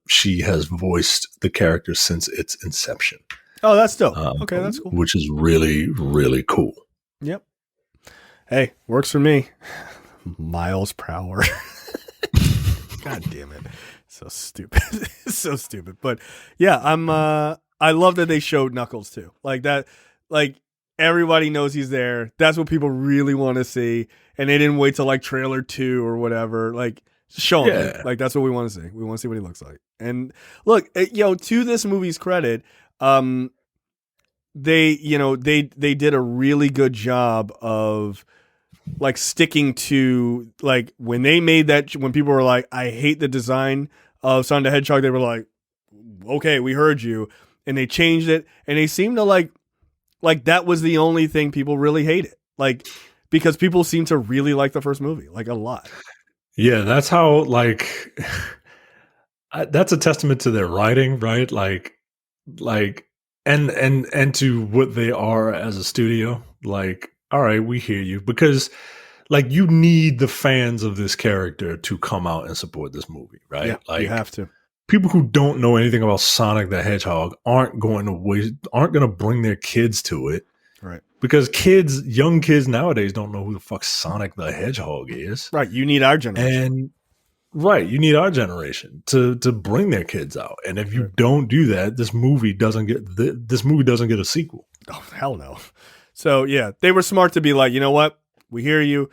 she has voiced the character since its inception. Oh, that's dope. Okay, that's cool. Which is really, really cool. Yep. Hey, works for me. Miles per hour. God damn it. So stupid. So stupid. But yeah, I love that they showed Knuckles too. Like that, like everybody knows he's there. That's what people really want to see. And they didn't wait till like trailer 2 or whatever. Like show him. Yeah. Like that's what we want to see. We want to see what he looks like. And look, to this movie's credit, they did a really good job of like sticking to like when they made that, when people were like, I hate the design of Sonic the Hedgehog, they were like, okay, we heard you. And they changed it. And they seemed to like that was the only thing people really hated. Like, because people seem to really like the first movie, like a lot. Yeah. That's how that's a testament to their writing, right? Like, and to what they are as a studio. Like, all right, we hear you, because like you need the fans of this character to come out and support this movie, right? Yeah, like you have to. People who don't know anything about Sonic the Hedgehog aren't going to bring their kids to it, right? Because young kids nowadays don't know who the fuck Sonic the Hedgehog is, right? You need our generation. Right, you need our generation to bring their kids out, and if you don't do that, this movie doesn't get a sequel. Oh hell no! So yeah, they were smart to be like, you know what? We hear you.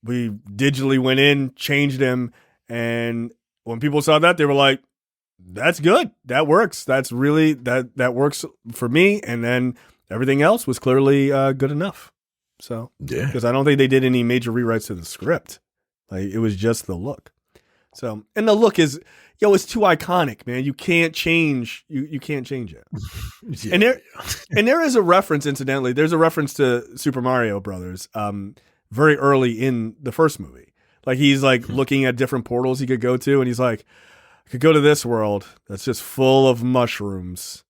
We digitally went in, changed him, and when people saw that, they were like, "That's good. That works. That's really that works for me." And then everything else was clearly good enough. So yeah, because I don't think they did any major rewrites to the script. Like it was just the look. So, and the look is, it's too iconic, man. You can't change. You can't change it. Yeah. And there is a reference, incidentally. There's a reference to Super Mario Brothers, very early in the first movie. Like he's like looking at different portals he could go to, and he's like, I could go to this world that's just full of mushrooms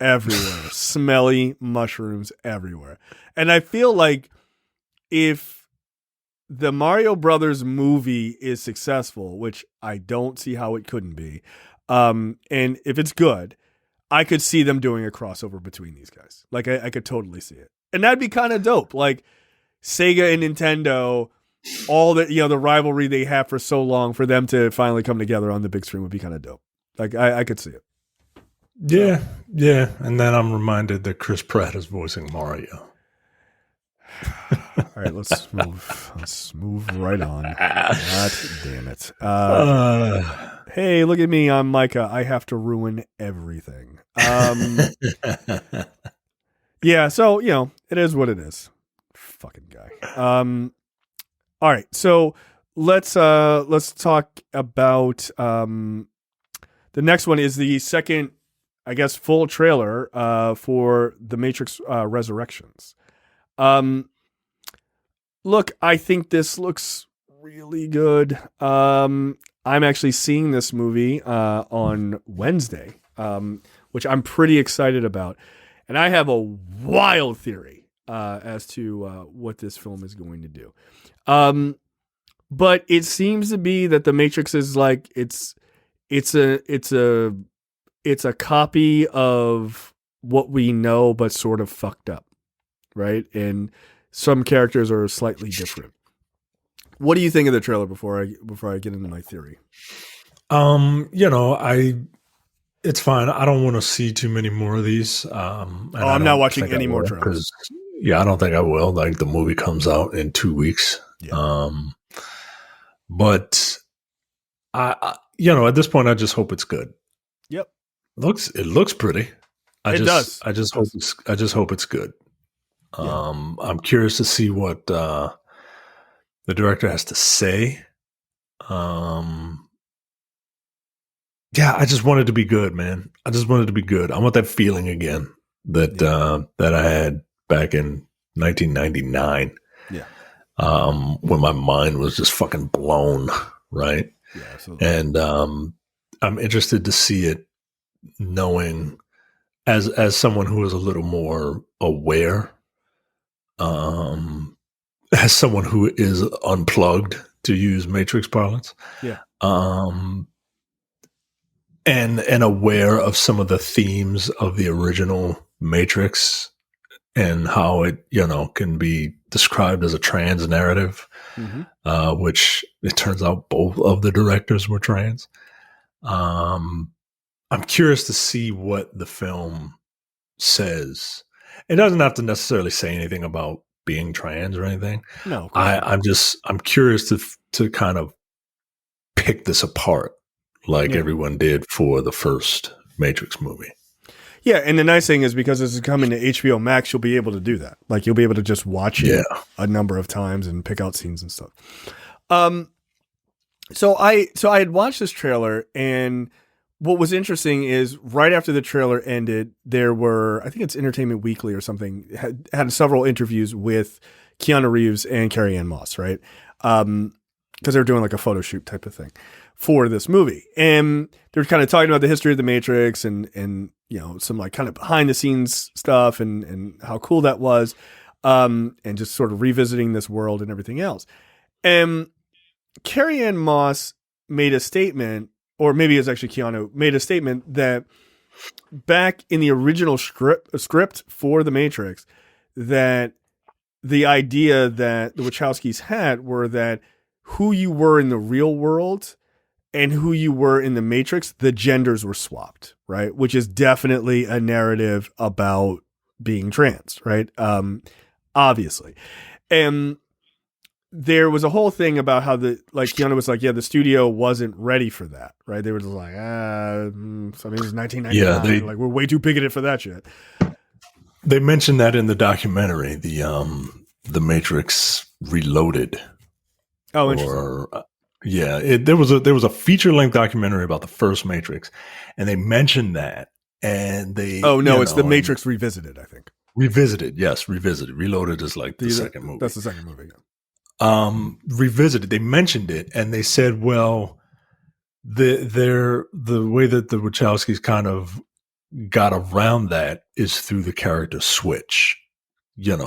everywhere, smelly mushrooms everywhere. And I feel like if the Mario Brothers movie is successful, which I don't see how it couldn't be, and if it's good, I could see them doing a crossover between these guys. Like I could totally see it, and that'd be kind of dope. Like Sega and Nintendo, all the the rivalry they have for so long, for them to finally come together on the big screen would be kind of dope. Like I could see it. Yeah, yeah, and then I'm reminded that Chris Pratt is voicing Mario. All right, let's move right on. God damn it. Hey, look at me. I'm Micah. I have to ruin everything. Yeah, so, it is what it is. Fucking guy. All right, so let's talk about the next one is the second, I guess, full trailer for The Matrix Resurrections. Look, I think this looks really good. I'm actually seeing this movie on Wednesday, which I'm pretty excited about. And I have a wild theory as to what this film is going to do. But it seems to be that The Matrix is like it's a copy of what we know, but sort of fucked up, right? And some characters are slightly different. What do you think of the trailer before I get into my theory? It's fine. I don't want to see too many more of these. And I'm not watching any more trailers. Because, yeah, I don't think I will. Like, the movie comes out in 2 weeks. Yeah. But at this point, I just hope it's good. Yep. It looks pretty. It does. I just hope it's good. Yeah. I'm curious to see what the director has to say. Yeah, I just want it to be good, man. I just want it to be good. I want that feeling again that I had back in 1999. Yeah. When my mind was just fucking blown, right? Yeah, absolutely. And I'm interested to see it, knowing as someone who is a little more aware, as someone who is unplugged, to use Matrix parlance. Yeah. And aware of some of the themes of the original Matrix and how it, can be described as a trans narrative, which it turns out both of the directors were trans. I'm curious to see what the film says. It doesn't have to necessarily say anything about being trans or anything. No, I'm curious to kind of pick this apart, like everyone did for the first Matrix movie. Yeah, and the nice thing is, because this is coming to HBO Max, you'll be able to do that. Like, you'll be able to just watch it a number of times and pick out scenes and stuff. So I had watched this trailer, and what was interesting is right after the trailer ended, there were, I think it's Entertainment Weekly or something, had several interviews with Keanu Reeves and Carrie-Anne Moss, right? Because they were doing like a photo shoot type of thing for this movie. And they were kind of talking about the history of the Matrix and some like kind of behind the scenes stuff and how cool that was. And just sort of revisiting this world and everything else. And Carrie-Anne Moss made a statement, or maybe it's actually Keanu, made a statement that back in the original script for The Matrix, that the idea that the Wachowskis had were that who you were in the real world and who you were in the Matrix, the genders were swapped, right? Which is definitely a narrative about being trans, right? Obviously. And there was a whole thing about how Keanu was like, the studio wasn't ready for that, right? They were just like, so this is 1999. Yeah, we're way too bigoted for that shit. They mentioned that in the documentary, the Matrix Reloaded. Oh, interesting. There was a feature-length documentary about the first Matrix, and they mentioned that, and they. Oh no, it's the Matrix Revisited, I think. Revisited, yes, Revisited. Reloaded is like the second movie. That's the second movie. Yeah. Revisited. They mentioned it, and they said, well, the way that the Wachowskis kind of got around that is through the character Switch.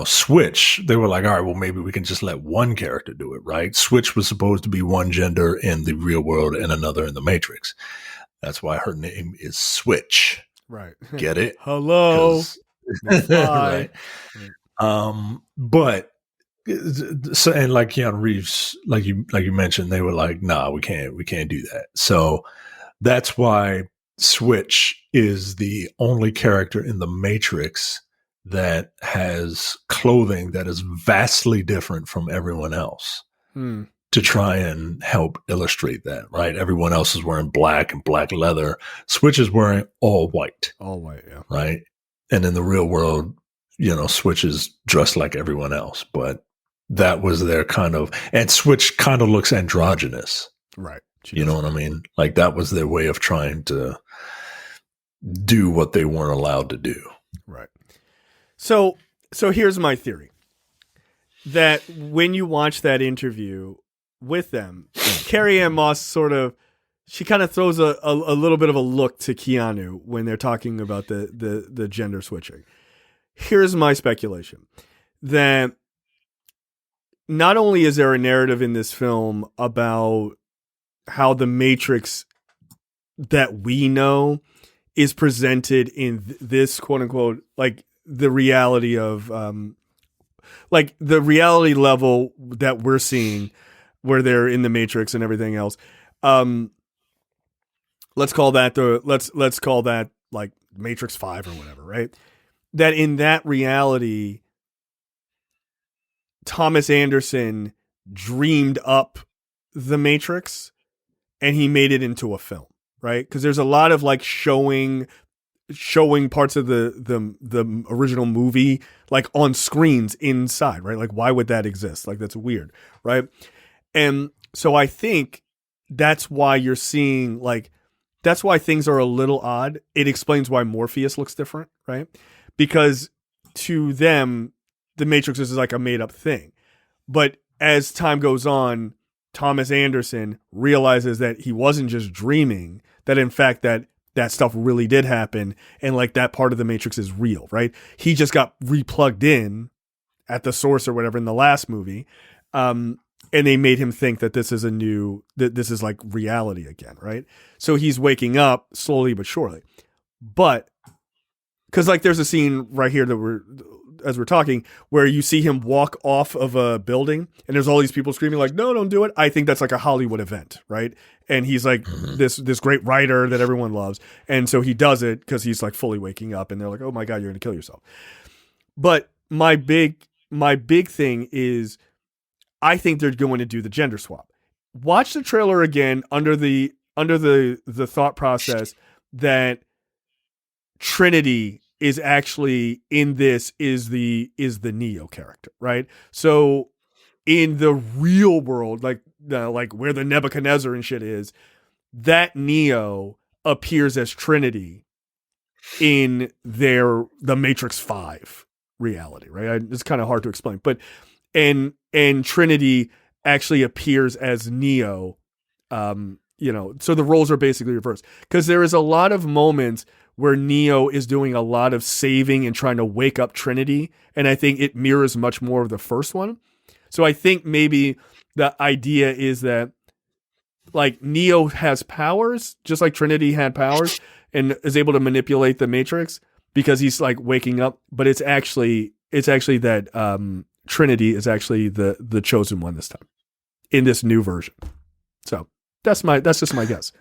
Switch, they were like, all right, well, maybe we can just let one character do it, right? Switch was supposed to be one gender in the real world and another in the Matrix. That's why her name is Switch. Right. Get it? Hello. Right. But so, and like Keanu Reeves, like you mentioned, they were like, nah, we can't do that. So that's why Switch is the only character in the Matrix that has clothing that is vastly different from everyone else, to try and help illustrate that, right? Everyone else is wearing black and black leather. Switch is wearing all white. All white, yeah. Right? And in the real world, Switch is dressed like everyone else, but that was their kind of, and Switch kind of looks androgynous. Right. You know what I mean? Like, that was their way of trying to do what they weren't allowed to do. Right. So here's my theory, that when you watch that interview with them, Carrie-Anne Moss she kind of throws a little bit of a look to Keanu when they're talking about the gender switching. Here's my speculation, that not only is there a narrative in this film about how the Matrix that we know is presented in this quote unquote, like, the reality of, like, the reality level that we're seeing where they're in the Matrix and everything else. let's call that like Matrix 5 or whatever, right? That in that reality, Thomas Anderson dreamed up the Matrix and he made it into a film, right? Because there's a lot of like showing parts of the original movie like on screens inside, right? Like, why would that exist? Like, that's weird, right? And so I think that's why you're seeing like, that's why things are a little odd. It explains why Morpheus looks different, right? Because to them, the Matrix is like a made up thing. But as time goes on, Thomas Anderson realizes that he wasn't just dreaming, that in fact that stuff really did happen, and like that part of the Matrix is real, right? He just got replugged in at the source or whatever in the last movie. And they made him think that this is that this is like reality again, right? So he's waking up slowly but surely. But because like there's a scene right here that as we're talking, where you see him walk off of a building and there's all these people screaming like, no, don't do it. I think that's like a Hollywood event, right? And he's like this great writer that everyone loves. And so he does it because he's like fully waking up and they're like, oh my God, you're going to kill yourself. But my big thing is, I think they're going to do the gender swap. Watch the trailer again under the thought process that Trinity is actually in this is the Neo character, right? So in the real world, like where the Nebuchadnezzar and shit is, that Neo appears as Trinity in the Matrix 5 reality, right? It's kind of hard to explain, but and Trinity actually appears as Neo, so the roles are basically reversed, because there is a lot of moments where Neo is doing a lot of saving and trying to wake up Trinity, and I think it mirrors much more of the first one. So I think maybe the idea is that like Neo has powers, just like Trinity had powers, and is able to manipulate the Matrix because he's like waking up, but it's actually that Trinity is actually the chosen one this time in this new version. So that's just my guess.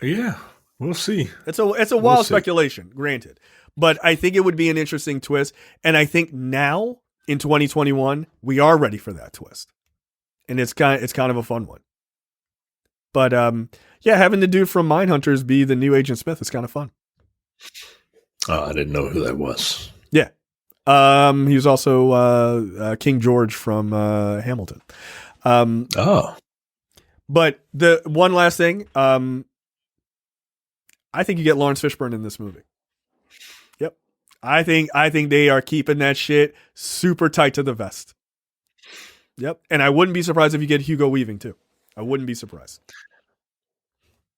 Yeah, we'll see. It's a wild speculation, granted, but I think it would be an interesting twist. And I think now in 2021, we are ready for that twist. And it's kind of a fun one. But having the dude from Mindhunters be the new Agent Smith is kind of fun. Oh, I didn't know who that was. Yeah. He was also King George from Hamilton. But the one last thing, I think you get Lawrence Fishburne in this movie. Yep. I think they are keeping that shit super tight to the vest. Yep. And I wouldn't be surprised if you get Hugo Weaving too. I wouldn't be surprised.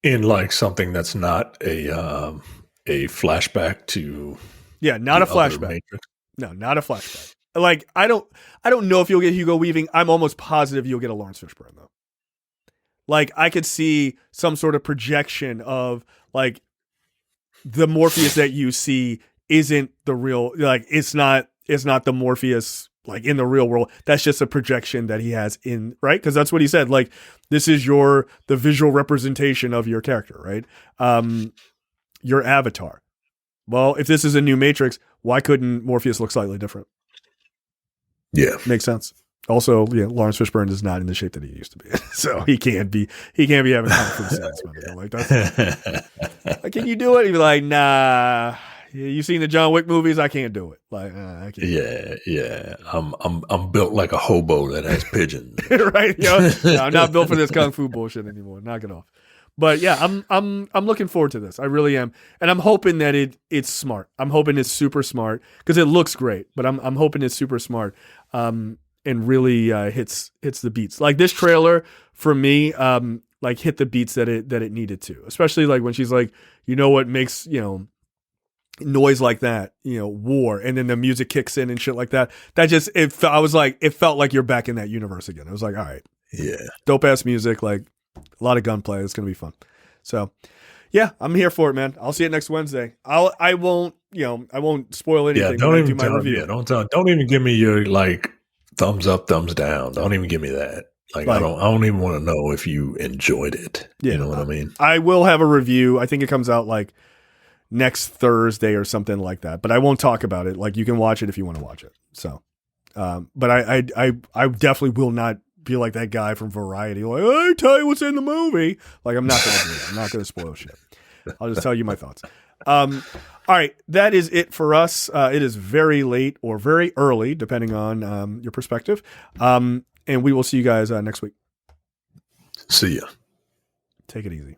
In like something that's not a flashback to not a flashback. No, not a flashback. Like I don't know if you'll get Hugo Weaving. I'm almost positive you'll get a Lawrence Fishburne though. Like I could see some sort of projection of like the Morpheus that you see isn't the real, like it's not the Morpheus like in the real world. That's just a projection that he has in, right? Because that's what he said. Like this is the visual representation of your character, right? Your avatar. Well, if this is a new Matrix, why couldn't Morpheus look slightly different? Yeah, makes sense. Also, Lawrence Fishburne is not in the shape that he used to be, so he can't be having kung fu scenes. Like that's, like, can you do it? He'd be like, nah. You seen the John Wick movies? I can't do it. Like, I can't. Yeah. I'm built like a hobo that has pigeons. Right? No, I'm not built for this kung fu bullshit anymore. Knock it off. But yeah, I'm looking forward to this. I really am, and I'm hoping that it's smart. I'm hoping it's super smart because it looks great. But I'm hoping it's super smart. And really hits the beats. Like this trailer for me, like hit the beats that it needed to. Especially like when she's like, what makes noise like that, war, and then the music kicks in and shit like that. That just it felt like you're back in that universe again. I was like, all right, yeah, dope ass music, like a lot of gunplay. It's gonna be fun. So yeah, I'm here for it, man. I'll see it next Wednesday. I won't spoil anything. Yeah, don't even do my review. Don't even give me your like thumbs up, thumbs down. Don't even give me that. Like I don't even want to know if you enjoyed it. Yeah, you know what I mean? I will have a review. I think it comes out like next Thursday or something like that, but I won't talk about it. Like you can watch it if you want to watch it. So, but I definitely will not be like that guy from Variety. Like, I tell you what's in the movie. Like I'm not going to do it. I'm not going to spoil shit. I'll just tell you my thoughts. All right, that is it for us. It is very late or very early, depending on your perspective. And we will see you guys next week. See ya. Take it easy.